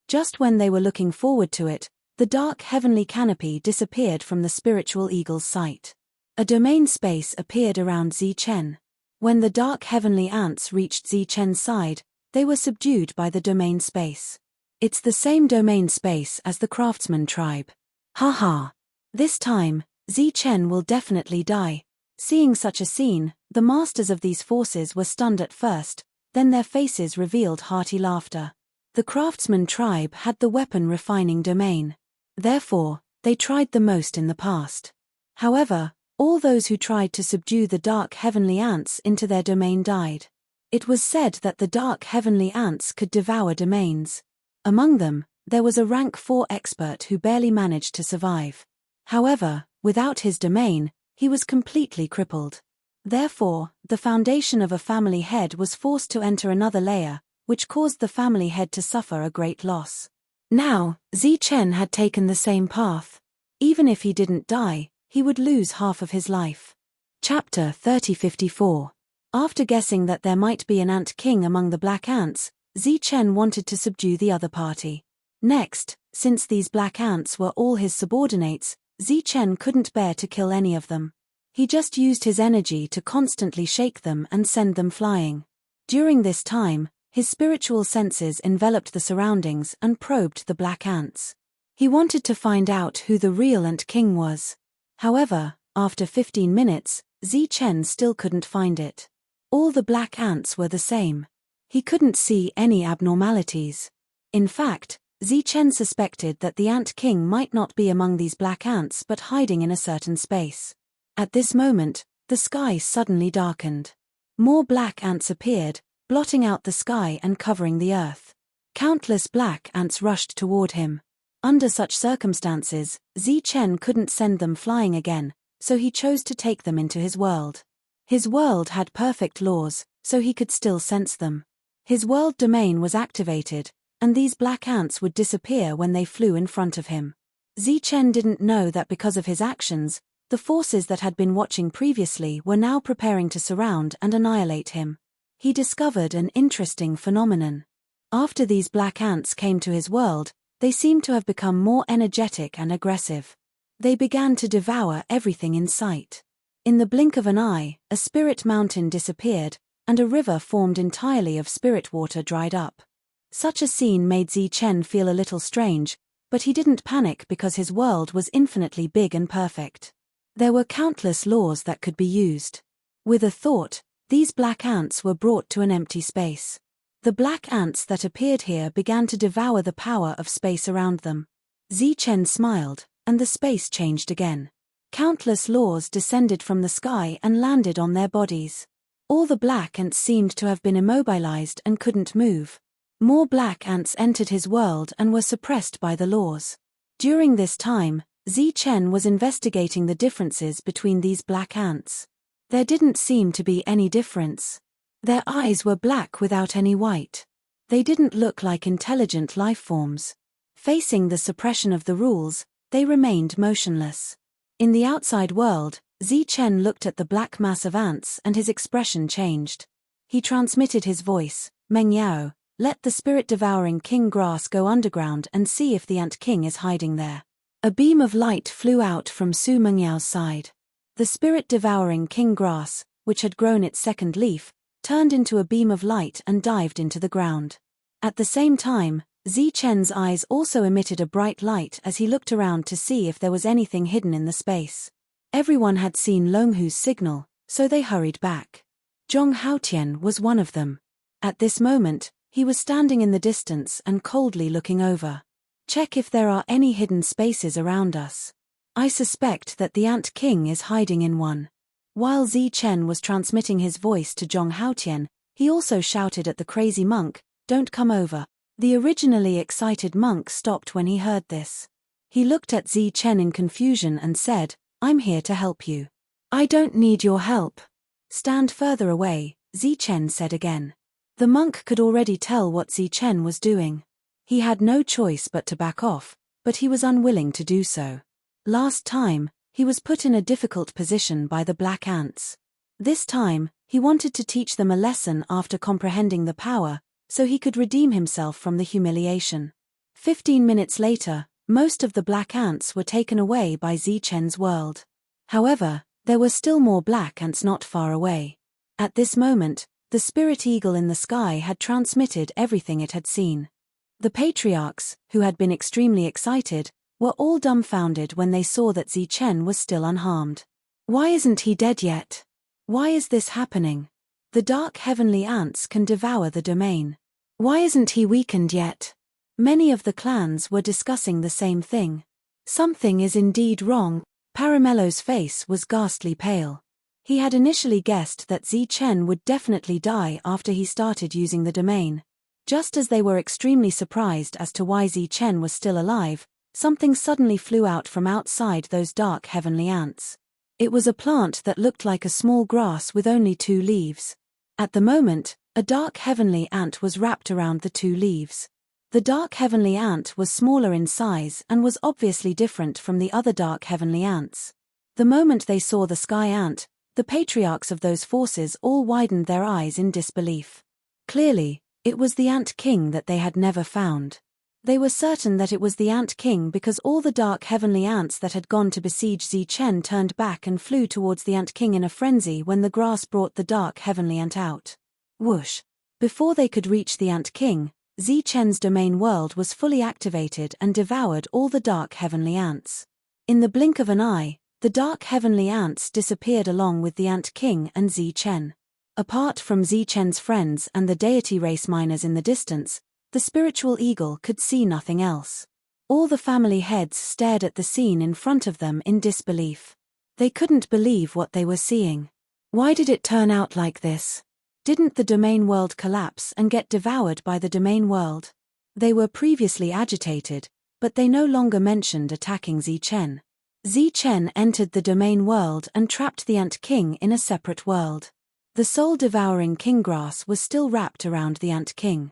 Just when they were looking forward to it, the dark heavenly canopy disappeared from the spiritual eagle's sight. A domain space appeared around Zichen. When the dark heavenly ants reached Zichen's side, they were subdued by the domain space. It's the same domain space as the craftsman tribe. Haha. This time, Zichen will definitely die. Seeing such a scene, the masters of these forces were stunned at first, then their faces revealed hearty laughter. The craftsman tribe had the weapon refining domain. Therefore, they tried the most in the past. However, all those who tried to subdue the dark heavenly ants into their domain died. It was said that the dark heavenly ants could devour domains. Among them, there was a rank 4 expert who barely managed to survive. However, without his domain, he was completely crippled. Therefore, the foundation of a family head was forced to enter another layer, which caused the family head to suffer a great loss. Now, Zichen had taken the same path. Even if he didn't die, he would lose half of his life. Chapter 3054. After guessing that there might be an ant king among the black ants, Zichen wanted to subdue the other party. Next, since these black ants were all his subordinates, Zichen couldn't bear to kill any of them. He just used his energy to constantly shake them and send them flying. During this time, his spiritual senses enveloped the surroundings and probed the black ants. He wanted to find out who the real ant king was. However, after 15 minutes, Zichen still couldn't find it. All the black ants were the same. He couldn't see any abnormalities. In fact, Zichen suspected that the ant king might not be among these black ants but hiding in a certain space. At this moment, the sky suddenly darkened. More black ants appeared, blotting out the sky and covering the earth. Countless black ants rushed toward him. Under such circumstances, Zichen couldn't send them flying again, so he chose to take them into his world. His world had perfect laws, so he could still sense them. His world domain was activated, and these black ants would disappear when they flew in front of him. Zichen didn't know that because of his actions, the forces that had been watching previously were now preparing to surround and annihilate him. He discovered an interesting phenomenon. After these black ants came to his world, they seemed to have become more energetic and aggressive. They began to devour everything in sight. In the blink of an eye, a spirit mountain disappeared, and a river formed entirely of spirit water dried up. Such a scene made Zichen feel a little strange, but he didn't panic because his world was infinitely big and perfect. There were countless laws that could be used. With a thought, these black ants were brought to an empty space. The black ants that appeared here began to devour the power of space around them. Zichen smiled, and the space changed again. Countless laws descended from the sky and landed on their bodies. All the black ants seemed to have been immobilized and couldn't move. More black ants entered his world and were suppressed by the laws. During this time, Zichen was investigating the differences between these black ants. There didn't seem to be any difference. Their eyes were black without any white. They didn't look like intelligent life forms. Facing the suppression of the rules, they remained motionless. In the outside world, Zichen looked at the black mass of ants and his expression changed. He transmitted his voice, Mengyao, let the spirit-devouring king grass go underground and see if the ant king is hiding there. A beam of light flew out from Su Mengyao's side. The spirit-devouring king grass, which had grown its second leaf, turned into a beam of light and dived into the ground. At the same time, Zichen's eyes also emitted a bright light as he looked around to see if there was anything hidden in the space. Everyone had seen Longhu's signal, so they hurried back. Zhong Haotian was one of them. At this moment, he was standing in the distance and coldly looking over. Check if there are any hidden spaces around us. I suspect that the Ant King is hiding in one. While Zichen was transmitting his voice to Zhong Haotian, he also shouted at the crazy monk, "Don't come over." The originally excited monk stopped when he heard this. He looked at Zichen in confusion and said, "I'm here to help you." "I don't need your help." "Stand further away," Zichen said again. The monk could already tell what Zichen was doing. He had no choice but to back off, but he was unwilling to do so. Last time, he was put in a difficult position by the black ants. This time, he wanted to teach them a lesson after comprehending the power, so he could redeem himself from the humiliation. 15 minutes later, most of the black ants were taken away by Zichen's world. However, there were still more black ants not far away. At this moment, the spirit eagle in the sky had transmitted everything it had seen. The patriarchs, who had been extremely excited, were all dumbfounded when they saw that Zichen was still unharmed. Why isn't he dead yet? Why is this happening? The dark heavenly ants can devour the domain. Why isn't he weakened yet? Many of the clans were discussing the same thing. Something is indeed wrong. Paramello's face was ghastly pale. He had initially guessed that Zichen would definitely die after he started using the domain. Just as they were extremely surprised as to why Zichen was still alive, something suddenly flew out from outside those dark heavenly ants. It was a plant that looked like a small grass with only 2 leaves. At the moment, a dark heavenly ant was wrapped around the 2 leaves. The dark heavenly ant was smaller in size and was obviously different from the other dark heavenly ants. The moment they saw the sky ant, the patriarchs of those forces all widened their eyes in disbelief. Clearly, it was the Ant King that they had never found. They were certain that it was the Ant King because all the dark heavenly ants that had gone to besiege Zichen turned back and flew towards the Ant King in a frenzy when the grass brought the dark heavenly ant out. Whoosh! Before they could reach the Ant King, Zichen's domain world was fully activated and devoured all the dark heavenly ants. In the blink of an eye, the dark heavenly ants disappeared along with the Ant King and Zichen. Apart from Zichen's friends and the deity race miners in the distance, the spiritual eagle could see nothing else. All the family heads stared at the scene in front of them in disbelief. They couldn't believe what they were seeing. Why did it turn out like this? Didn't the domain world collapse and get devoured by the domain world? They were previously agitated, but they no longer mentioned attacking Zichen. Zichen entered the domain world and trapped the Ant King in a separate world. The soul-devouring Kinggrass was still wrapped around the Ant King.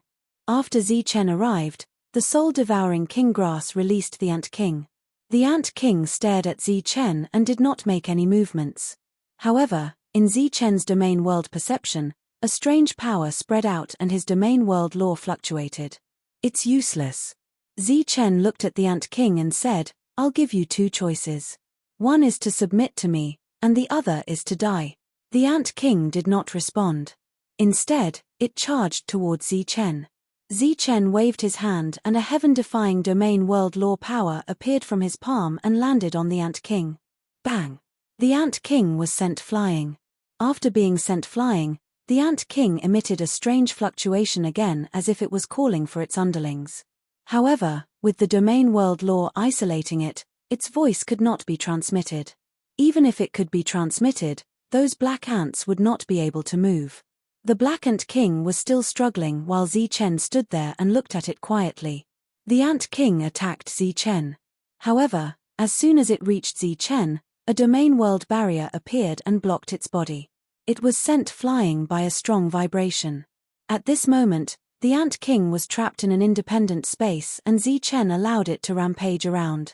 After Zichen arrived, the soul-devouring Kinggrass released the Ant King. The Ant King stared at Zichen and did not make any movements. However, in Zichen's domain world perception, a strange power spread out and his domain world law fluctuated. It's useless. Zichen looked at the Ant King and said, I'll give you 2 choices. One is to submit to me, and the other is to die. The Ant King did not respond. Instead, it charged towards Zichen. Zichen waved his hand and a heaven-defying domain world law power appeared from his palm and landed on the Ant King. Bang! The Ant King was sent flying. After being sent flying, the Ant King emitted a strange fluctuation again as if it was calling for its underlings. However, with the domain world law isolating it, its voice could not be transmitted. Even if it could be transmitted, those black ants would not be able to move. The Black Ant King was still struggling while Zichen stood there and looked at it quietly. The Ant King attacked Zichen. However, as soon as it reached Zichen, a domain world barrier appeared and blocked its body. It was sent flying by a strong vibration. At this moment, the Ant King was trapped in an independent space and Zichen allowed it to rampage around.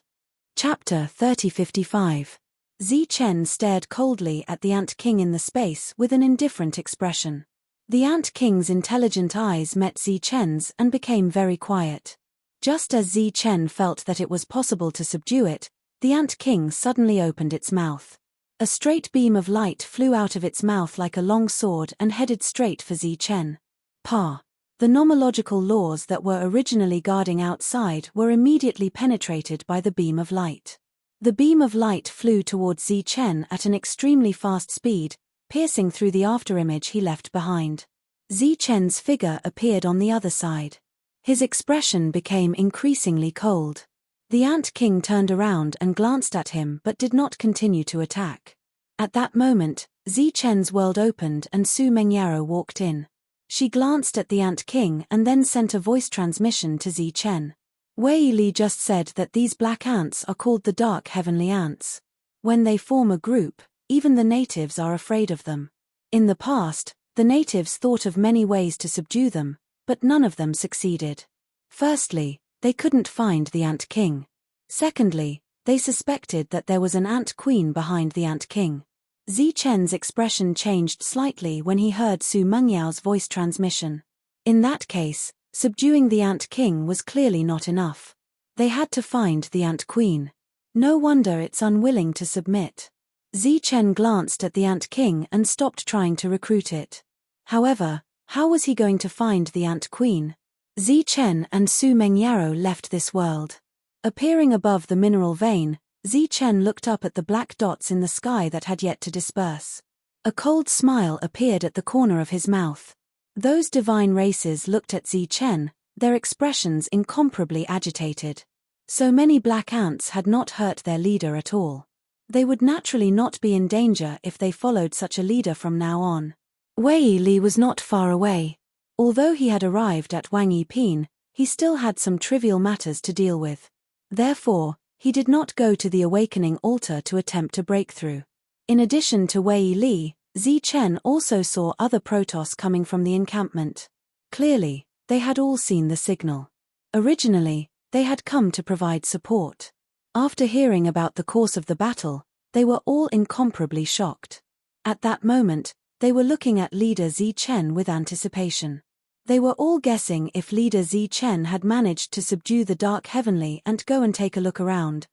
Chapter 3055. Zichen stared coldly at the Ant King in the space with an indifferent expression. The Ant King's intelligent eyes met Zichen's and became very quiet. Just as Zichen felt that it was possible to subdue it, the Ant King suddenly opened its mouth. A straight beam of light flew out of its mouth like a long sword and headed straight for Zichen. Pa! The nomological laws that were originally guarding outside were immediately penetrated by the beam of light. The beam of light flew towards Zichen at an extremely fast speed, piercing through the afterimage he left behind. Zichen's figure appeared on the other side. His expression became increasingly cold. The Ant King turned around and glanced at him but did not continue to attack. At that moment, Zichen's world opened and Su Mengyaro walked in. She glanced at the Ant King and then sent a voice transmission to Zichen. Wei Li just said that these black ants are called the Dark Heavenly Ants. When they form a group, even the natives are afraid of them. In the past, the natives thought of many ways to subdue them, but none of them succeeded. Firstly, they couldn't find the Ant King. Secondly, they suspected that there was an Ant Queen behind the Ant King. Zichen's expression changed slightly when he heard Su Mengyao's voice transmission. In that case, subduing the Ant King was clearly not enough. They had to find the Ant Queen. No wonder it's unwilling to submit. Zichen glanced at the Ant King and stopped trying to recruit it. However, how was he going to find the Ant Queen? Zichen and Su Mengyaro left this world. Appearing above the mineral vein, Zichen looked up at the black dots in the sky that had yet to disperse. A cold smile appeared at the corner of his mouth. Those divine races looked at Zichen, their expressions incomparably agitated. So many black ants had not hurt their leader at all. They would naturally not be in danger if they followed such a leader from now on. Wei Li was not far away. Although he had arrived at Wang Yiping, he still had some trivial matters to deal with. Therefore, he did not go to the awakening altar to attempt a breakthrough. In addition to Wei Li, Chen also saw other Protoss coming from the encampment. Clearly, they had all seen the signal. Originally, they had come to provide support. After hearing about the course of the battle, they were all incomparably shocked. At that moment, they were looking at leader Chen with anticipation. They were all guessing if leader Chen had managed to subdue the Dark Heavenly and go and take a look around.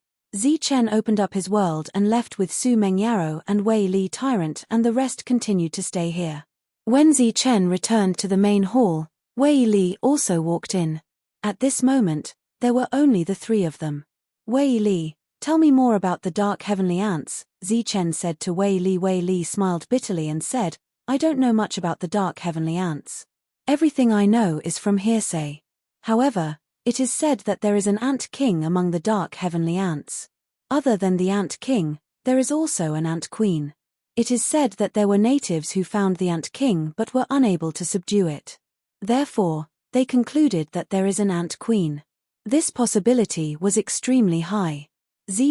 Chen opened up his world and left with Su Mengyaro and Wei Li Tyrant, and the rest continued to stay here. When Chen returned to the main hall, Wei Li also walked in. At this moment, there were only the three of them. Wei Li, tell me more about the Dark Heavenly Ants, Chen said to Wei Li. Wei Li smiled bitterly and said, I don't know much about the Dark Heavenly Ants. Everything I know is from hearsay. However, it is said that there is an Ant King among the Dark Heavenly Ants. Other than the Ant King, there is also an Ant Queen. It is said that there were natives who found the Ant King but were unable to subdue it. Therefore, they concluded that there is an Ant Queen. This possibility was extremely high.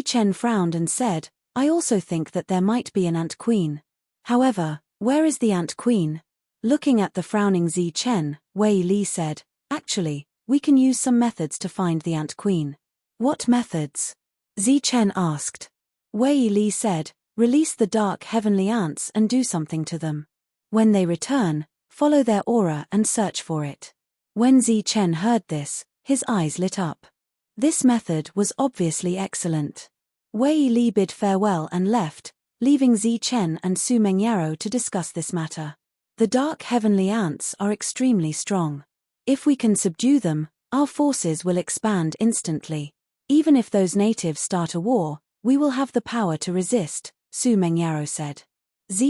Chen frowned and said, I also think that there might be an Ant Queen. However, where is the Ant Queen? Looking at the frowning Chen, Wei Li said, actually, we can use some methods to find the Ant Queen. What methods? Chen asked. Wei Li said, release the Dark Heavenly Ants and do something to them. When they return, follow their aura and search for it. When Chen heard this, his eyes lit up. This method was obviously excellent. Wei Li bid farewell and left, leaving Chen and Su Mengyaro to discuss this matter. The Dark Heavenly Ants are extremely strong. If we can subdue them, our forces will expand instantly. Even if those natives start a war, we will have the power to resist, Su Mengyaro said.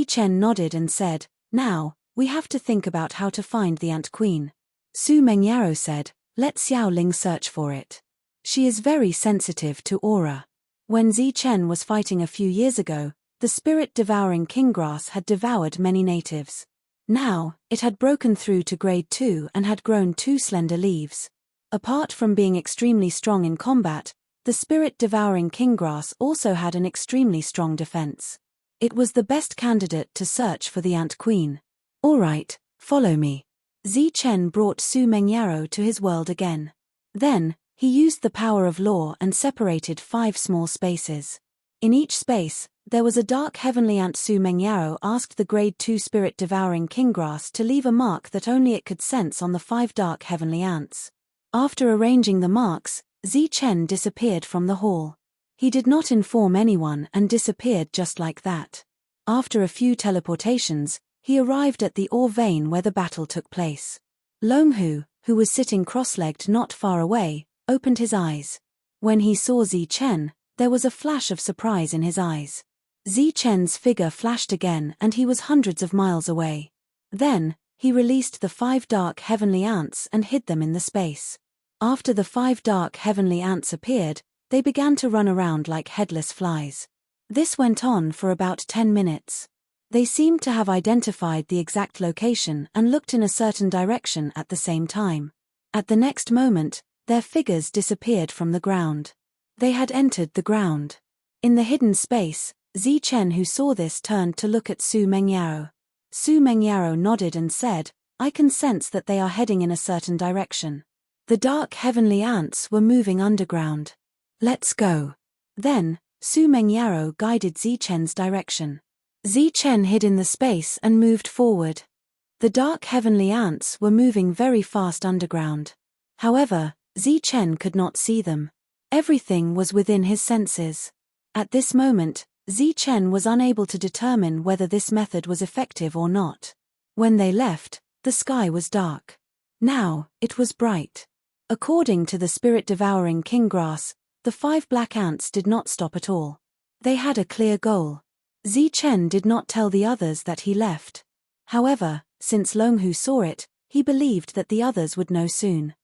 Chen nodded and said, now, we have to think about how to find the Ant Queen. Su Mengyaro said, let Xiao Ling search for it. She is very sensitive to aura. When Chen was fighting a few years ago, the spirit-devouring kinggrass had devoured many natives. Now, it had broken through to grade 2 and had grown 2 slender leaves. Apart from being extremely strong in combat, the spirit-devouring kinggrass also had an extremely strong defense. It was the best candidate to search for the Ant Queen. All right, follow me. Chen brought Su Mengyaro to his world again. Then, he used the power of law and separated 5 small spaces. In each space, there was a Dark Heavenly Ant. Su Mengyaro asked the grade 2 spirit-devouring kinggrass to leave a mark that only it could sense on the 5 Dark Heavenly Ants. After arranging the marks, Chen disappeared from the hall. He did not inform anyone and disappeared just like that. After a few teleportations, he arrived at the ore vein where the battle took place. Longhu, who was sitting cross-legged not far away, opened his eyes. When he saw Chen, there was a flash of surprise in his eyes. Chen's figure flashed again and he was hundreds of miles away. Then, he released the 5 Dark Heavenly Ants and hid them in the space. After the 5 Dark Heavenly Ants appeared, they began to run around like headless flies. This went on for about 10 minutes. They seemed to have identified the exact location and looked in a certain direction at the same time. At the next moment, their figures disappeared from the ground. They had entered the ground. In the hidden space, Chen, who saw this, turned to look at Su Mengyaro. Su Mengyaro nodded and said, I can sense that they are heading in a certain direction. The Dark Heavenly Ants were moving underground. Let's go. Then, Su Mengyaro guided Chen's direction. Chen hid in the space and moved forward. The Dark Heavenly Ants were moving very fast underground. However, Chen could not see them. Everything was within his senses. At this moment, Chen was unable to determine whether this method was effective or not. When they left, the sky was dark. Now, it was bright. According to the spirit-devouring kinggrass, the 5 black ants did not stop at all. They had a clear goal. Chen did not tell the others that he left. However, since Longhu saw it, he believed that the others would know soon.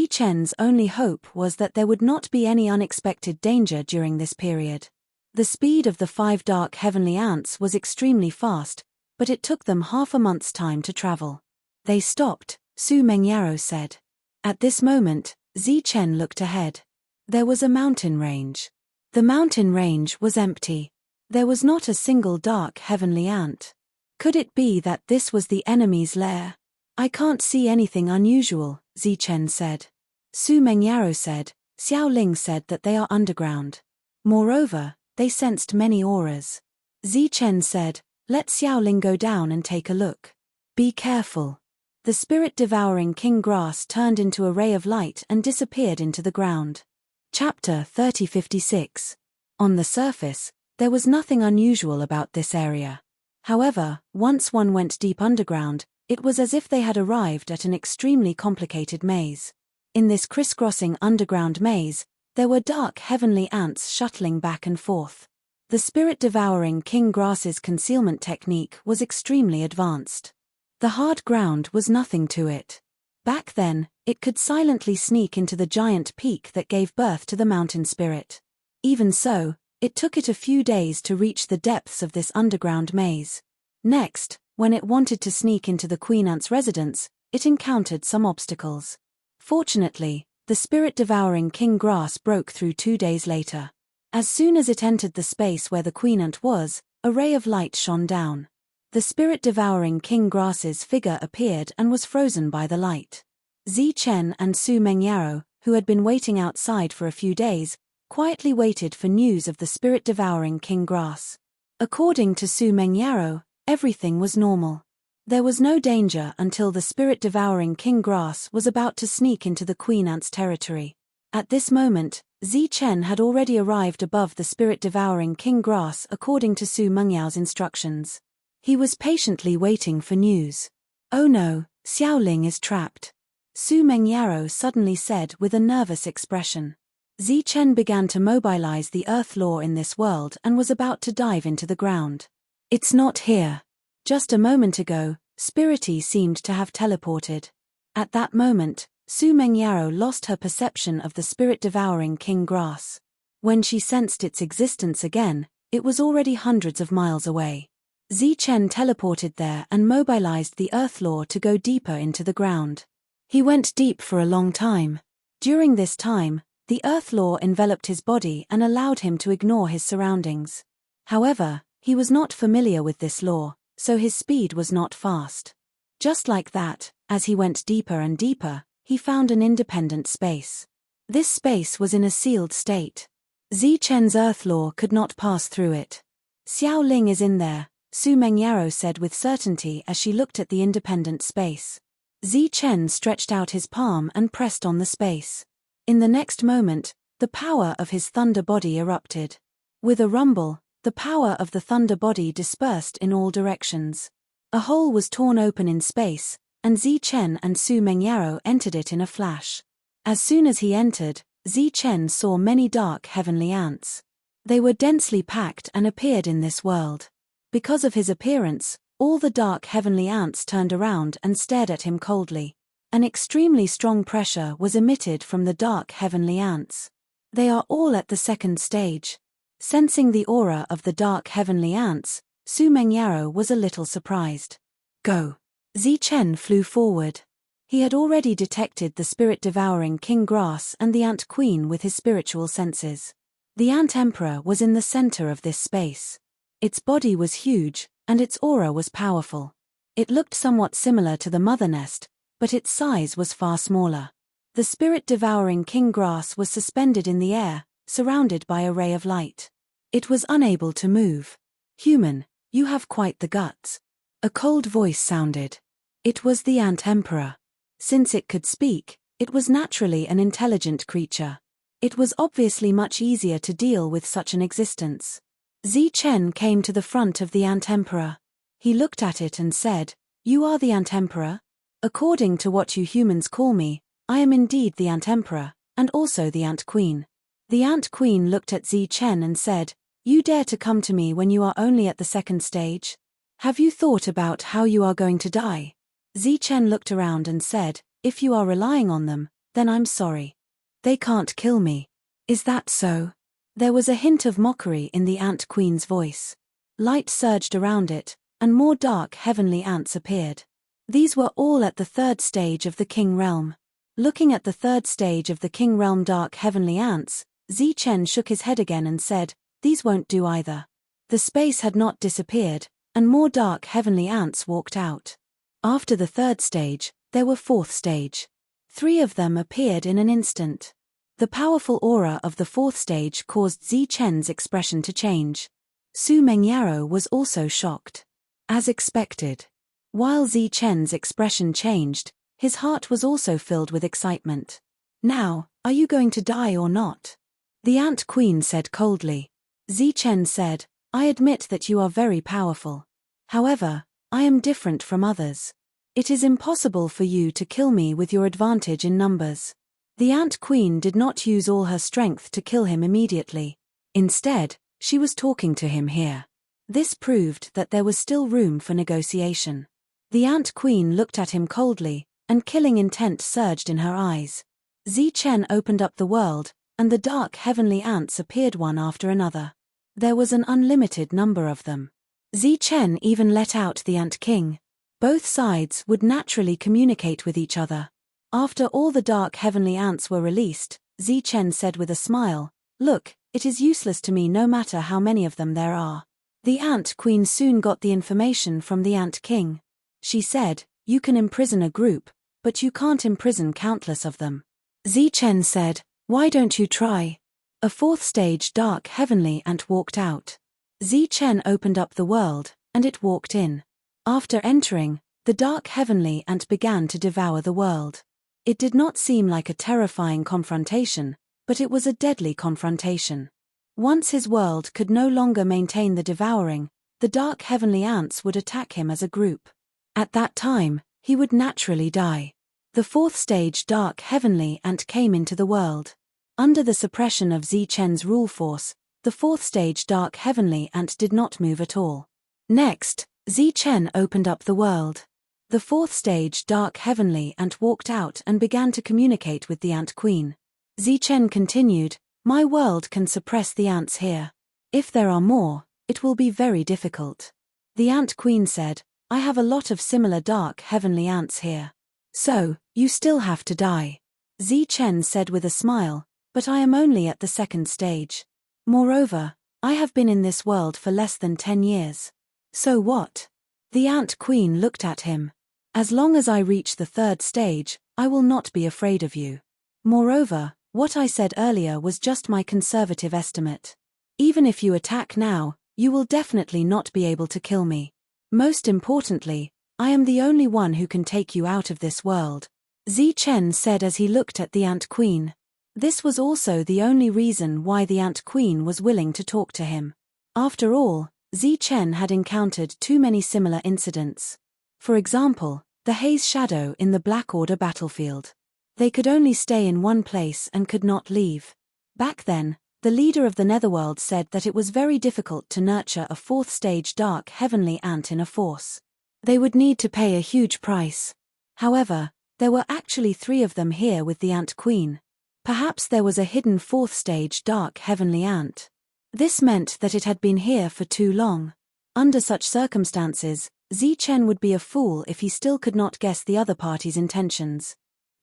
Chen's only hope was that there would not be any unexpected danger during this period. The speed of the 5 Dark Heavenly Ants was extremely fast, but it took them half a month's time to travel. They stopped, Su Mengyaro said. At this moment, Chen looked ahead. There was a mountain range. The mountain range was empty. There was not a single dark heavenly ant. Could it be that this was the enemy's lair? I can't see anything unusual, Zichen said. Su Mengyaro said, Xiao Ling said that they are underground. Moreover, they sensed many auras. Zichen said, let Xiao Ling go down and take a look. Be careful. The spirit-devouring king grass turned into a ray of light and disappeared into the ground. Chapter 3056. On the surface, there was nothing unusual about this area. However, once one went deep underground, it was as if they had arrived at an extremely complicated maze. In this crisscrossing underground maze, there were dark heavenly ants shuttling back and forth. The spirit-devouring king grass's concealment technique was extremely advanced. The hard ground was nothing to it. Back then, it could silently sneak into the giant peak that gave birth to the mountain spirit. Even so, it took it a few days to reach the depths of this underground maze. Next, when it wanted to sneak into the queen ant's residence, it encountered some obstacles. Fortunately, the spirit-devouring king grass broke through 2 days later. As soon as it entered the space where the queen ant was, a ray of light shone down. The spirit-devouring king grass's figure appeared and was frozen by the light. Zichen and Su Mengyaro, who had been waiting outside for a few days, quietly waited for news of the spirit-devouring king grass. According to Su Mengyaro, everything was normal. There was no danger until the spirit-devouring king grass was about to sneak into the queen ant's territory. At this moment, Zichen had already arrived above the spirit-devouring king grass according to Su Mengyao's instructions. He was patiently waiting for news. Oh no, Xiao Ling is trapped. Su Mengyaro suddenly said with a nervous expression. Zichen began to mobilize the earth law in this world and was about to dive into the ground. It's not here. Just a moment ago, Spirity seemed to have teleported. At that moment, Su Mengyaro lost her perception of the spirit-devouring king grass. When she sensed its existence again, it was already hundreds of miles away. Zichen teleported there and mobilized the earth law to go deeper into the ground. He went deep for a long time. During this time, the earth law enveloped his body and allowed him to ignore his surroundings. However, he was not familiar with this law, so his speed was not fast. Just like that, as he went deeper and deeper, he found an independent space. This space was in a sealed state. Zichen's earth law could not pass through it. Xiao Ling is in there, Su Mengyaro said with certainty as she looked at the independent space. Zichen stretched out his palm and pressed on the space. In the next moment, the power of his thunder body erupted. With a rumble, the power of the thunder body dispersed in all directions. A hole was torn open in space, and Zichen and Su Mengyaro entered it in a flash. As soon as he entered, Zichen saw many dark heavenly ants. They were densely packed and appeared in this world. Because of his appearance, all the dark heavenly ants turned around and stared at him coldly. An extremely strong pressure was emitted from the dark heavenly ants. They are all at the second stage. Sensing the aura of the dark heavenly ants, Su Mengyaro was a little surprised. Go. Zichen flew forward. He had already detected the spirit-devouring king grass and the ant queen with his spiritual senses. The ant emperor was in the center of this space. Its body was huge, and its aura was powerful. It looked somewhat similar to the mother nest, but its size was far smaller. The spirit-devouring king grass was suspended in the air, surrounded by a ray of light. It was unable to move. Human, you have quite the guts. A cold voice sounded. It was the ant emperor. Since it could speak, it was naturally an intelligent creature. It was obviously much easier to deal with such an existence. Zichen came to the front of the ant emperor. He looked at it and said, "You are the ant emperor? According to what you humans call me, I am indeed the ant emperor, and also the ant queen." The ant queen looked at Zichen and said, "You dare to come to me when you are only at the second stage? Have you thought about how you are going to die?" Zichen looked around and said, "If you are relying on them, then I'm sorry. They can't kill me." "Is that so?" There was a hint of mockery in the ant queen's voice. Light surged around it, and more dark heavenly ants appeared. These were all at the third stage of the king realm. Looking at the third stage of the king realm dark heavenly ants, Zichen shook his head again and said, "These won't do either. The space had not disappeared, and more dark heavenly ants walked out. After the third stage, there were fourth stage. 3 of them appeared in an instant. The powerful aura of the fourth stage caused Zichen's expression to change. Su Mengyaro was also shocked. As expected. While Zichen's expression changed, his heart was also filled with excitement. Now, are you going to die or not? The Ant Queen said coldly. Zichen said, I admit that you are very powerful. However, I am different from others. It is impossible for you to kill me with your advantage in numbers. The Ant Queen did not use all her strength to kill him immediately. Instead, she was talking to him here. This proved that there was still room for negotiation. The Ant Queen looked at him coldly, and killing intent surged in her eyes. Zichen opened up the world, and the dark heavenly ants appeared one after another. There was an unlimited number of them. Zichen even let out the Ant King. Both sides would naturally communicate with each other. After all the dark heavenly ants were released, Zichen said with a smile, Look, it is useless to me no matter how many of them there are. The Ant Queen soon got the information from the Ant King. She said, You can imprison a group, but you can't imprison countless of them. Zichen said, Why don't you try? A fourth stage dark heavenly ant walked out. Zichen opened up the world, and it walked in. After entering, the dark heavenly ant began to devour the world. It did not seem like a terrifying confrontation, but it was a deadly confrontation. Once his world could no longer maintain the devouring, the dark heavenly ants would attack him as a group. At that time, he would naturally die. The fourth stage dark heavenly ant came into the world. Under the suppression of Zichen's rule force, the fourth stage dark heavenly ant did not move at all. Next, Zichen opened up the world. The fourth stage dark heavenly ant walked out and began to communicate with the Ant Queen. Zichen continued, My world can suppress the ants here. If there are more, it will be very difficult. The Ant Queen said, I have a lot of similar dark heavenly ants here. So, you still have to die. Zichen said with a smile, But I am only at the second stage. Moreover, I have been in this world for less than 10 years. So what? The Ant Queen looked at him. As long as I reach the third stage, I will not be afraid of you. Moreover, what I said earlier was just my conservative estimate. Even if you attack now, you will definitely not be able to kill me. Most importantly, I am the only one who can take you out of this world. Zichen said as he looked at the Ant Queen. This was also the only reason why the Ant Queen was willing to talk to him. After all, Zichen had encountered too many similar incidents. For example, the Haze Shadow in the Black Order battlefield. They could only stay in one place and could not leave. Back then, the leader of the Netherworld said that it was very difficult to nurture a fourth stage dark heavenly ant in a force. They would need to pay a huge price. However, there were actually 3 of them here with the Ant Queen. Perhaps there was a hidden fourth stage dark heavenly ant. This meant that it had been here for too long. Under such circumstances, Zichen would be a fool if he still could not guess the other party's intentions.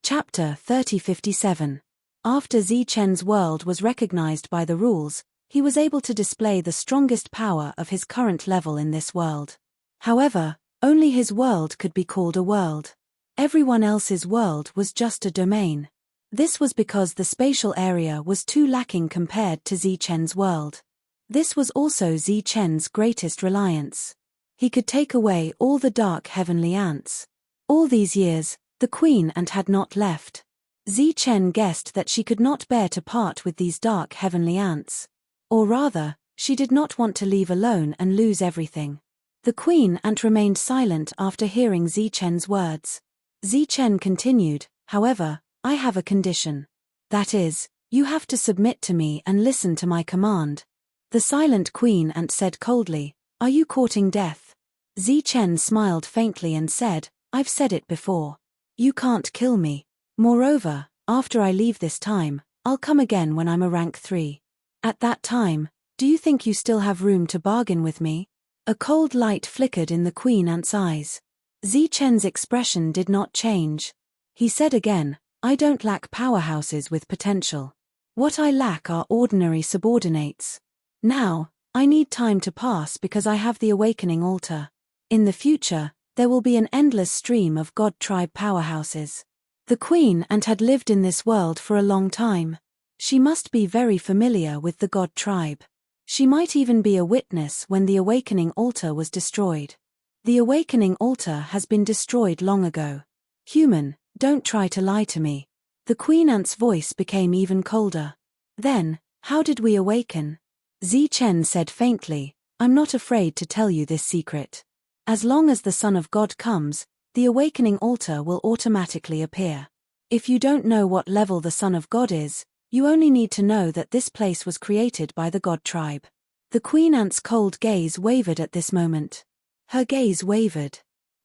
Chapter 3057. After Zichen's world was recognized by the rules, he was able to display the strongest power of his current level in this world. However, only his world could be called a world. Everyone else's world was just a domain. This was because the spatial area was too lacking compared to Zichen's world. This was also Zichen's greatest reliance. He could take away all the dark heavenly ants. All these years, the Queen Ant had not left. Zichen guessed that she could not bear to part with these dark heavenly ants. Or rather, she did not want to leave alone and lose everything. The Queen Ant remained silent after hearing Zichen's words. Zichen continued, however, I have a condition. That is, you have to submit to me and listen to my command. The silent Queen Ant said coldly, Are you courting death? Zichen smiled faintly and said, I've said it before. You can't kill me. Moreover, after I leave this time, I'll come again when I'm a rank 3. At that time, do you think you still have room to bargain with me? A cold light flickered in the Queen Ant's eyes. Zichen's expression did not change. He said again, I don't lack powerhouses with potential. What I lack are ordinary subordinates. Now, I need time to pass because I have the awakening altar. In the future, there will be an endless stream of God tribe powerhouses. The queen ant had lived in this world for a long time. She must be very familiar with the God tribe. She might even be a witness when the awakening altar was destroyed. The awakening altar has been destroyed long ago. Human, don't try to lie to me. The queen ant's voice became even colder. Then, how did we awaken? Zichen said faintly, I'm not afraid to tell you this secret. As long as the Son of God comes, the awakening altar will automatically appear. If you don't know what level the Son of God is, you only need to know that this place was created by the God tribe. The queen ant's cold gaze wavered at this moment. Her gaze wavered.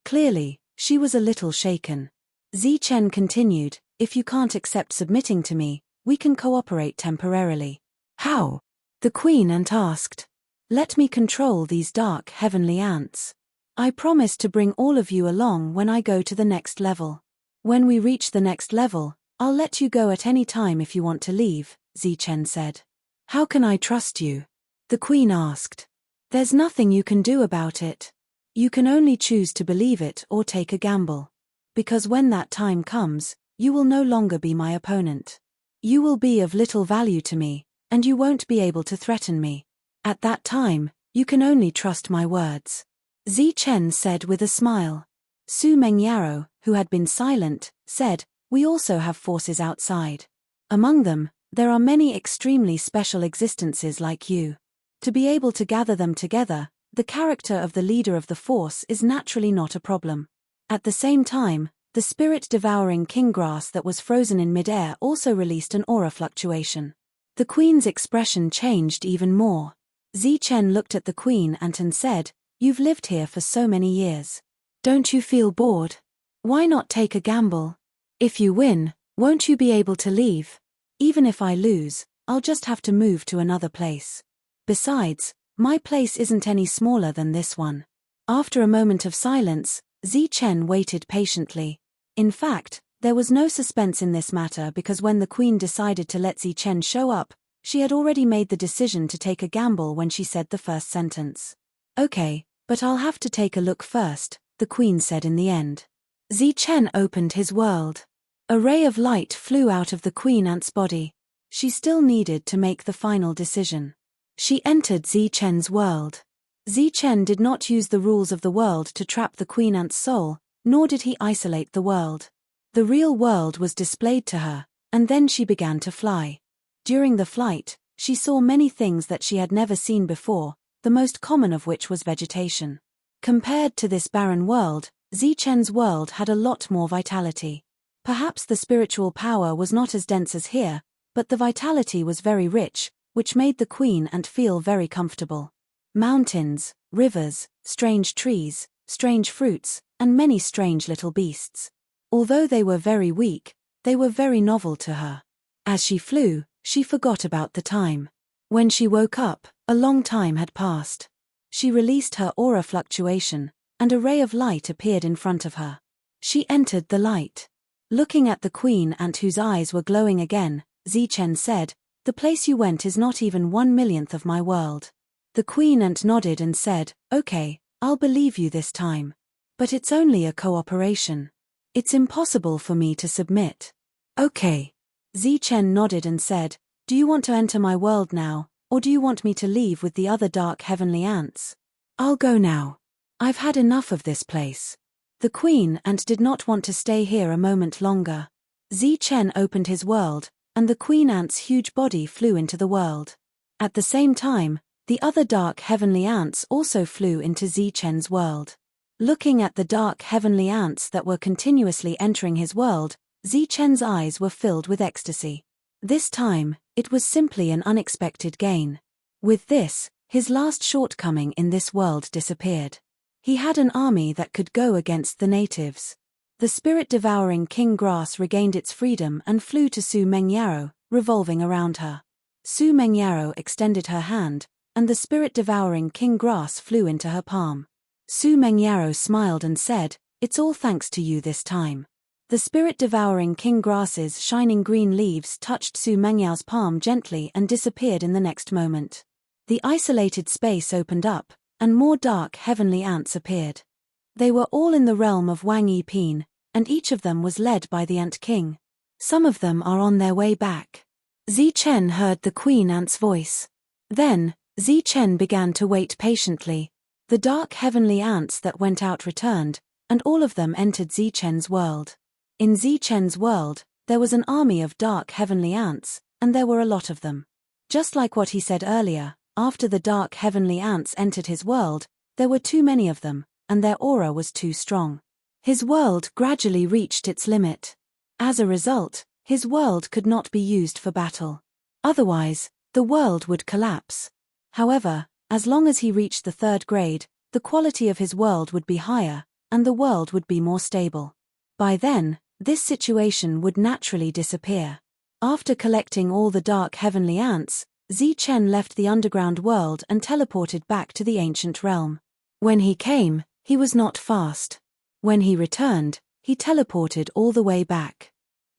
Clearly, she was a little shaken. Zichen continued, if you can't accept submitting to me, we can cooperate temporarily. How? The queen ant asked. Let me control these dark heavenly ants. I promise to bring all of you along when I go to the next level. When we reach the next level, I'll let you go at any time if you want to leave, Zichen said. How can I trust you? The queen asked. There's nothing you can do about it. You can only choose to believe it or take a gamble. Because when that time comes, you will no longer be my opponent. You will be of little value to me, and you won't be able to threaten me. At that time, you can only trust my words. Zichen said with a smile. Su Mengyaro, who had been silent, said, we also have forces outside. Among them, there are many extremely special existences like you. To be able to gather them together, the character of the leader of the force is naturally not a problem. At the same time, the spirit-devouring king grass that was frozen in midair also released an aura fluctuation. The queen's expression changed even more. Zichen looked at the queen ant and said, you've lived here for so many years. Don't you feel bored? Why not take a gamble? If you win, won't you be able to leave? Even if I lose, I'll just have to move to another place. Besides, my place isn't any smaller than this one. After a moment of silence, Zichen waited patiently. In fact, there was no suspense in this matter because when the queen decided to let Zichen show up, she had already made the decision to take a gamble when she said the first sentence. Okay, but I'll have to take a look first, the queen said in the end. Zichen opened his world. A ray of light flew out of the queen ant's body. She still needed to make the final decision. She entered Zichen's world. Zichen did not use the rules of the world to trap the queen ant's soul, nor did he isolate the world. The real world was displayed to her, and then she began to fly. During the flight, she saw many things that she had never seen before, the most common of which was vegetation. Compared to this barren world, Zichen's world had a lot more vitality. Perhaps the spiritual power was not as dense as here, but the vitality was very rich, which made the queen ant feel very comfortable. Mountains, rivers, strange trees, strange fruits, and many strange little beasts. Although they were very weak, they were very novel to her. As she flew, she forgot about the time. When she woke up, a long time had passed. She released her aura fluctuation, and a ray of light appeared in front of her. She entered the light. Looking at the queen ant whose eyes were glowing again, Zichen said, the place you went is not even 1/1,000,000th of my world. The queen ant nodded and said, okay, I'll believe you this time. But it's only a cooperation. It's impossible for me to submit. Okay. Zichen nodded and said, do you want to enter my world now, or do you want me to leave with the other dark heavenly ants? I'll go now. I've had enough of this place. The queen ant did not want to stay here a moment longer. Zichen opened his world, and the queen ant's huge body flew into the world. At the same time, the other dark heavenly ants also flew into Zichen's world. Looking at the dark heavenly ants that were continuously entering his world, Zichen's eyes were filled with ecstasy. This time, it was simply an unexpected gain. With this, his last shortcoming in this world disappeared. He had an army that could go against the natives. The spirit-devouring king grass regained its freedom and flew to Su Mengyaro, revolving around her. Su Mengyaro extended her hand, and the spirit-devouring king grass flew into her palm. Su Mengyaro smiled and said, it's all thanks to you this time. The spirit-devouring king grass's shining green leaves touched Su Mengyao's palm gently and disappeared in the next moment. The isolated space opened up, and more dark heavenly ants appeared. They were all in the realm of Wang Yiping, and each of them was led by the Ant King. Some of them are on their way back. Zichen heard the queen ant's voice. Then, Zichen began to wait patiently. The dark heavenly ants that went out returned, and all of them entered Zichen's world. In Zichen's world, there was an army of dark heavenly ants, and there were a lot of them. Just like what he said earlier, after the dark heavenly ants entered his world, there were too many of them, and their aura was too strong. His world gradually reached its limit. As a result, his world could not be used for battle. Otherwise, the world would collapse. However, as long as he reached the 3rd grade, the quality of his world would be higher, and the world would be more stable. By then, this situation would naturally disappear. After collecting all the dark heavenly ants, Zichen left the underground world and teleported back to the ancient realm. When he came, he was not fast. When he returned, he teleported all the way back.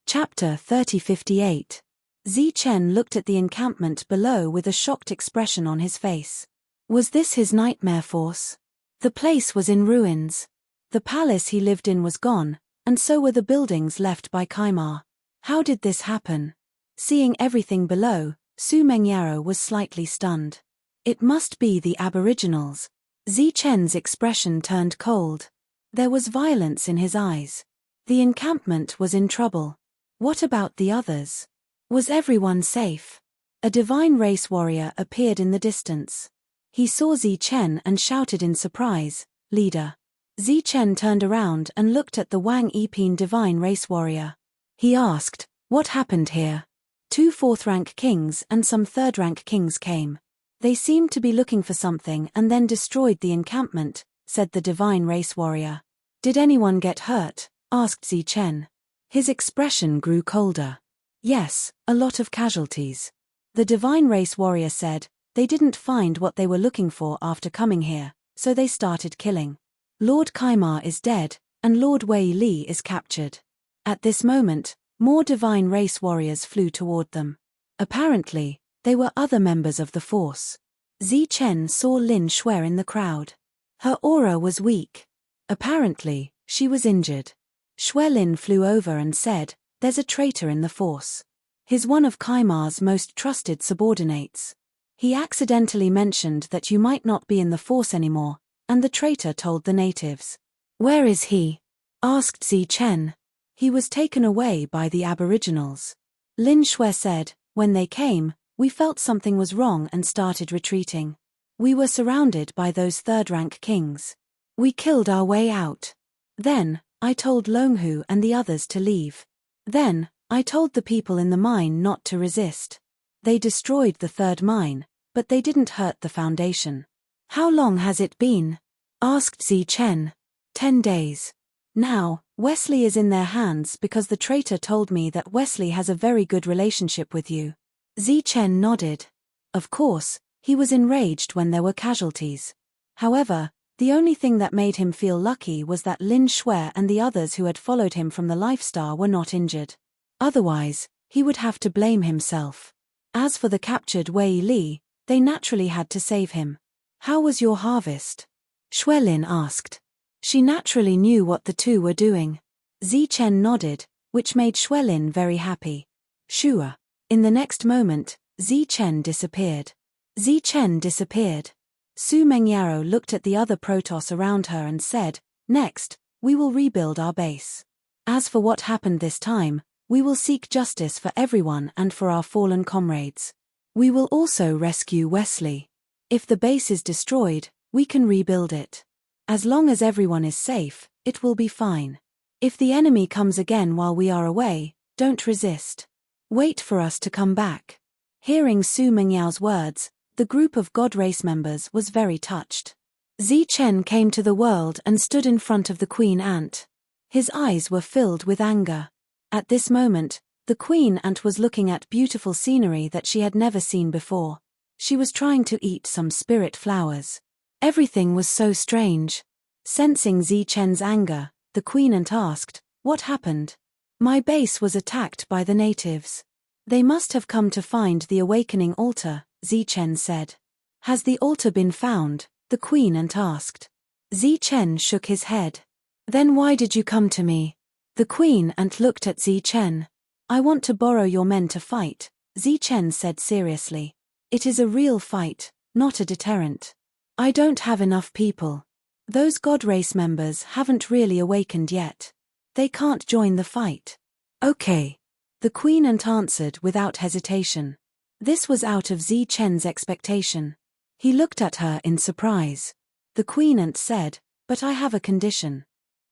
Chapter 3058. Zichen looked at the encampment below with a shocked expression on his face. Was this his nightmare force? The place was in ruins. The palace he lived in was gone, and so were the buildings left by Kaimar. How did this happen? Seeing everything below, Su Mengyaro was slightly stunned. It must be the aboriginals. Zichen's expression turned cold. There was violence in his eyes. The encampment was in trouble. What about the others? Was everyone safe? A divine race warrior appeared in the distance. He saw Zichen and shouted in surprise, "Leader." Zichen turned around and looked at the Wang Yiping divine race warrior. He asked, "What happened here?" 2 4th-rank kings and some 3rd-rank kings came. They seemed to be looking for something and then destroyed the encampment, said the divine race warrior. Did anyone get hurt? Asked Zichen. His expression grew colder. Yes, a lot of casualties. The divine race warrior said, they didn't find what they were looking for after coming here, so they started killing. Lord Kaimar is dead, and Lord Wei Li is captured. At this moment, more divine race warriors flew toward them. Apparently, they were other members of the force. Zichen saw Lin Shui in the crowd. Her aura was weak. Apparently, she was injured. Shuelin flew over and said, "There's a traitor in the force. He's one of Kaimar's most trusted subordinates. He accidentally mentioned that you might not be in the force anymore, and the traitor told the natives." "Where is he?" asked Zichen. "He was taken away by the aboriginals." Lin Shui said, "When they came, we felt something was wrong and started retreating. We were surrounded by those 3rd-rank kings. We killed our way out. Then, I told Longhu and the others to leave. Then, I told the people in the mine not to resist. They destroyed the 3rd mine, but they didn't hurt the foundation." "How long has it been?" asked Zichen. 10 days. Now, Wesley is in their hands because the traitor told me that Wesley has a very good relationship with you." Zichen nodded. Of course, he was enraged when there were casualties. However, the only thing that made him feel lucky was that Lin Shui and the others who had followed him from the Lifestar were not injured. Otherwise, he would have to blame himself. As for the captured Wei Li, they naturally had to save him. "How was your harvest?" Shuelin asked. She naturally knew what the two were doing. Zichen nodded, which made Shuelin very happy. "Sure." In the next moment, Zichen disappeared. Zichen disappeared. Su Mengyaro looked at the other Protoss around her and said, "Next, we will rebuild our base. As for what happened this time, we will seek justice for everyone and for our fallen comrades. We will also rescue Wesley. If the base is destroyed, we can rebuild it. As long as everyone is safe, it will be fine. If the enemy comes again while we are away, don't resist. Wait for us to come back." Hearing Su Mengyao's words, the group of God race members was very touched. Zichen came to the world and stood in front of the Queen Ant. His eyes were filled with anger. At this moment, the Queen Ant was looking at beautiful scenery that she had never seen before. She was trying to eat some spirit flowers. Everything was so strange. Sensing Zichen's anger, the Queen Ant asked, "What happened?" "My base was attacked by the natives. They must have come to find the awakening altar," Zichen said. Has the altar been found? The queen ant asked. Zichen shook his head. Then why did you come to me? The queen ant looked at Zichen. I want to borrow your men to fight, Zichen said seriously. It is a real fight, not a deterrent. I don't have enough people. Those god race members haven't really awakened yet. They can't join the fight. Okay. The queen ant answered without hesitation. This was out of Zichen's expectation. He looked at her in surprise. The queen ant said, but I have a condition.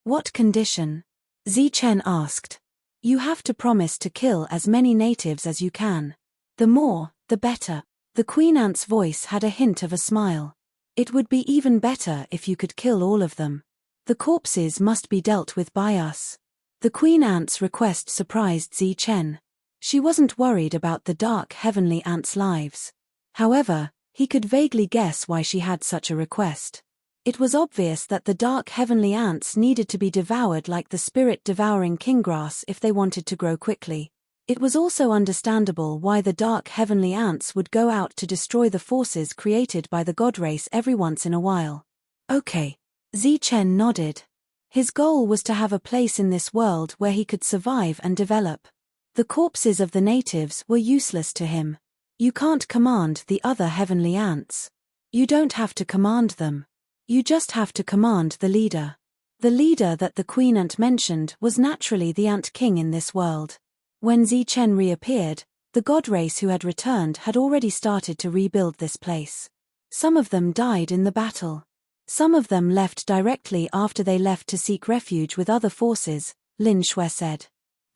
What condition? Zichen asked. You have to promise to kill as many natives as you can. The more, the better. The queen ant's voice had a hint of a smile. It would be even better if you could kill all of them. The corpses must be dealt with by us. The queen ant's request surprised Zichen. She wasn't worried about the dark heavenly ants' lives. However, he could vaguely guess why she had such a request. It was obvious that the dark heavenly ants needed to be devoured like the spirit-devouring kinggrass if they wanted to grow quickly. It was also understandable why the dark heavenly ants would go out to destroy the forces created by the god race every once in a while. Okay. Zichen nodded. His goal was to have a place in this world where he could survive and develop. The corpses of the natives were useless to him. You can't command the other heavenly ants. You don't have to command them. You just have to command the leader. The leader that the queen ant mentioned was naturally the ant king in this world. When Zichen reappeared, the god race who had returned had already started to rebuild this place. Some of them died in the battle. Some of them left directly after they left to seek refuge with other forces, Lin Shui said.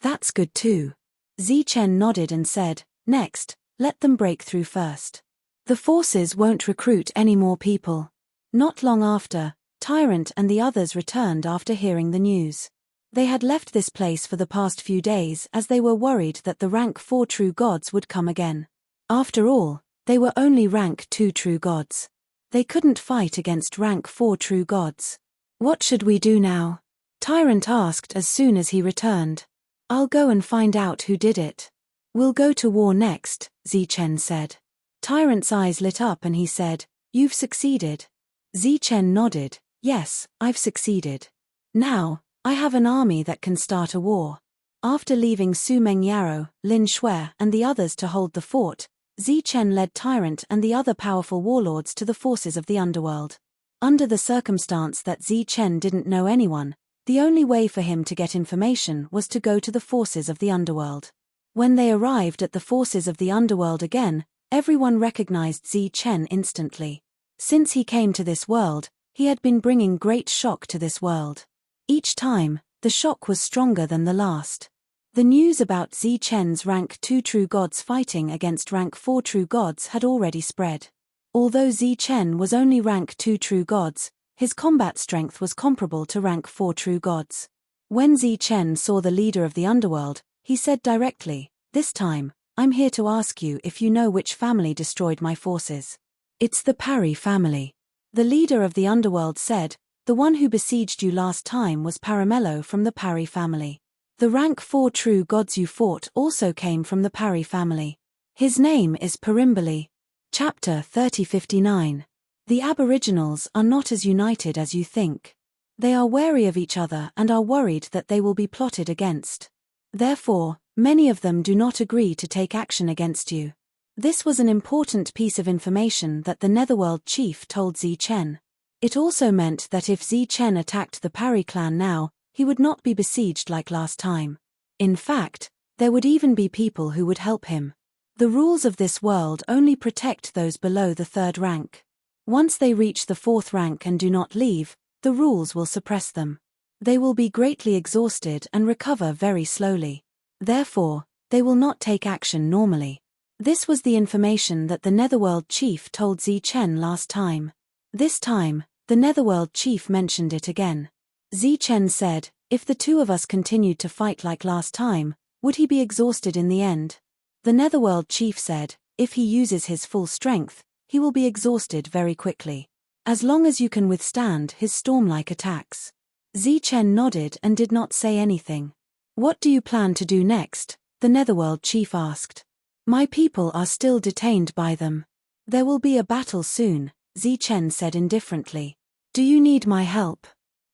That's good too. Zichen nodded and said, next, let them break through first. The forces won't recruit any more people. Not long after, Tyrant and the others returned after hearing the news. They had left this place for the past few days as they were worried that the rank 4 true gods would come again. After all, they were only rank 2 true gods. They couldn't fight against rank 4 true gods. What should we do now? Tyrant asked as soon as he returned. I'll go and find out who did it. We'll go to war next, Zichen said. Tyrant's eyes lit up and he said, You've succeeded. Zichen nodded, yes, I've succeeded. Now, I have an army that can start a war. After leaving Su Mengyaro, Lin Shui and the others to hold the fort, Zichen led Tyrant and the other powerful warlords to the forces of the underworld. Under the circumstance that Zichen didn't know anyone, the only way for him to get information was to go to the forces of the underworld. When they arrived at the forces of the underworld again, everyone recognized Zichen instantly. Since he came to this world, he had been bringing great shock to this world. Each time, the shock was stronger than the last. The news about Zichen's rank 2 true gods fighting against rank 4 true gods had already spread. Although Zichen was only rank 2 true gods, his combat strength was comparable to rank 4 true gods. When Zichen saw the leader of the underworld, he said directly, This time, I'm here to ask you if you know which family destroyed my forces. It's the Parry family. The leader of the underworld said, The one who besieged you last time was Paramello from the Parry family. The rank 4 true gods you fought also came from the Parry family. His name is Perimboli. Chapter 3059. The Aboriginals are not as united as you think. They are wary of each other and are worried that they will be plotted against. Therefore, many of them do not agree to take action against you. This was an important piece of information that the Netherworld chief told Zichen. It also meant that if Zichen attacked the Parry clan now, he would not be besieged like last time. In fact, there would even be people who would help him. The rules of this world only protect those below the 3rd rank. Once they reach the 4th rank and do not leave, the rules will suppress them. They will be greatly exhausted and recover very slowly. Therefore, they will not take action normally. This was the information that the Netherworld chief told Zichen last time. This time, the Netherworld chief mentioned it again. Zichen said, If the two of us continued to fight like last time, would he be exhausted in the end? The Netherworld chief said, If he uses his full strength, he will be exhausted very quickly. As long as you can withstand his storm-like attacks. Zichen nodded and did not say anything. What do you plan to do next? The Netherworld chief asked. My people are still detained by them. There will be a battle soon, Zichen said indifferently. Do you need my help?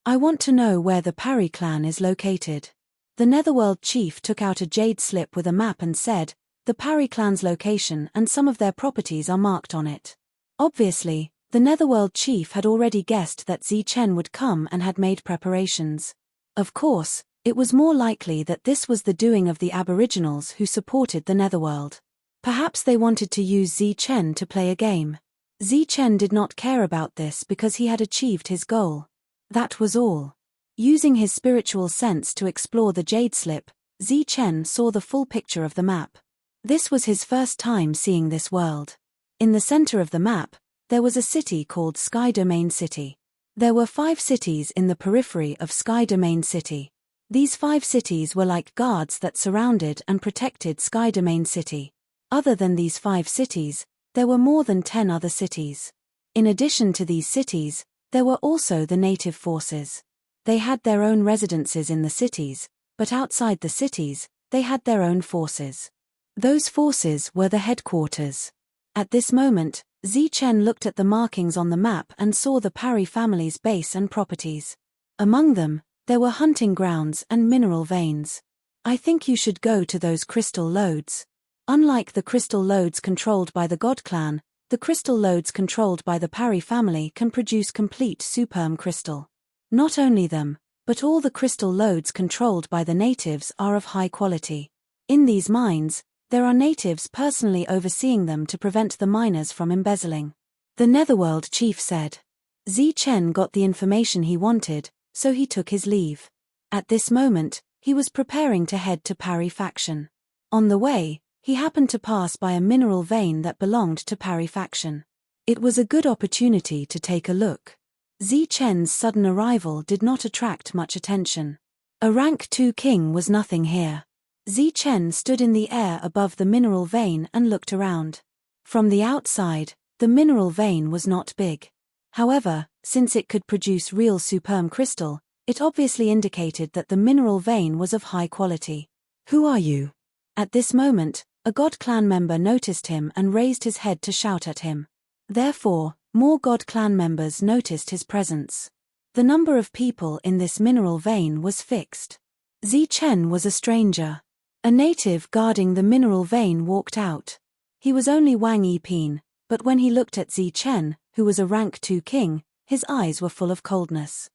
I want to know where the Parry clan is located. The Netherworld chief took out a jade slip with a map and said, the Parry clan's location and some of their properties are marked on it. Obviously, the Netherworld chief had already guessed that Zichen would come and had made preparations. Of course, it was more likely that this was the doing of the Aboriginals who supported the Netherworld. Perhaps they wanted to use Zichen to play a game. Zichen did not care about this because he had achieved his goal. That was all. Using his spiritual sense to explore the jade slip, Zichen saw the full picture of the map. This was his first time seeing this world. In the center of the map, there was a city called Sky Domain City. There were 5 cities in the periphery of Sky Domain City. These 5 cities were like guards that surrounded and protected Sky Domain City. Other than these 5 cities, there were more than 10 other cities. In addition to these cities, there were also the native forces. They had their own residences in the cities, but outside the cities, they had their own forces. Those forces were the headquarters. At this moment, Zichen looked at the markings on the map and saw the Parry family's base and properties. Among them, there were hunting grounds and mineral veins. I think you should go to those crystal lodes. Unlike the crystal lodes controlled by the God clan, the crystal lodes controlled by the Parry family can produce complete superm crystal. Not only them, but all the crystal lodes controlled by the natives are of high quality. In these mines, there are natives personally overseeing them to prevent the miners from embezzling. The Netherworld chief said. Zichen got the information he wanted, so he took his leave. At this moment, he was preparing to head to Parry faction. On the way, he happened to pass by a mineral vein that belonged to Parry faction. It was a good opportunity to take a look. Zichen's sudden arrival did not attract much attention. A rank 2 king was nothing here. Zichen stood in the air above the mineral vein and looked around. From the outside, the mineral vein was not big. However, since it could produce real superm crystal, it obviously indicated that the mineral vein was of high quality. Who are you? At this moment, a God clan member noticed him and raised his head to shout at him. Therefore, more God clan members noticed his presence. The number of people in this mineral vein was fixed. Zichen was a stranger. A native guarding the mineral vein walked out. He was only Wang Yiping, but when he looked at Zichen, who was a rank 2 king, his eyes were full of coldness.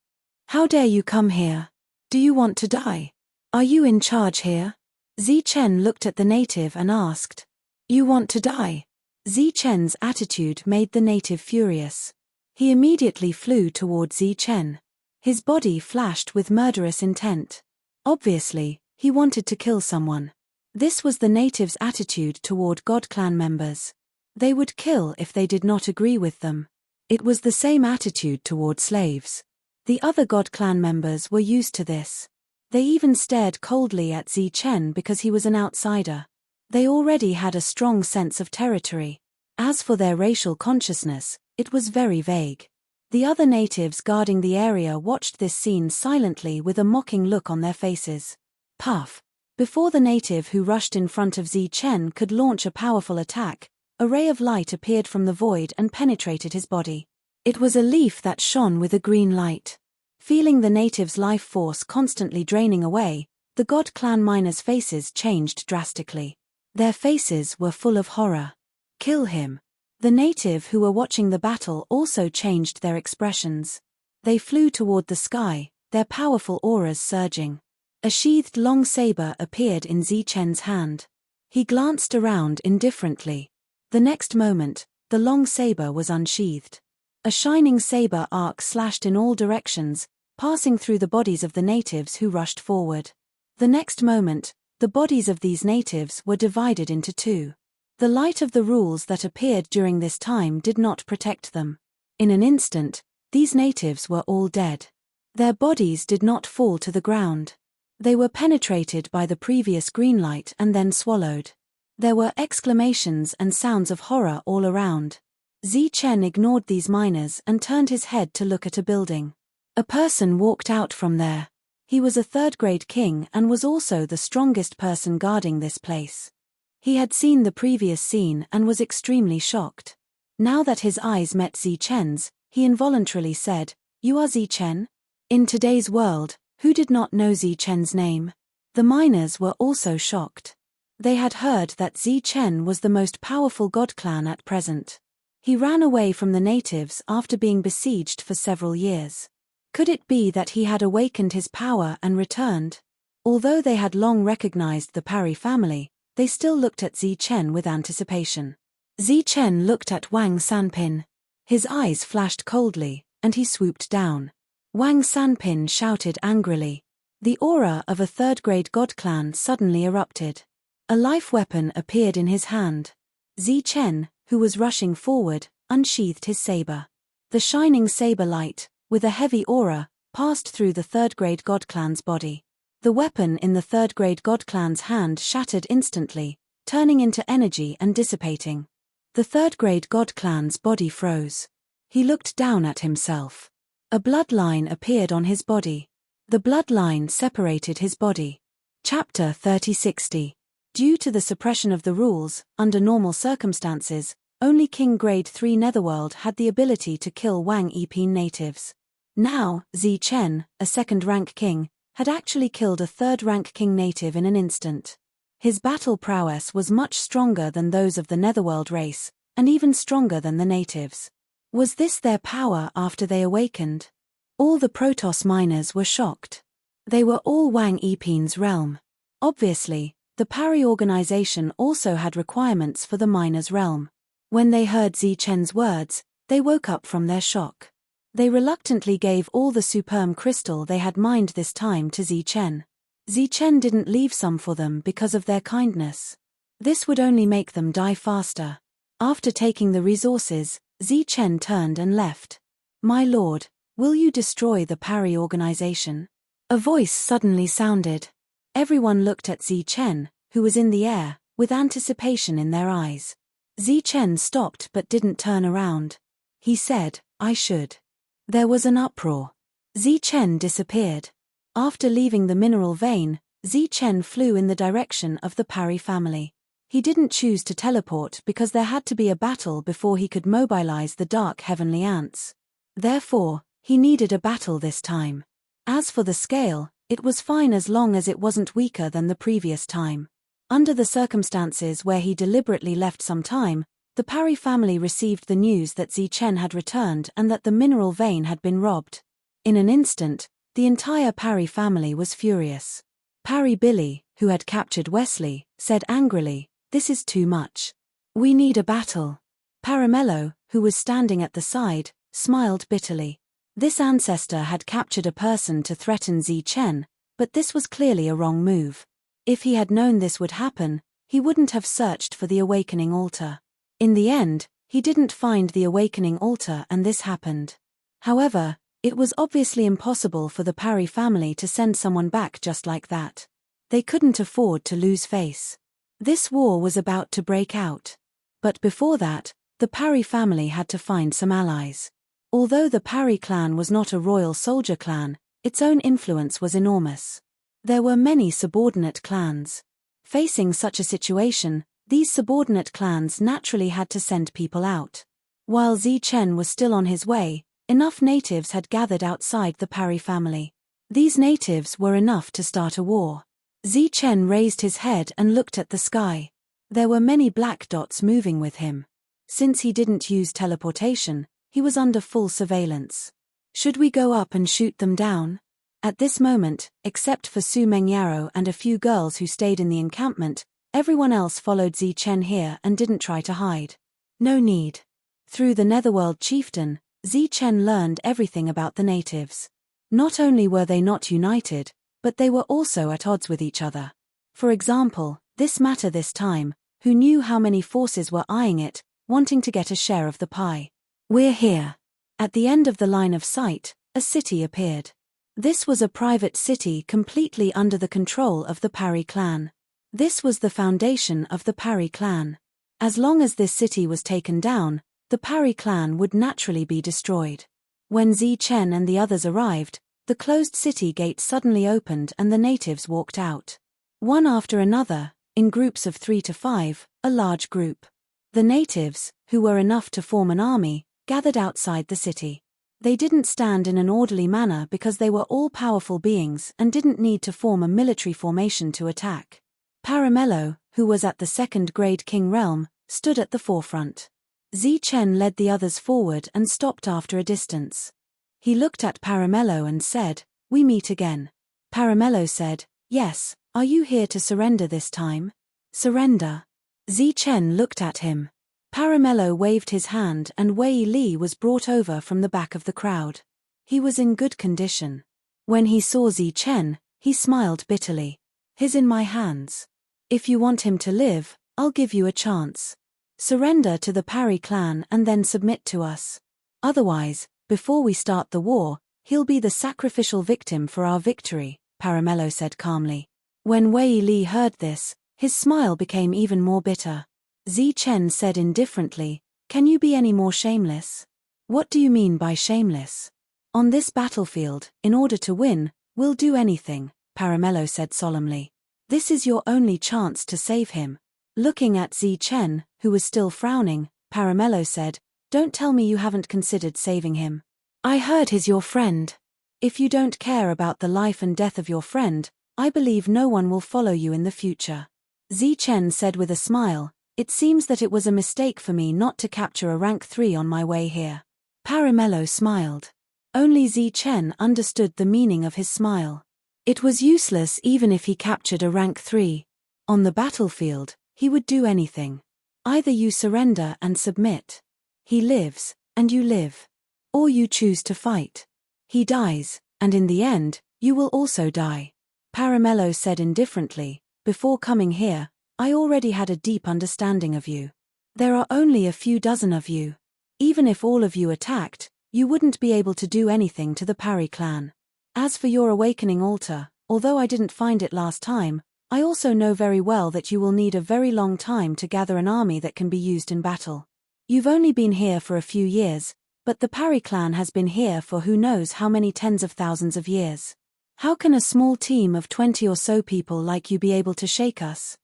How dare you come here? Do you want to die? Are you in charge here? Zichen looked at the native and asked. You want to die? Zichen's attitude made the native furious. He immediately flew toward Zichen. His body flashed with murderous intent. Obviously, he wanted to kill someone. This was the native's attitude toward God clan members. They would kill if they did not agree with them. It was the same attitude toward slaves. The other God clan members were used to this. They even stared coldly at Zichen because he was an outsider. They already had a strong sense of territory. As for their racial consciousness, it was very vague. The other natives guarding the area watched this scene silently with a mocking look on their faces. Puff! Before the native who rushed in front of Zichen could launch a powerful attack, a ray of light appeared from the void and penetrated his body. It was a leaf that shone with a green light. Feeling the native's life force constantly draining away, the God clan miners' faces changed drastically. Their faces were full of horror. Kill him. The native who were watching the battle also changed their expressions. They flew toward the sky, their powerful auras surging. A sheathed long saber appeared in Zichen's hand. He glanced around indifferently. The next moment, the long saber was unsheathed. A shining saber arc slashed in all directions, passing through the bodies of the natives who rushed forward. The next moment, the bodies of these natives were divided into 2. The light of the rules that appeared during this time did not protect them. In an instant, these natives were all dead. Their bodies did not fall to the ground. They were penetrated by the previous green light and then swallowed. There were exclamations and sounds of horror all around. Zichen ignored these miners and turned his head to look at a building. A person walked out from there. He was a third-grade king and was also the strongest person guarding this place. He had seen the previous scene and was extremely shocked. Now that his eyes met Zichen's, he involuntarily said, "You are Zichen?" In today's world, who did not know Zichen's name? The miners were also shocked. They had heard that Zichen was the most powerful god clan at present. He ran away from the natives after being besieged for several years. Could it be that he had awakened his power and returned? Although they had long recognized the Parry family, they still looked at Zichen with anticipation. Zichen looked at Wang Sanpin. His eyes flashed coldly, and he swooped down. Wang Sanpin shouted angrily. The aura of a third-grade god clan suddenly erupted. A life weapon appeared in his hand. Zichen, who was rushing forward, unsheathed his saber. The shining saber light, with a heavy aura, passed through the third-grade god clan's body. The weapon in the third-grade god clan's hand shattered instantly, turning into energy and dissipating. The third-grade god clan's body froze. He looked down at himself. A bloodline appeared on his body. The bloodline separated his body. Chapter 3060. Due to the suppression of the rules, under normal circumstances, only King Grade 3 Netherworld had the ability to kill Wang Yiping natives. Now, Zichen, a second-rank king, had actually killed a third-rank king native in an instant. His battle prowess was much stronger than those of the Netherworld race, and even stronger than the natives. Was this their power after they awakened? All the Protoss miners were shocked. They were all Wang Yiping's realm. Obviously, the Parry organization also had requirements for the miners' realm. When they heard Zichen's words, they woke up from their shock. They reluctantly gave all the superm crystal they had mined this time to Zichen. Zichen didn't leave some for them because of their kindness. This would only make them die faster. After taking the resources, Zichen turned and left. "My lord, will you destroy the Parry organization?" A voice suddenly sounded. Everyone looked at Zichen, who was in the air, with anticipation in their eyes. Zichen stopped but didn't turn around. He said, "I should." There was an uproar. Zichen disappeared. After leaving the mineral vein, Zichen flew in the direction of the Parry family. He didn't choose to teleport because there had to be a battle before he could mobilize the dark heavenly ants. Therefore, he needed a battle this time. As for the scale, it was fine as long as it wasn't weaker than the previous time. Under the circumstances where he deliberately left some time, the Parry family received the news that Zichen had returned and that the mineral vein had been robbed. In an instant, the entire Parry family was furious. Parry Billy, who had captured Wesley, said angrily, "This is too much. We need a battle." Paramello, who was standing at the side, smiled bitterly. This ancestor had captured a person to threaten Zichen, but this was clearly a wrong move. If he had known this would happen, he wouldn't have searched for the awakening altar. In the end, he didn't find the awakening altar and this happened. However, it was obviously impossible for the Parry family to send someone back just like that. They couldn't afford to lose face. This war was about to break out. But before that, the Parry family had to find some allies. Although the Parry clan was not a royal soldier clan, its own influence was enormous. There were many subordinate clans. Facing such a situation, these subordinate clans naturally had to send people out. While Zichen was still on his way, enough natives had gathered outside the Parry family. These natives were enough to start a war. Zichen raised his head and looked at the sky. There were many black dots moving with him. Since he didn't use teleportation, he was under full surveillance. Should we go up and shoot them down? At this moment, except for Su Mengyaro and a few girls who stayed in the encampment, everyone else followed Zichen here and didn't try to hide. No need. Through the Netherworld chieftain, Zichen learned everything about the natives. Not only were they not united, but they were also at odds with each other. For example, this matter this time, who knew how many forces were eyeing it, wanting to get a share of the pie. "We're here." At the end of the line of sight, a city appeared. This was a private city completely under the control of the Parry clan. This was the foundation of the Parry clan. As long as this city was taken down, the Parry clan would naturally be destroyed. When Zichen and the others arrived, the closed city gate suddenly opened and the natives walked out. One after another, in groups of 3 to 5, a large group. The natives, who were enough to form an army, gathered outside the city. They didn't stand in an orderly manner because they were all-powerful beings and didn't need to form a military formation to attack. Paramello, who was at the second-grade king realm, stood at the forefront. Zichen led the others forward and stopped after a distance. He looked at Paramello and said, "We meet again." Paramello said, "Yes, are you here to surrender this time?" "Surrender?" Zichen looked at him. Paramello waved his hand and Wei Li was brought over from the back of the crowd. He was in good condition. When he saw Zichen, he smiled bitterly. "He's in my hands. If you want him to live, I'll give you a chance. Surrender to the Parry clan and then submit to us. Otherwise, before we start the war, he'll be the sacrificial victim for our victory," Paramello said calmly. When Wei Li heard this, his smile became even more bitter. Zichen said indifferently, "Can you be any more shameless?" "What do you mean by shameless?" "On this battlefield, in order to win, we'll do anything," Paramello said solemnly. "This is your only chance to save him." Looking at Zichen, who was still frowning, Paramello said, "Don't tell me you haven't considered saving him. I heard he's your friend. If you don't care about the life and death of your friend, I believe no one will follow you in the future." Zichen said with a smile, "It seems that it was a mistake for me not to capture a rank 3 on my way here." Paramello smiled. Only Zichen understood the meaning of his smile. It was useless even if he captured a rank 3. On the battlefield, he would do anything. Either you surrender and submit. He lives, and you live. Or you choose to fight. He dies, and in the end, you will also die. Paramello said indifferently, "Before coming here, I already had a deep understanding of you. There are only a few dozen of you. Even if all of you attacked, you wouldn't be able to do anything to the Parry clan. As for your awakening altar, although I didn't find it last time, I also know very well that you will need a very long time to gather an army that can be used in battle. You've only been here for a few years, but the Parry clan has been here for who knows how many tens of thousands of years. How can a small team of 20 or so people like you be able to shake us?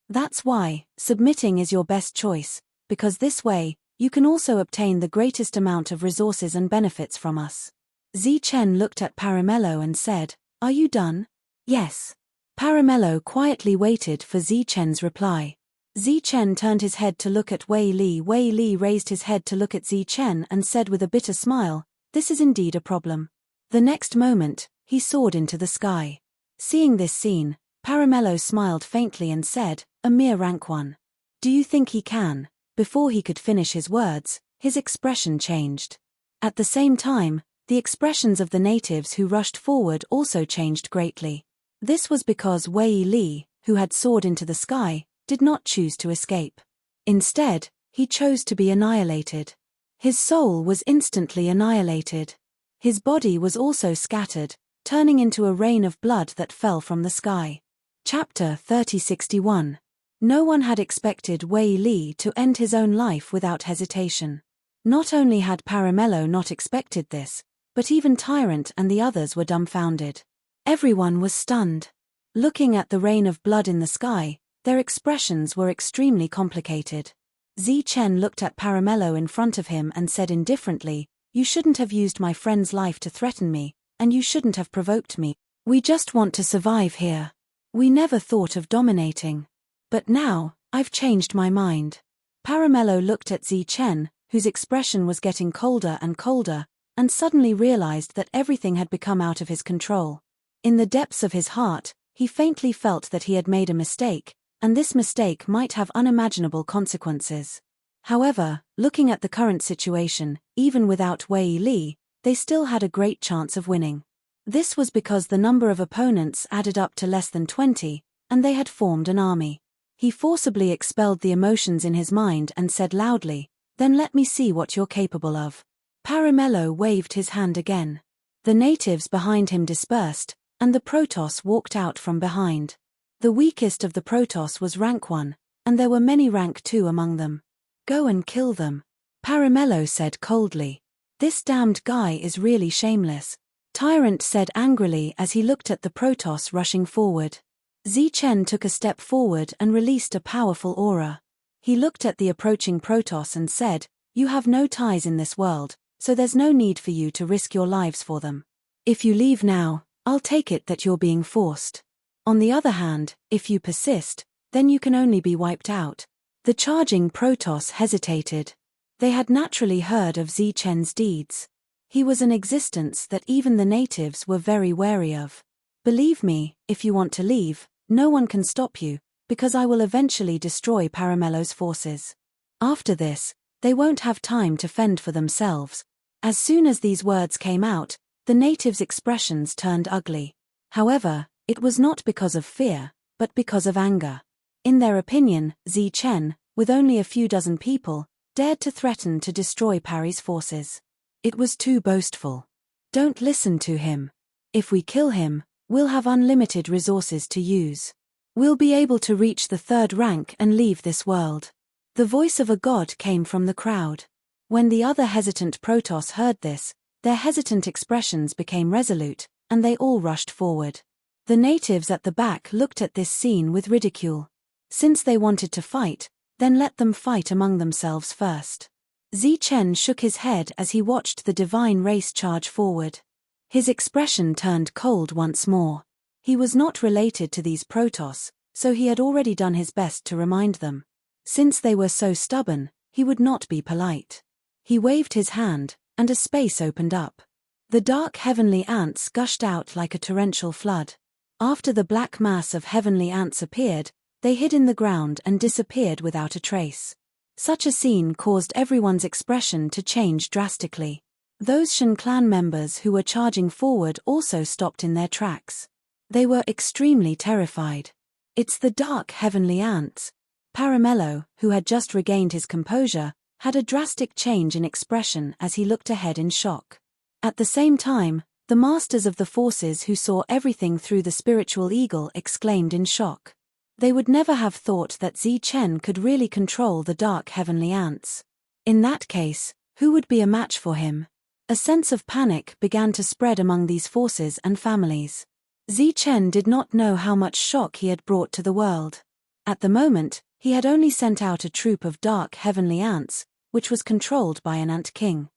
That's why, submitting is your best choice, because this way, you can also obtain the greatest amount of resources and benefits from us." Zichen looked at Paramello and said, "Are you done?" "Yes." Paramello quietly waited for Zichen's reply. Zichen turned his head to look at Wei Li. Wei Li raised his head to look at Zichen and said with a bitter smile, "This is indeed a problem." The next moment, he soared into the sky. Seeing this scene, Paramello smiled faintly and said, "A mere rank 1. Do you think he can?" Before he could finish his words, his expression changed. At the same time, the expressions of the natives who rushed forward also changed greatly. This was because Wei Li, who had soared into the sky, did not choose to escape. Instead, he chose to be annihilated. His soul was instantly annihilated. His body was also scattered, turning into a rain of blood that fell from the sky. Chapter 3061. No one had expected Wei Li to end his own life without hesitation. Not only had Paramello not expected this, but even Tyrant and the others were dumbfounded. Everyone was stunned. Looking at the rain of blood in the sky, their expressions were extremely complicated. Zichen looked at Paramello in front of him and said indifferently, "You shouldn't have used my friend's life to threaten me, and you shouldn't have provoked me. We just want to survive here. We never thought of dominating. But now, I've changed my mind." Paramello looked at Zichen, whose expression was getting colder and colder, and suddenly realized that everything had become out of his control. In the depths of his heart, he faintly felt that he had made a mistake, and this mistake might have unimaginable consequences. However, looking at the current situation, even without Wei Li, they still had a great chance of winning. This was because the number of opponents added up to less than 20, and they had formed an army. He forcibly expelled the emotions in his mind and said loudly, "Then let me see what you're capable of." Paramello waved his hand again. The natives behind him dispersed, and the Protoss walked out from behind. The weakest of the Protoss was rank 1, and there were many rank 2 among them. "Go and kill them," Paramello said coldly. "This damned guy is really shameless," Tyrant said angrily as he looked at the Protoss rushing forward. Zichen took a step forward and released a powerful aura. He looked at the approaching Protoss and said, "You have no ties in this world, so there's no need for you to risk your lives for them. If you leave now, I'll take it that you're being forced. On the other hand, if you persist, then you can only be wiped out." The charging Protoss hesitated. They had naturally heard of Zichen's deeds. He was an existence that even the natives were very wary of. "Believe me, if you want to leave, no one can stop you, because I will eventually destroy Paramello's forces. After this, they won't have time to fend for themselves." As soon as these words came out, the natives' expressions turned ugly. However, it was not because of fear, but because of anger. In their opinion, Zichen, with only a few dozen people, dared to threaten to destroy Parry's forces. It was too boastful. "Don't listen to him. If we kill him, we'll have unlimited resources to use. We'll be able to reach the 3rd rank and leave this world." The voice of a god came from the crowd. When the other hesitant Protoss heard this, their hesitant expressions became resolute, and they all rushed forward. The natives at the back looked at this scene with ridicule. Since they wanted to fight, then let them fight among themselves first. Zichen shook his head as he watched the divine race charge forward. His expression turned cold once more. He was not related to these Protoss, so he had already done his best to remind them. Since they were so stubborn, he would not be polite. He waved his hand, and a space opened up. The dark heavenly ants gushed out like a torrential flood. After the black mass of heavenly ants appeared, they hid in the ground and disappeared without a trace. Such a scene caused everyone's expression to change drastically. Those Shen clan members who were charging forward also stopped in their tracks. They were extremely terrified. "It's the dark heavenly ants." Paramello, who had just regained his composure, had a drastic change in expression as he looked ahead in shock. At the same time, the masters of the forces who saw everything through the spiritual eagle exclaimed in shock. They would never have thought that Zichen could really control the dark heavenly ants. In that case, who would be a match for him? A sense of panic began to spread among these forces and families. Zichen did not know how much shock he had brought to the world. At the moment, he had only sent out a troop of dark heavenly ants, which was controlled by an ant king.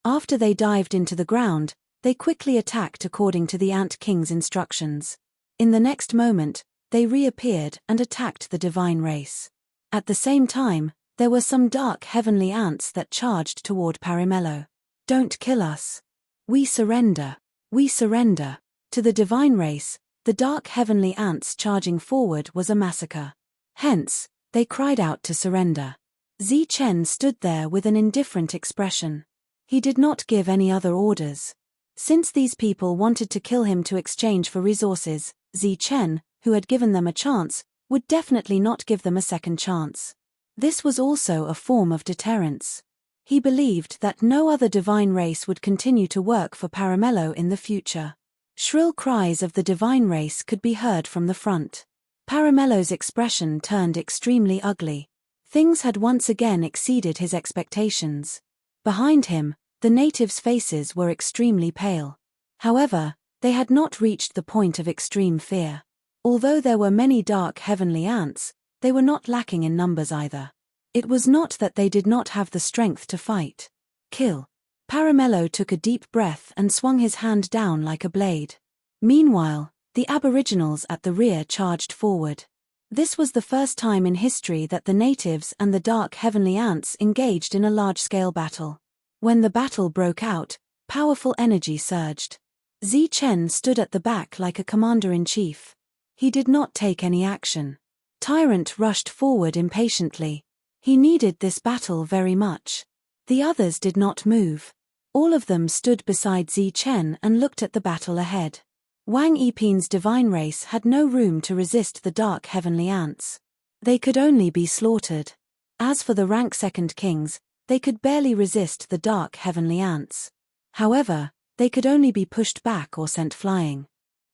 After they dived into the ground, they quickly attacked according to the ant king's instructions. In the next moment, they reappeared and attacked the divine race. At the same time, there were some dark heavenly ants that charged toward Paramello. "Don't kill us. We surrender. We surrender." To the divine race, the dark heavenly ants charging forward was a massacre. Hence, they cried out to surrender. Zichen stood there with an indifferent expression. He did not give any other orders. Since these people wanted to kill him to exchange for resources, Zichen, who had given them a chance, would definitely not give them a second chance. This was also a form of deterrence. He believed that no other divine race would continue to work for Paramello in the future. Shrill cries of the divine race could be heard from the front. Paramello's expression turned extremely ugly. Things had once again exceeded his expectations. Behind him, the natives' faces were extremely pale. However, they had not reached the point of extreme fear. Although there were many dark heavenly ants, they were not lacking in numbers either. It was not that they did not have the strength to fight. "Kill." Paramello took a deep breath and swung his hand down like a blade. Meanwhile, the aboriginals at the rear charged forward. This was the first time in history that the natives and the dark heavenly ants engaged in a large-scale battle. When the battle broke out, powerful energy surged. Zichen stood at the back like a commander-in-chief. He did not take any action. Tyrant rushed forward impatiently. He needed this battle very much. The others did not move. All of them stood beside Zichen and looked at the battle ahead. Wang Yiping's divine race had no room to resist the dark heavenly ants. They could only be slaughtered. As for the rank second kings, they could barely resist the dark heavenly ants. However, they could only be pushed back or sent flying.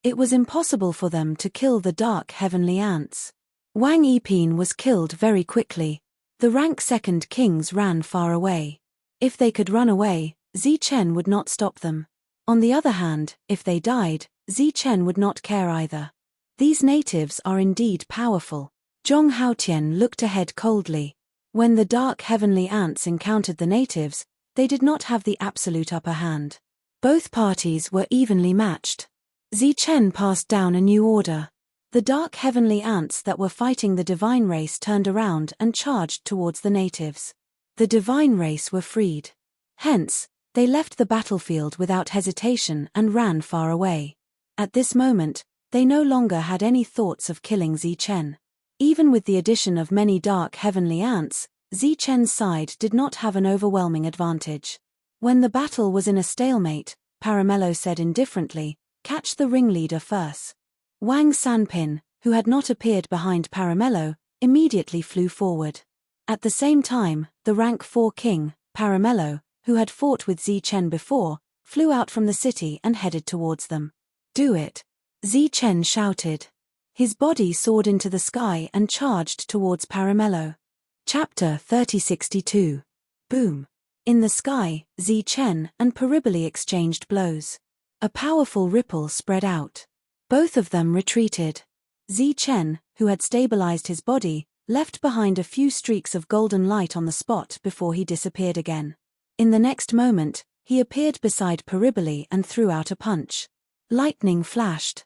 It was impossible for them to kill the dark heavenly ants. Wang Yiping was killed very quickly. The rank second kings ran far away. If they could run away, Zichen would not stop them. On the other hand, if they died, Zichen would not care either. These natives are indeed powerful. Zhong Haotian looked ahead coldly. When the dark heavenly ants encountered the natives, they did not have the absolute upper hand. Both parties were evenly matched. Zichen passed down a new order. The dark heavenly ants that were fighting the divine race turned around and charged towards the natives. The divine race were freed. Hence, they left the battlefield without hesitation and ran far away. At this moment, they no longer had any thoughts of killing Zichen. Even with the addition of many dark heavenly ants, Zichen's side did not have an overwhelming advantage. When the battle was in a stalemate, Paramello said indifferently, "Catch the ringleader first." Wang Sanpin, who had not appeared behind Paramello, immediately flew forward. At the same time, the rank 4 king, Paramello, who had fought with Zichen before, flew out from the city and headed towards them. "Do it!" Zichen shouted. His body soared into the sky and charged towards Paramello. Chapter 3062. Boom. In the sky, Zichen and Pariboli exchanged blows. A powerful ripple spread out. Both of them retreated. Zichen, who had stabilized his body, left behind a few streaks of golden light on the spot before he disappeared again. In the next moment, he appeared beside Pariboli and threw out a punch. Lightning flashed.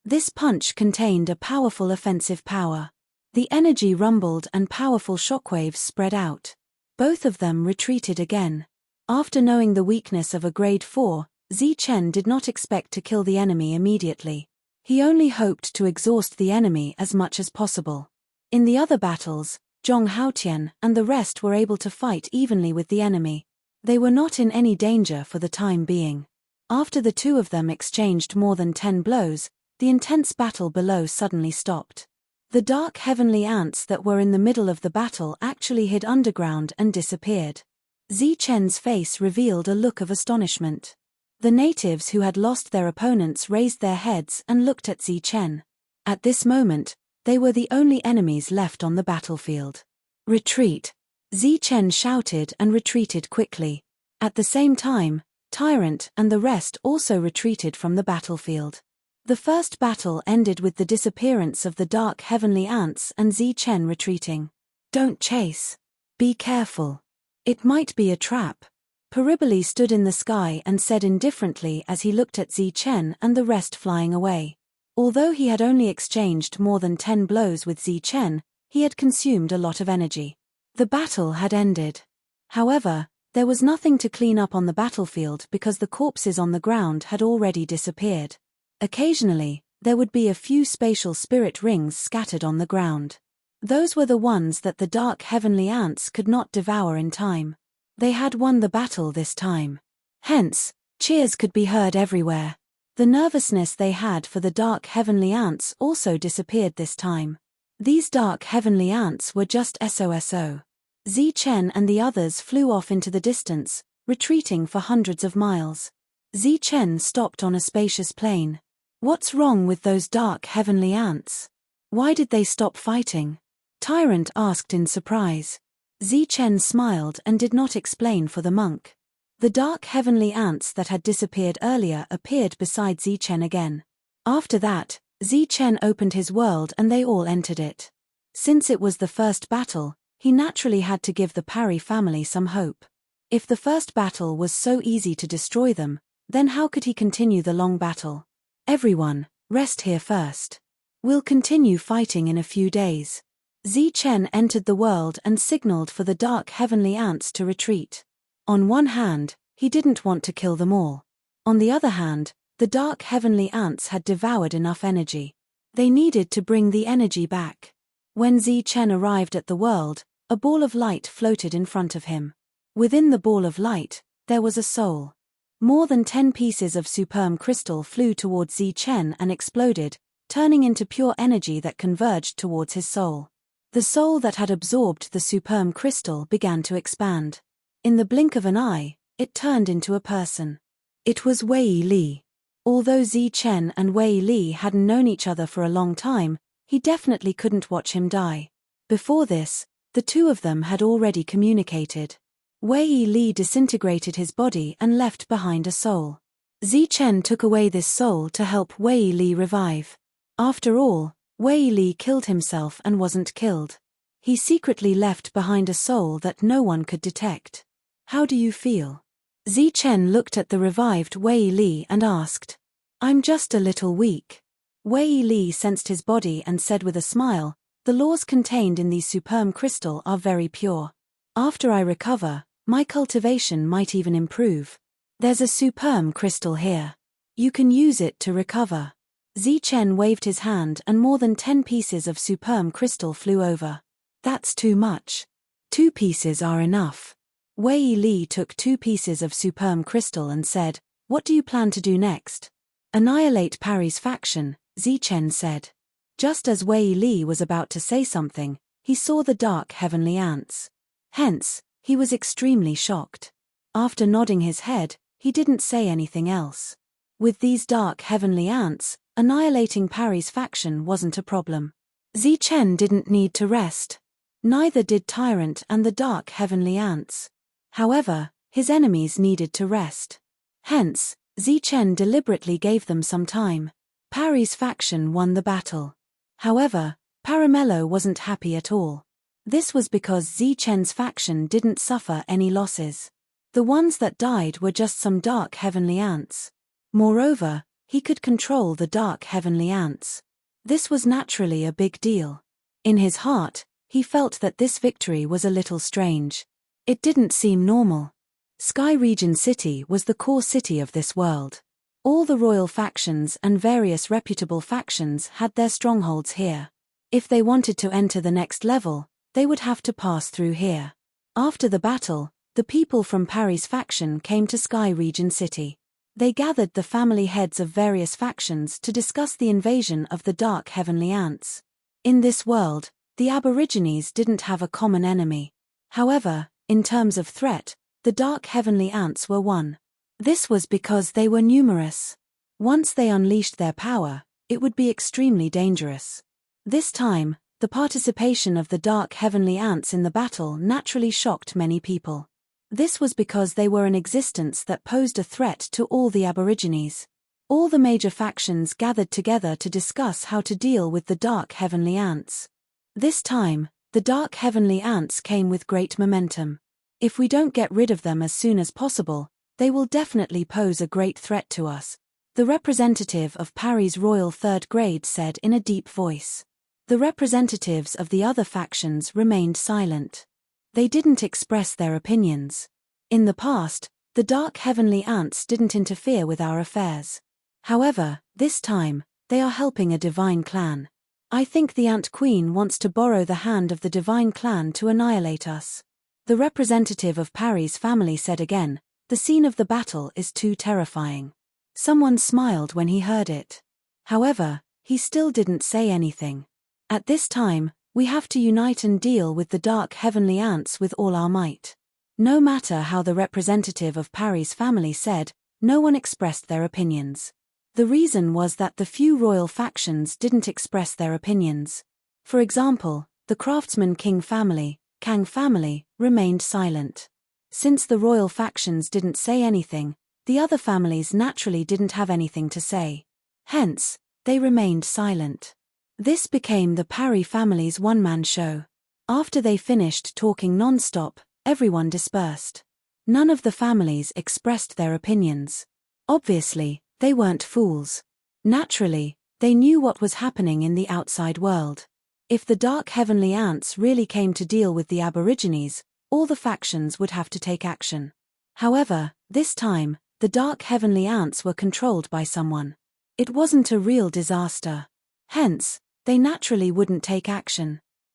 This punch contained a powerful offensive power. The energy rumbled and powerful shockwaves spread out. Both of them retreated again. After knowing the weakness of a grade 4, Zichen did not expect to kill the enemy immediately. He only hoped to exhaust the enemy as much as possible. In the other battles, Zhong Haotian and the rest were able to fight evenly with the enemy. They were not in any danger for the time being. After the two of them exchanged more than 10 blows, the intense battle below suddenly stopped. The dark heavenly ants that were in the middle of the battle actually hid underground and disappeared. Zichen's face revealed a look of astonishment. The natives who had lost their opponents raised their heads and looked at Zichen. At this moment, they were the only enemies left on the battlefield. "Retreat!" Zichen shouted and retreated quickly. At the same time, Tyrant and the rest also retreated from the battlefield. The first battle ended with the disappearance of the dark heavenly ants and Zichen retreating. "Don't chase. Be careful. It might be a trap." Pariboli stood in the sky and said indifferently as he looked at Zichen and the rest flying away. Although he had only exchanged more than 10 blows with Zichen, he had consumed a lot of energy. The battle had ended. However, there was nothing to clean up on the battlefield because the corpses on the ground had already disappeared. Occasionally, there would be a few spatial spirit rings scattered on the ground. Those were the ones that the dark heavenly ants could not devour in time. They had won the battle this time. Hence, cheers could be heard everywhere. The nervousness they had for the dark heavenly ants also disappeared this time. These dark heavenly ants were just SOSO. Zichen and the others flew off into the distance, retreating for hundreds of miles. Zichen stopped on a spacious plain. "What's wrong with those dark heavenly ants? Why did they stop fighting?" Tyrant asked in surprise. Zichen smiled and did not explain for the monk. The dark heavenly ants that had disappeared earlier appeared beside Zichen again. After that, Zichen opened his world and they all entered it. Since it was the first battle, he naturally had to give the Parry family some hope. If the first battle was so easy to destroy them, then how could he continue the long battle? "Everyone, rest here first. We'll continue fighting in a few days." Zichen entered the world and signaled for the dark heavenly ants to retreat. On one hand, he didn't want to kill them all. On the other hand, the dark heavenly ants had devoured enough energy. They needed to bring the energy back. When Zichen arrived at the world, a ball of light floated in front of him. Within the ball of light, there was a soul. More than 10 pieces of superm crystal flew towards Zichen and exploded, turning into pure energy that converged towards his soul. The soul that had absorbed the superm crystal began to expand. In the blink of an eye, it turned into a person. It was Wei Li. Although Zichen and Wei Li hadn't known each other for a long time, he definitely couldn't watch him die. Before this, the two of them had already communicated. Wei Li disintegrated his body and left behind a soul. Zichen took away this soul to help Wei Li revive. After all, Wei Li killed himself and wasn't killed. He secretly left behind a soul that no one could detect. How do you feel? Zichen looked at the revived Wei Li and asked. I'm just a little weak. Wei Li sensed his body and said with a smile, the laws contained in the superm crystal are very pure. After I recover, my cultivation might even improve. There's a superm crystal here. You can use it to recover. Zichen waved his hand and more than 10 pieces of superm crystal flew over. That's too much. 2 pieces are enough. Wei Li took 2 pieces of superm crystal and said, what do you plan to do next? Annihilate Parry's faction, Zichen said. Just as Wei Li was about to say something, he saw the dark heavenly ants. Hence, he was extremely shocked. After nodding his head, he didn't say anything else. With these dark heavenly ants, annihilating Parry's faction wasn't a problem. Zichen didn't need to rest. Neither did Tyrant and the dark heavenly ants. However, his enemies needed to rest. Hence, Zichen deliberately gave them some time. Parry's faction won the battle. However, Paramello wasn't happy at all. This was because Zichen's faction didn't suffer any losses. The ones that died were just some dark heavenly ants. Moreover, he could control the dark heavenly ants. This was naturally a big deal. In his heart, he felt that this victory was a little strange. It didn't seem normal. Sky Region City was the core city of this world. All the royal factions and various reputable factions had their strongholds here. If they wanted to enter the next level, they would have to pass through here. After the battle, the people from Parry's faction came to Sky Region City. They gathered the family heads of various factions to discuss the invasion of the dark heavenly ants. In this world, the Aborigines didn't have a common enemy. However, in terms of threat, the dark heavenly ants were one. This was because they were numerous. Once they unleashed their power, it would be extremely dangerous. This time, the participation of the dark heavenly ants in the battle naturally shocked many people. This was because they were an existence that posed a threat to all the Aborigines. All the major factions gathered together to discuss how to deal with the dark heavenly ants. This time, the dark heavenly ants came with great momentum. If we don't get rid of them as soon as possible, they will definitely pose a great threat to us, the representative of Parry's Royal Third Grade said in a deep voice. The representatives of the other factions remained silent. They didn't express their opinions. In the past, the dark heavenly ants didn't interfere with our affairs. However, this time, they are helping a divine clan. I think the Ant Queen wants to borrow the hand of the divine clan to annihilate us. The representative of Parry's family said again, the scene of the battle is too terrifying. Someone smiled when he heard it. However, he still didn't say anything. At this time, we have to unite and deal with the dark heavenly ants with all our might. No matter how the representative of Parry's family said, no one expressed their opinions. The reason was that the few royal factions didn't express their opinions. For example, the craftsman King family, Kang family, remained silent. Since the royal factions didn't say anything, the other families naturally didn't have anything to say. Hence, they remained silent. This became the Parry family's one-man show. After they finished talking non-stop, everyone dispersed. None of the families expressed their opinions. Obviously, they weren't fools. Naturally, they knew what was happening in the outside world. If the dark heavenly ants really came to deal with the Aborigines, all the factions would have to take action. However, this time, the dark heavenly ants were controlled by someone. It wasn't a real disaster. Hence, they naturally wouldn't take action.